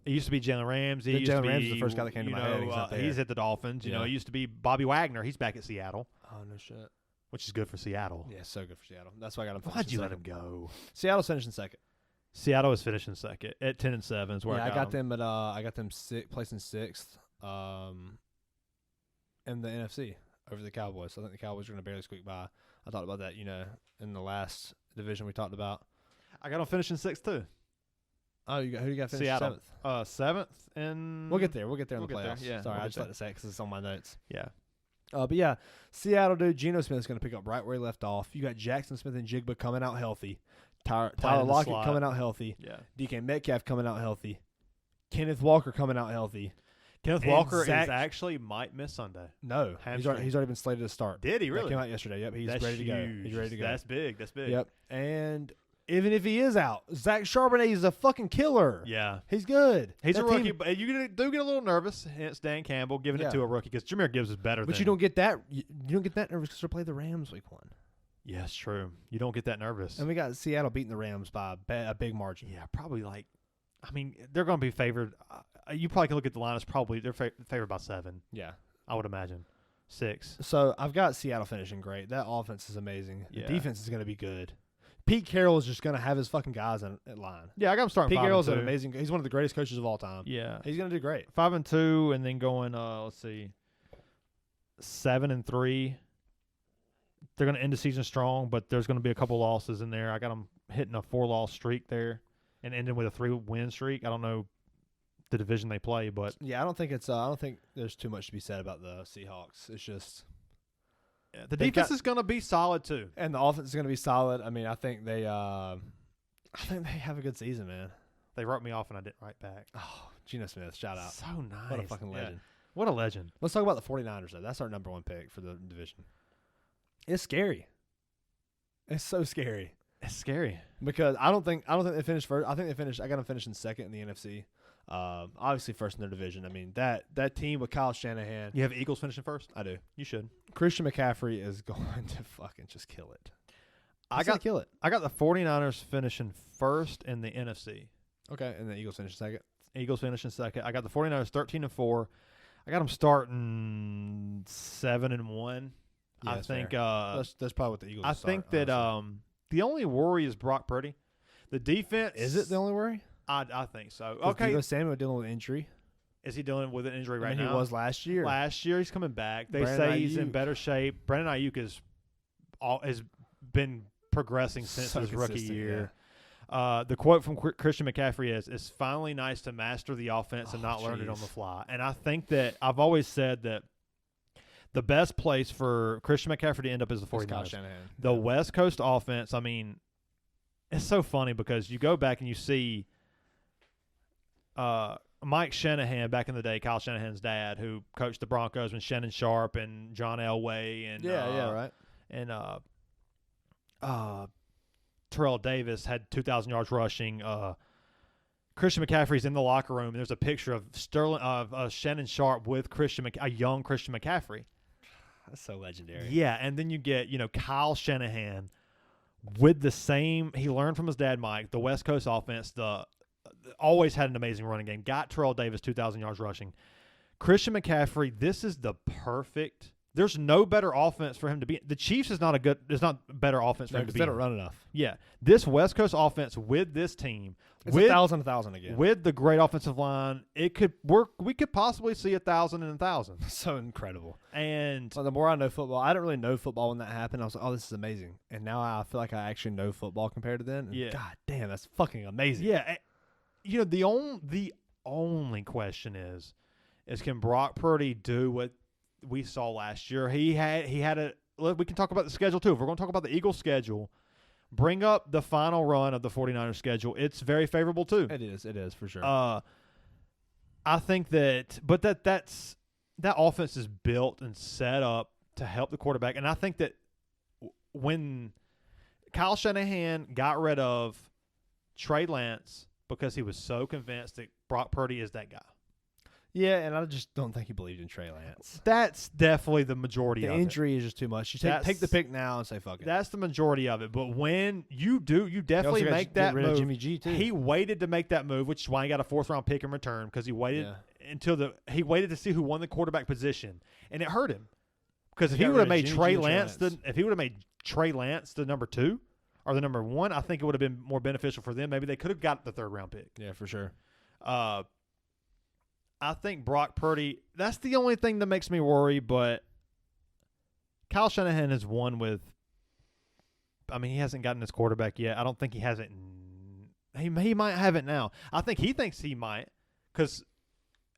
It used to be Jalen Ramsey. Jalen Ramsey is the first guy that came to my head. He's at the Dolphins. It used to be Bobby Wagner. He's back at Seattle. Oh, no shit. Which is good for Seattle. Yeah, so good for Seattle. That's why I got him. Why'd you let him go? Seattle's finishing second. Seattle is finishing second at 10-7 is where I got them at placing sixth in the NFC over the Cowboys. So I think the Cowboys are going to barely squeak by. I thought about that, in the last division we talked about. I got them finishing sixth too. Oh, who do you got finishing Seattle. seventh? Seventh, and we'll get there. We'll get there in the playoffs. Yeah, sorry, I just like to say it because it's on my notes. Yeah. But yeah, Seattle, dude. Geno Smith's going to pick up right where he left off. You got Jackson Smith and Jigba coming out healthy. Tyler Lockett coming out healthy. Yeah. DK Metcalf coming out healthy. Kenneth Walker coming out healthy. Kenneth Walker actually might miss Sunday. No, he's already been slated to start. Did he really? That came out yesterday. Yep, he's ready to go. He's ready to go. That's big. Yep, and even if he is out, Zach Charbonnet is a fucking killer. Yeah. He's good. He's a rookie, but you do get a little nervous, hence Dan Campbell giving it to a rookie because Jahmyr Gibbs is better But you don't get that. You don't get that nervous because they'll play the Rams week 1. Yeah, it's true. You don't get that nervous. And we got Seattle beating the Rams by a big margin. Yeah, probably they're going to be favored. You probably can look at the line. It's probably they're favored by 7. Yeah. I would imagine. 6. So I've got Seattle finishing great. That offense is amazing. Yeah. The defense is going to be good. Pete Carroll is just going to have his fucking guys at line. Yeah, I got him starting. Pete Carroll's an amazing. He's one of the greatest coaches of all time. Yeah, he's going to do great. 5-2, and then going. Let's see, 7-3. They're going to end the season strong, but there's going to be a couple losses in there. I got them hitting a 4-loss streak there, and ending with a 3-win streak. I don't know the division they play, but yeah, I don't think there's too much to be said about the Seahawks. It's just. Yeah, the defense is going to be solid too, and the offense is going to be solid. I mean, I think they have a good season, man. They wrote me off and I didn't write back. Oh, Geno Smith, shout out! So nice, what a fucking legend! Yeah. What a legend! Let's talk about the 49ers though. That's our number 1 pick for the division. It's scary. It's so scary. It's scary because I don't think they finished first. I think they finished. I got them finishing second in the NFC. Obviously first in their division. I mean that team with Kyle Shanahan. You have Eagles finishing first? I do. You should. Christian McCaffrey is going to fucking just kill it. I got the 49ers finishing first in the NFC. Okay, and the Eagles finishing second. Eagles finishing second. I got the 49ers 13-4. I got them starting 7-1. Yeah, I think that's probably what the Eagles. I think that the only worry is Brock Purdy. The defense is it the only worry? I think so. Okay, Deebo Samuel dealing with injury. Is he dealing with an injury right now? He was last year. Last year he's coming back. They Brandon say he's Ayuk. in better shape. Brandon Ayuk has been progressing since his rookie year. Yeah. The quote from Christian McCaffrey is, "It's finally nice to master the offense and not learn it on the fly." And I think that I've always said that the best place for Christian McCaffrey to end up is the 49ers. Kyle Shanahan. The West Coast offense, I mean, it's so funny because you go back and you see Mike Shanahan back in the day, Kyle Shanahan's dad, who coached the Broncos when Shannon Sharp and John Elway and right. And Terrell Davis had 2,000 yards rushing. Christian McCaffrey's in the locker room, and there's a picture of Shannon Sharp with a young Christian McCaffrey. That's so legendary. Yeah, and then you get Kyle Shanahan with the same. He learned from his dad, Mike. The West Coast offense, always had an amazing running game. Got Terrell Davis 2,000 yards rushing. Christian McCaffrey, this is the perfect. There's no better offense for him to be. The Chiefs is not better offense for him to be. They don't run enough. Yeah, this West Coast offense with this team, it's 1,000 again. With the great offensive line, it could work. We could possibly see 1,000 and 1,000. So incredible. And the more I know football, I didn't really know football when that happened. I was like, oh, this is amazing. And now I feel like I actually know football compared to then. And yeah. God damn, that's fucking amazing. Yeah. The only question is can Brock Purdy do what we saw last year? We can talk about the schedule too. If we're going to talk about the Eagles schedule, bring up the final run of the 49ers schedule. It's very favorable too. It is for sure. I think that offense is built and set up to help the quarterback. And I think that when Kyle Shanahan got rid of Trey Lance because he was so convinced that Brock Purdy is that guy. Yeah, and I just don't think he believed in Trey Lance. That's definitely the majority of it. The injury is just too much. You take the pick now and say fuck it. That's the majority of it. But when you do, you definitely make that move. Jimmy G too. He waited to make that move, which is why he got a 4th-round pick in return, because he waited he waited to see who won the quarterback position, and it hurt him. Because if he would have made Trey Lance the number 2 or the number 1, I think it would have been more beneficial for them. Maybe they could have got the 3rd-round pick. Yeah, for sure. I think Brock Purdy, that's the only thing that makes me worry, but Kyle Shanahan has won with, he hasn't gotten his quarterback yet. I don't think he has it. He might have it now. I think he thinks he might because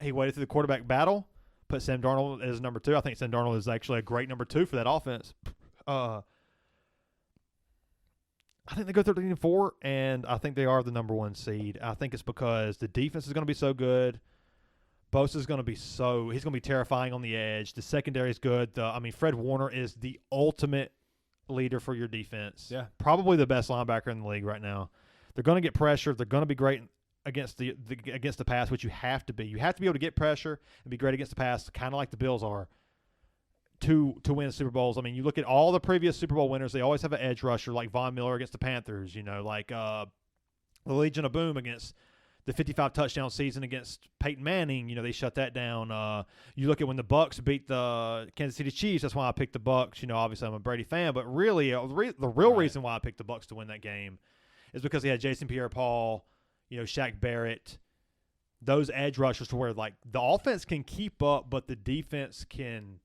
he waited through the quarterback battle, put Sam Darnold as number 2. I think Sam Darnold is actually a great number 2 for that offense. I think they go 13-4, and I think they are the number 1 seed. I think it's because the defense is going to be so good. Bosa's going to be he's going to be terrifying on the edge. The secondary is good. Fred Warner is the ultimate leader for your defense. Yeah. Probably the best linebacker in the league right now. They're going to get pressure. They're going to be great against the pass, which you have to be. You have to be able to get pressure and be great against the pass, kind of like the Bills are, to win Super Bowls. You look at all the previous Super Bowl winners, they always have an edge rusher like Von Miller against the Panthers, like the Legion of Boom against the 55 touchdown season against Peyton Manning, they shut that down. You look at when the Bucs beat the Kansas City Chiefs. That's why I picked the Bucs. Obviously I'm a Brady fan, but really the real reason why I picked the Bucs to win that game is because he had Jason Pierre-Paul, Shaq Barrett, those edge rushers to where the offense can keep up, but the defense can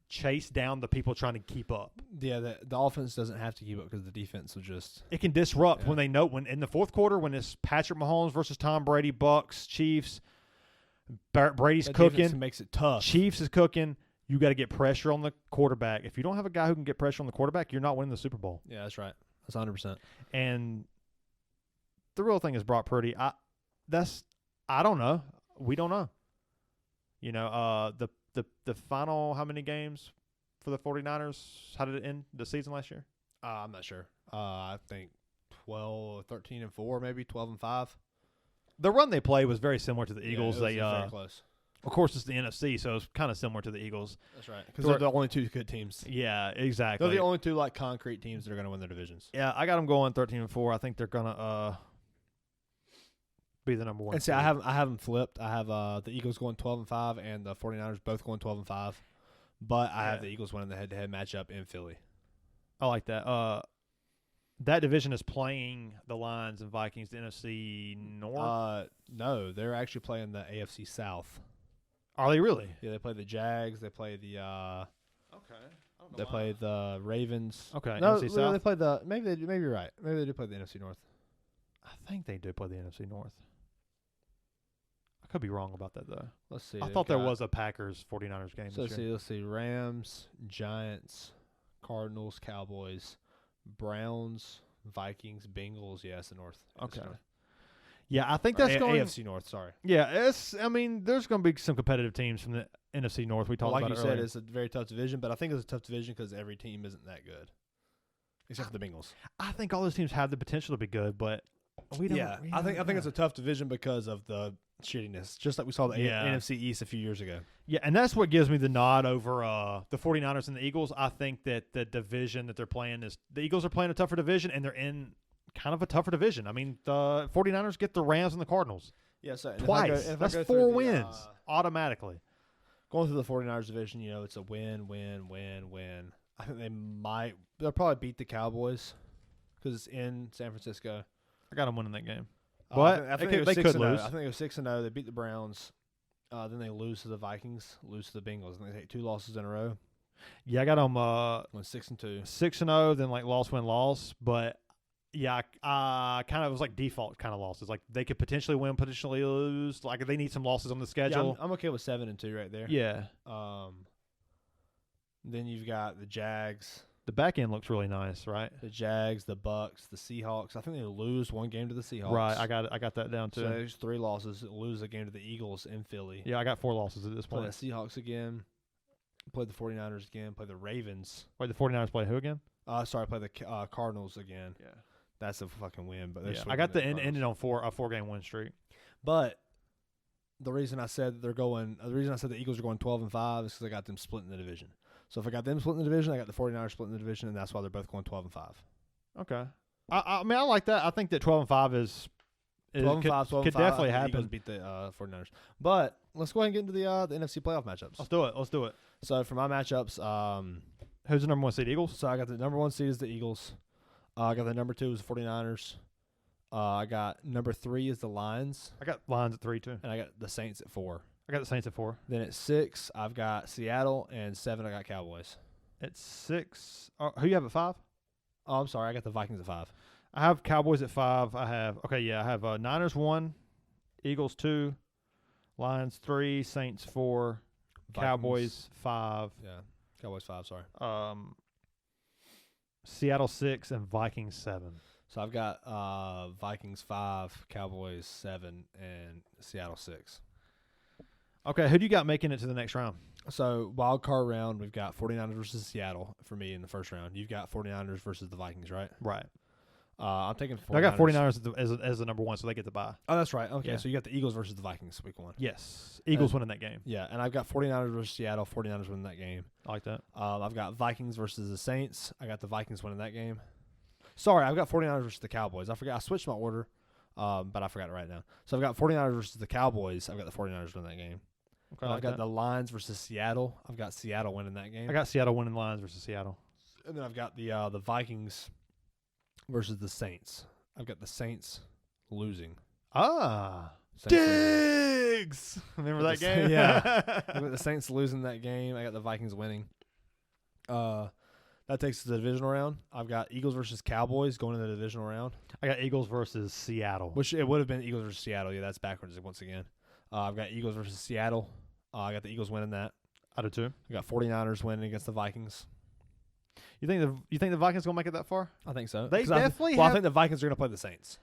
chase down the people trying to keep up. Yeah, the offense doesn't have to keep up because the defense will just... It can disrupt when they know, when in the 4th quarter, when it's Patrick Mahomes versus Tom Brady, Bucks, Chiefs, Brady's cooking. Makes it tough. Chiefs is cooking. You got to get pressure on the quarterback. If you don't have a guy who can get pressure on the quarterback, you're not winning the Super Bowl. Yeah, that's right. That's 100%. And the real thing is Brock Purdy. I don't know. We don't know. The final, how many games for the 49ers? How did it end the season last year? I'm not sure. I think 13-4, maybe 12-5. The run they played was very similar to the Eagles. It was very close. Of course, it's the NFC, so it's kind of similar to the Eagles. That's right. Because they're the only 2 good teams. Yeah, exactly. They're the only 2 concrete teams that are going to win their divisions. Yeah, I got them going 13-4. I think they're going to be the number 1. And see, I have them flipped. I have the Eagles going 12-5 and the 49ers both going 12-5. But I have the Eagles winning the head-to-head matchup in Philly. I like that. That division is playing the Lions and Vikings, the NFC North? No, they're actually playing the AFC South. Are they really? Yeah, they play the Jags. They play the okay. They play the Ravens. Okay. No, NFC South? they play the maybe you're right. Maybe they do play the NFC North. I think they do play the NFC North. I could be wrong about that, though. Let's see. I thought there was a Packers-49ers game So this year. let's see. Rams, Giants, Cardinals, Cowboys, Browns, Vikings, Bengals. Yeah, it's the North. Okay. Yeah, I think that's going AFC North. Sorry. Yeah, I mean, there's going to be some competitive teams from the NFC North. We talked like about you it said, earlier. it's a very tough division, but I think it's a tough division because every team isn't that good, except for the Bengals. I think all those teams have the potential to be good, but we don't. Yeah, I think it's a tough division because of the shittiness, just like we saw the NFC East a few years ago. Yeah, and that's what gives me the nod over the 49ers and the Eagles. I think that the division that they're playing is the Eagles are playing a tougher division, and they're in kind of a tougher division. I mean, the 49ers get the Rams and the Cardinals. Yeah, so Twice. That's 4 wins automatically. Going through the 49ers division, it's a win. I think they'll probably beat the Cowboys because it's in San Francisco. I got them winning that game. But I think they could lose. I think they go 6-0. They beat the Browns. Then they lose to the Vikings, lose to the Bengals, and they take 2 losses in a row. Yeah, I got them went 6-2, 6-0, then like loss. But yeah, I kind of, it was like default kind of losses. Like they could potentially win, potentially lose. Like they need some losses on the schedule. Yeah, I'm okay with 7-2 right there. Yeah. Then you've got the Jags. The back end looks really nice, right? The Jags, the Bucks, the Seahawks. I think they lose 1 game to the Seahawks. Right, I got that down too. So there's 3 losses. Lose a game to the Eagles in Philly. Yeah, I got 4 losses at this Play point. the Seahawks again. Play the 49ers again. Play the Ravens. Wait, the 49ers play who again? Play the Cardinals again. Yeah. That's a fucking win. But yeah, I got the ended on a 4-game win streak. But the reason I said the Eagles are going 12-5 is because I got them splitting the division. So if I got them splitting the division, I got the 49ers splitting the division, and that's why they're both going 12-5. Okay. I mean, I like that. I think that 12-5 is 12-5 could definitely the happen. Eagles beat the 49ers. But let's go ahead and get into the NFC playoff matchups. Let's do it. So for my matchups, who's the number 1 seed? Eagles? So I got the number 1 seed is the Eagles. I got the number 2 is the 49ers. I got number 3 is the Lions. I got Lions at 3 too. And I got the Saints at 4. I got the Saints at 4. Then at 6, I've got Seattle, and 7, I got Cowboys. At 6, who you have at 5? Oh, I'm sorry, I got the Vikings at 5. I have Cowboys at 5. I have Niners 1, Eagles 2, Lions 3, Saints 4, Vikings. Cowboys 5. Yeah, Cowboys 5. Sorry. Seattle 6 and Vikings 7. So I've got Vikings 5, Cowboys 7, and Seattle 6. Okay, who do you got making it to the next round? So wild card round, we've got 49ers versus Seattle for me in the first round. You've got 49ers versus the Vikings, right? Right. I'm taking 49ers. I got 49ers as the number 1, so they get the bye. Oh, that's right. Okay, Yeah. so you got the Eagles versus the Vikings week 1. Yes. Eagles winning that game. Yeah, and I've got 49ers versus Seattle. 49ers winning that game. I like that. I've got Vikings versus the Saints. I got the Vikings winning that game. Sorry, I've got 49ers versus the Cowboys. I forgot. I switched my order, but I forgot it right now. So I've got 49ers versus the Cowboys. I've got the 49ers winning that game. Okay, I've got the Lions versus Seattle. I've got Seattle winning that game. I got Seattle winning Lions versus Seattle. And then I've got the Vikings versus the Saints. I've got the Saints losing. Saints Diggs! Remember that game? Yeah. I've got the Saints losing that game. I got the Vikings winning. That takes us to the divisional round. I've got Eagles versus Cowboys going into the divisional round. I got Eagles versus Seattle. Which it would have been Eagles versus Seattle. Yeah, that's backwards once again. I've got Eagles versus Seattle. I got the Eagles winning that. I do too. I got 49ers winning against the Vikings. You think the Vikings gonna make it that far? I think so. They definitely I think the Vikings are going to play the Saints.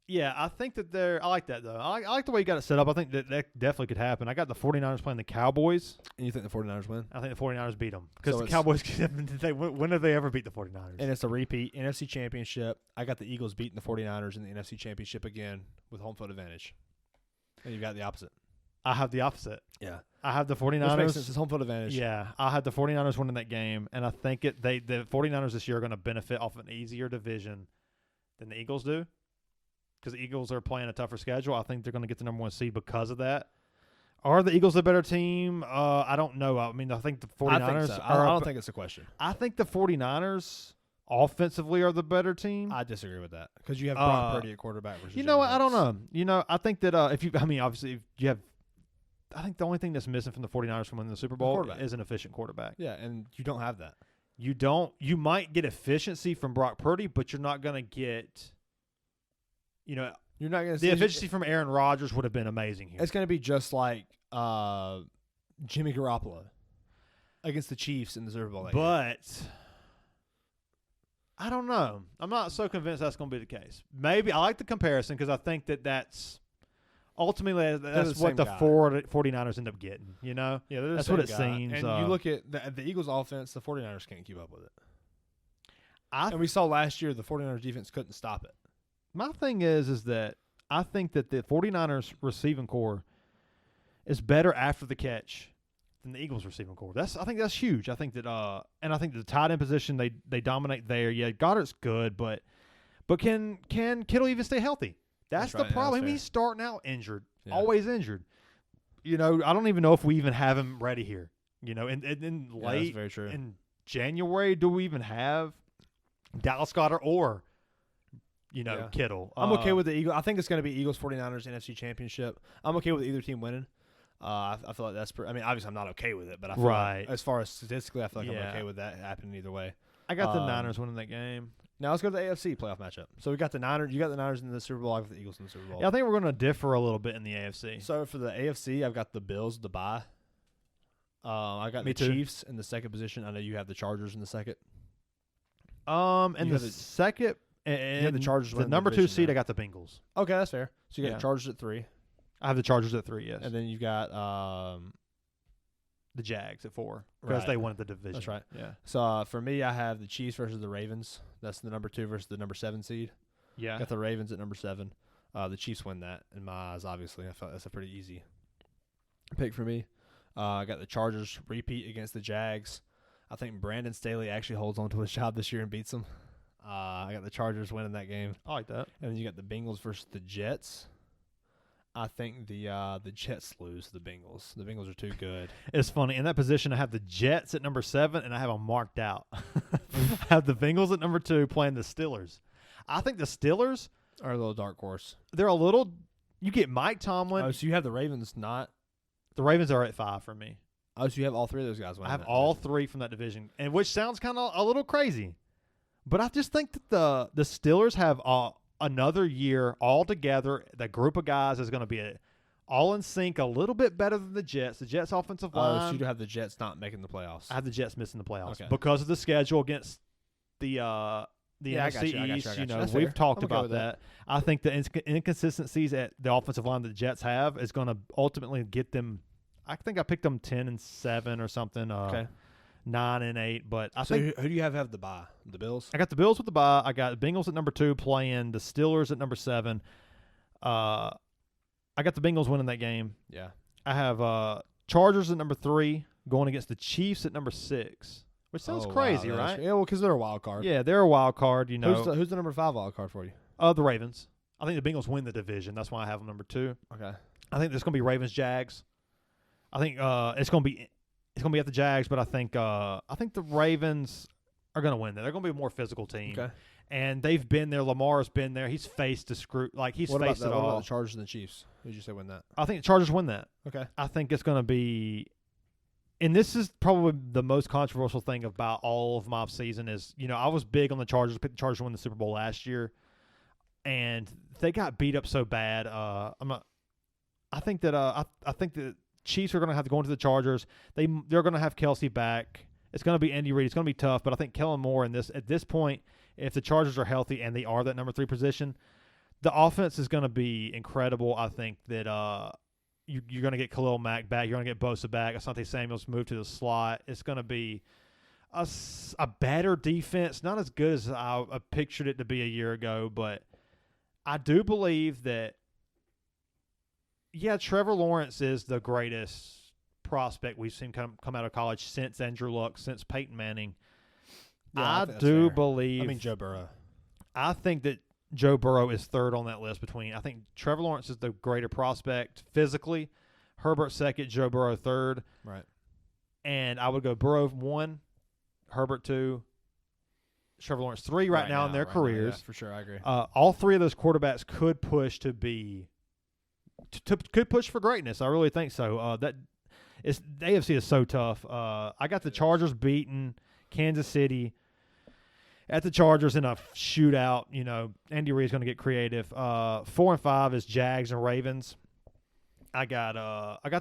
Yeah, I think that I like that though. I like the way you got it set up. I think that definitely could happen. I got the 49ers playing the Cowboys. And you think the 49ers win? I think the 49ers beat them because So the Cowboys. When have they ever beat the 49ers? And it's a repeat NFC Championship. I got the Eagles beating the 49ers in the NFC Championship again with home field advantage. And you got the opposite. I have the opposite. Yeah. I have the 49ers. Which makes sense. It's home field advantage. Yeah, I had the 49ers winning that game, and I think the 49ers this year are going to benefit off an easier division than the Eagles do because the Eagles are playing a tougher schedule. I think they're going to get the number 1 seed because of that. Are the Eagles a better team? I don't know. I mean, I think the 49ers I think so. I don't think it's a question. I think the 49ers offensively are the better team. I disagree with that because you have Brock Purdy at quarterback versus You know what? I don't Hurts. know. I think that obviously if you have I think the only thing that's missing from the 49ers from winning the Super Bowl is an efficient quarterback. Yeah, and you don't have that. You don't. You might get efficiency from Brock Purdy, but you're not going to get, You're not going to The see efficiency from Aaron Rodgers would have been amazing here. It's going to be just like Jimmy Garoppolo against the Chiefs in the Super Bowl. But I don't know. I'm not so convinced that's going to be the case. Maybe I like the comparison because I think that's ultimately that's what the 49ers end up getting. You know, yeah, that's what it seems. And you look at the Eagles' offense, the 49ers can't keep up with it. And we saw last year the 49ers defense couldn't stop it. My thing is that I think that the 49ers receiving core is better after the catch than the Eagles receiving core. I think that's huge. I think that and I think the tight end position they dominate there. Yeah, Goddard's good, but can Kittle even stay healthy? That's the problem. He's starting out injured, always injured. You know, I don't even know if we even have him ready here. You know, in late very true. in January, do we even have Dallas Goedert or Kittle? I'm okay with the Eagles. I think it's going to be Eagles 49ers NFC Championship. I'm okay with either team winning. I feel like that's. I mean, obviously, I'm not okay with it, but I feel like as far as statistically, I feel like I'm okay with that happening either way. I got the Niners winning that game. Now let's go to the AFC playoff matchup. So we got the Niners. You got the Niners in the Super Bowl. I got the Eagles in the Super Bowl. Yeah, I think we're going to differ a little bit in the AFC. So for the AFC, I've got the Bills, the bye. I got the Chiefs in the second position. I know you have the Chargers in the second. And the second, and the Chargers. The number 2 seed, I got the Bengals. Okay, that's fair. So you got the Chargers at 3. I have the Chargers at 3, yes. And then you've got the Jags at 4 because they won the division. That's right. Yeah. So for me, I have the Chiefs versus the Ravens. That's the number 2 versus the number 7 seed. Yeah. Got the Ravens at number 7. The Chiefs win that in my eyes. Obviously, I felt that's a pretty easy pick for me. I got the Chargers repeat against the Jags. I think Brandon Staley actually holds on to his job this year and beats them. I got the Chargers winning that game. I like that. And then you got the Bengals versus the Jets. I think the Jets lose to the Bengals. The Bengals are too good. It's funny. In that position, I have the Jets at number 7, and I have them marked out. I have the Bengals at number 2 playing the Steelers. I think the Steelers are a little dark horse. They're a little – you get Mike Tomlin. Oh, so you have the Ravens not – The Ravens are at 5 for me. Oh, so you have all 3 of those guys winning. I have all 3 from that division, and which sounds kind of a little crazy. But I just think that the Steelers have another year all together. The group of guys is going to be all in sync, a little bit better than the Jets. The Jets' offensive line. So you do have the Jets not making the playoffs. I have the Jets missing the playoffs because of the schedule against the NFC East. We've talked about that. I think the inconsistencies at the offensive line that the Jets have is going to ultimately get them. I think I picked them 10-7 or something. 9-8, but I think who do you have the bye? The Bills? I got the Bills with the bye. I got the Bengals at number 2 playing the Steelers at number 7. I got the Bengals winning that game. Yeah. I have Chargers at number 3 going against the Chiefs at number 6, which sounds crazy, right? Yeah, well, because they're a wild card. Yeah, they're a wild card. You know, who's the number 5 wild card for you? The Ravens. I think the Bengals win the division. That's why I have them number 2. Okay. I think there's going to be Ravens Jags. I think it's going to be at the Jags, but I think the Ravens are going to win that. They're going to be a more physical team. Okay. And they've been there. Lamar's been there. He's faced faced it all. What about the Chargers and the Chiefs? Who'd you say win that? I think the Chargers win that. Okay. I think it's going to be – and this is probably the most controversial thing about all of my season is, I was big on the Chargers. I picked the Chargers to win the Super Bowl last year. And they got beat up so bad. I think that Chiefs are going to have to go into the Chargers. They're going to have Kelsey back. It's going to be Andy Reid. It's going to be tough, but I think Kellen Moore at this point, if the Chargers are healthy and they are that number 3 position, the offense is going to be incredible. I think that you're going to get Khalil Mack back. You're going to get Bosa back. Asante Samuel's moved to the slot. It's going to be a better defense, not as good as I pictured it to be a year ago, but I do believe that. Yeah, Trevor Lawrence is the greatest prospect we've seen come out of college since Andrew Luck, since Peyton Manning. Yeah, I do believe. I mean, Joe Burrow. I think that Joe Burrow is 3rd on that list between. I think Trevor Lawrence is the greater prospect physically. Herbert 2nd, Joe Burrow 3rd. Right. And I would go Burrow 1, Herbert 2, Trevor Lawrence 3 right now in their careers. Yeah, for sure, I agree. All 3 of those quarterbacks could push to be. Could push for greatness. I really think so. The AFC is so tough. I got the Chargers beating Kansas City, at the Chargers in a shootout. Andy Reid's going to get creative. 4 and 5 is Jags and Ravens. I got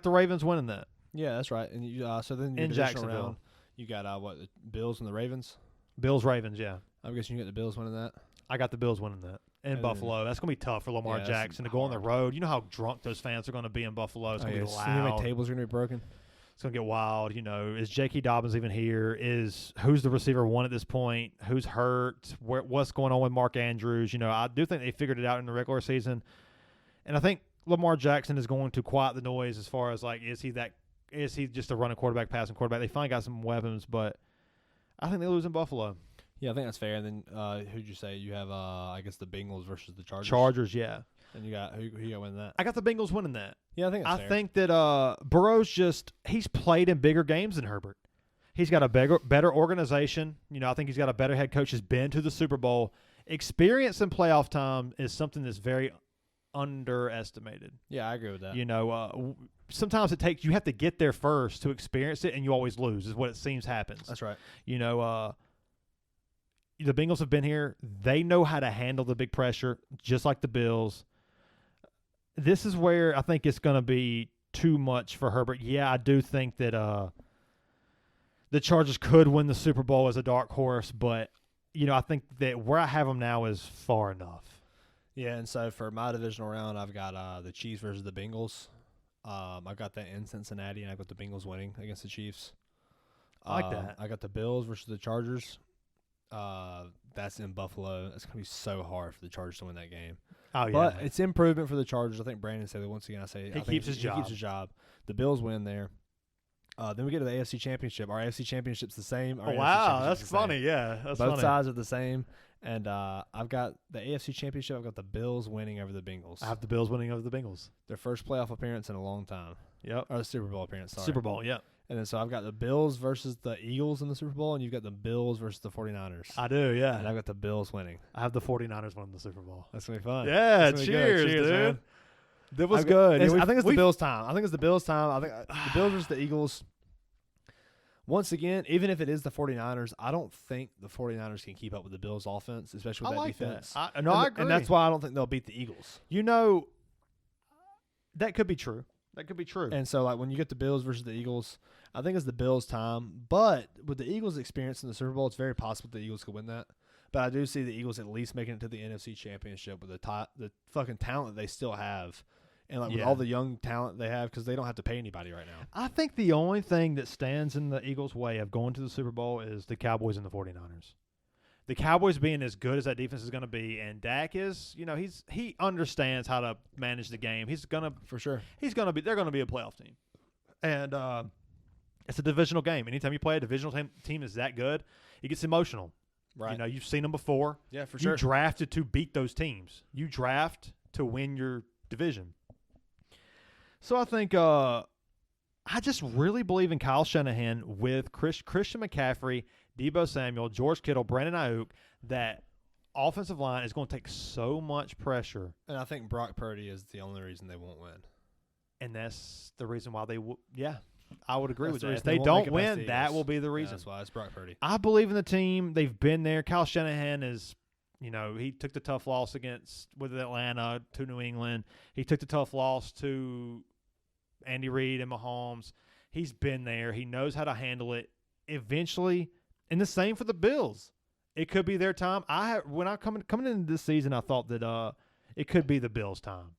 the Ravens winning that. Yeah, that's right. And so then your In divisional Jacksonville. round, you got the Bills and the Ravens. Bills Ravens, yeah. I'm guessing you got the Bills winning that. I got the Bills winning that. In And Buffalo. That's going to be tough for Lamar Yeah, Jackson to that's go on the hard. road. You know how drunk those fans are going to be in Buffalo. It's going to be You know how loud. many tables are going to be broken? It's going to get wild. Is J.K. Dobbins even here? Who's the receiver one at this point? Who's hurt? What's going on with Mark Andrews? I do think they figured it out in the regular season. And I think Lamar Jackson is going to quiet the noise as far as, is he just a running quarterback, passing quarterback? They finally got some weapons, but I think they lose in Buffalo. Yeah, I think that's fair. And then who'd you say? You have, I guess, the Bengals versus the Chargers. Chargers, yeah. And you got who you got winning that? I got the Bengals winning that. Yeah, I think that's fair. I think that Burrow's he's played in bigger games than Herbert. He's got a better organization. I think he's got a better head coach. Has been to the Super Bowl. Experience in playoff time is something that's very underestimated. Yeah, I agree with that. Sometimes you have to get there first to experience it, and you always lose, is what it seems happens. That's right. The Bengals have been here. They know how to handle the big pressure, just like the Bills. This is where I think it's going to be too much for Herbert. Yeah, I do think that the Chargers could win the Super Bowl as a dark horse, but I think that where I have them now is far enough. Yeah, and so for my divisional round, I've got the Chiefs versus the Bengals. I've got that in Cincinnati, and I've got the Bengals winning against the Chiefs. I like that. I got the Bills versus the Chargers. That's in Buffalo. It's going to be so hard for the Chargers to win that game. Oh, yeah. But it's improvement for the Chargers. I think Brandon said it once again. He keeps his job. He keeps his job. The Bills win there. Then we get to the AFC Championship. Our AFC Championship's the same. Our Oh, NFC wow, Championship's that's the same. funny. Yeah, that's Both funny. sides are the same. And I've got the AFC Championship. I've got the Bills winning over the Bengals. I have the Bills winning over the Bengals. Their first playoff appearance in a long time. Yep. Or the Super Bowl appearance, sorry. Super Bowl, yeah. And then so I've got the Bills versus the Eagles in the Super Bowl, and you've got the Bills versus the 49ers. I do, yeah. And I've got the Bills winning. I have the 49ers winning the Super Bowl. That's going to be fun. Yeah, That's gonna be cheers, good. dude. Man. That was good. I think it's the Bills' time. I think the Bills' versus the Eagles. Once again, even if it is the 49ers, I don't think the 49ers can keep up with the Bills' offense, especially with that defense. I And agree. And that's why I don't think they'll beat the Eagles. That could be true. That could be true. And so, when you get the Bills versus the Eagles, I think it's the Bills' time. But with the Eagles' experience in the Super Bowl, it's very possible the Eagles could win that. But I do see the Eagles at least making it to the NFC Championship with the fucking talent they still have. And with all the young talent they have, because they don't have to pay anybody right now. I think the only thing that stands in the Eagles' way of going to the Super Bowl is the Cowboys and the 49ers. The Cowboys being as good as that defense is going to be, and Dak is, he understands how to manage the game. They're going to be a playoff team. And it's a divisional game. Anytime you play a divisional team is that good, it gets emotional. Right. You've seen them before. Yeah, for sure. You drafted to beat those teams. You draft to win your division. So I think I just really believe in Kyle Shanahan with Christian McCaffrey, Deebo Samuel, George Kittle, Brandon Ayuk, that offensive line is going to take so much pressure. And I think Brock Purdy is the only reason they won't win. And that's the reason why they will. Yeah, I would agree with That's the that. reason If they they won't don't make it past win, the that Eagles. will be the Yeah, reason. that's why it's Brock Purdy. I believe in the team. They've been there. Kyle Shanahan is, he took the tough loss with Atlanta to New England. He took the tough loss to Andy Reid and Mahomes. He's been there. He knows how to handle it. Eventually, and the same for the Bills. It could be their time. Coming into this season, I thought that it could be the Bills' time.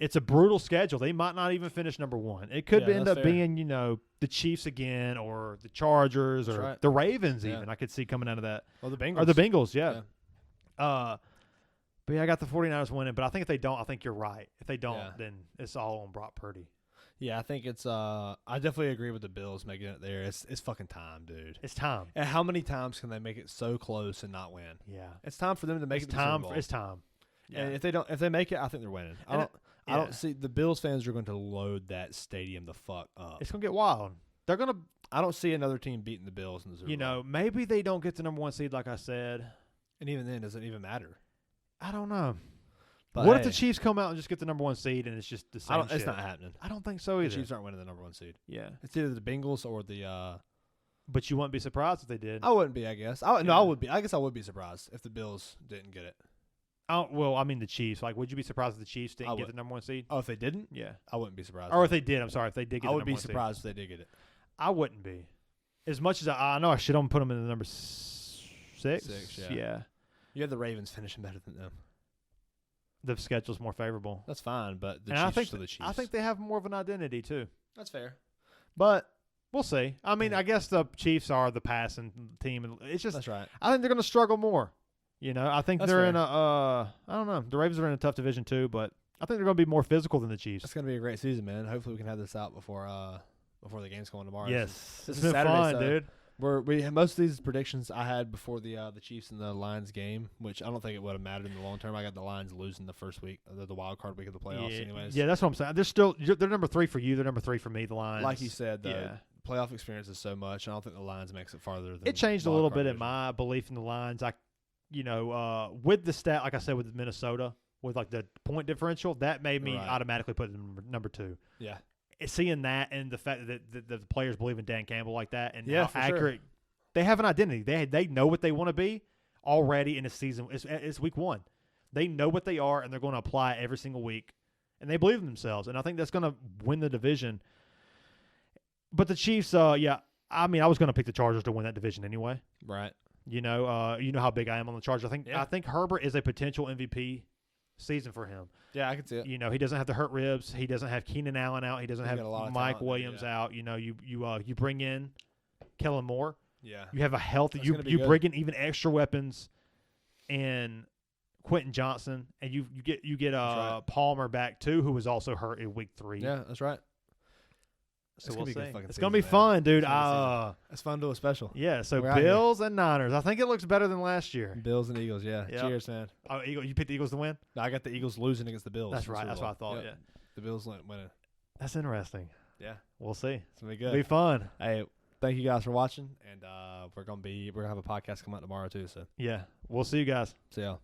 It's a brutal schedule. They might not even finish number one. It could end up being, the Chiefs again, or the Chargers, or the Ravens even. I could see coming out of that. Or the Bengals. Or the Bengals, yeah. But yeah, I got the 49ers winning. But I think if they don't, I think you're right. If they don't, then it's all on Brock Purdy. Yeah, I think it's I definitely agree with the Bills making it there. It's fucking time, dude. It's time. And how many times can they make it so close and not win? Yeah. It's time for them to make it to the Super Bowl. It's time. Yeah. And if they make it, I think they're winning. I don't see the Bills fans are going to load that stadium the fuck up. It's going to get wild. They're going to I don't see another team beating the Bills in the Super Bowl. Maybe they don't get the number one seed like I said. And even then, does it even matter? I don't know. But what if the Chiefs come out and just get the number one seed and it's just the same shit? It's not happening. I don't think so either. The Chiefs aren't winning the number one seed. Yeah. It's either the Bengals or the But you wouldn't be surprised if they did. I wouldn't be, I guess. No, I would be. I guess I would be surprised if the Bills didn't get it. Oh, well, I mean the Chiefs. Like, would you be surprised if the Chiefs didn't get the number 1 seed? Oh, if they didn't? Yeah. I wouldn't be surprised. Or if they did, I'm sorry, if they did get the number 1 seed. I would be surprised if they did get it. I wouldn't be. As much as I know I should have put them in the number 6. 6, yeah. You had the Ravens finishing better than them. The schedule's more favorable. That's fine, but the Chiefs are still the Chiefs. I think they have more of an identity, too. That's fair. But we'll see. I mean, I guess the Chiefs are the passing team. It's just, that's right. I think they're going to struggle more. You know, I think they're fair. in a, I don't know. The Ravens are in a tough division, too, but I think they're going to be more physical than the Chiefs. It's going to be a great season, man. Hopefully we can have this out before the game's going tomorrow. Yes. This it's is been Saturday, fun, so dude. Most of these predictions I had before the Chiefs and the Lions game, which I don't think it would have mattered in the long term. I got the Lions losing the first week, the wild card week of the playoffs. Anyways, yeah, that's what I'm saying. They're number 3 for you. They're number 3 for me. The Lions, like you said, the playoff experience is so much. I don't think the Lions makes it farther. Than it changed a little bit in my belief in the Lions. With the stat, like I said, with Minnesota, with like the point differential, that made me automatically put them number 2. Yeah. Seeing that and the fact that the players believe in Dan Campbell like that and how for accurate sure. They have an identity. They know what they want to be already in a season. It's week 1. They know what they are and they're going to apply it every single week, and they believe in themselves. And I think that's going to win the division. But the Chiefs, I mean, I was going to pick the Chargers to win that division anyway. Right. You know how big I am on the Chargers. I think Herbert is a potential MVP season for him. Yeah, I can see it. You know, he doesn't have to hurt ribs. He doesn't have Keenan Allen out. He doesn't have Mike Williams out. You know, you bring in Kellen Moore. Yeah. You have a healthy. You bring in even extra weapons, and Quentin Johnson, and you get right. Palmer back too, who was also hurt in week 3. Yeah, that's right. So we'll see. It's gonna be fun, dude. It's fun to do a special. Yeah. So Bills and Niners. I think it looks better than last year. Bills and Eagles. Yeah. Yep. Cheers, man. Oh, you picked the Eagles to win? No, I got the Eagles losing against the Bills. That's right. That's what I thought. Yeah. The Bills winning. That's interesting. Yeah. We'll see. It's gonna be good. It'll be fun. Hey, thank you guys for watching, and we're gonna have a podcast come out tomorrow too. So yeah, we'll see you guys. See y'all.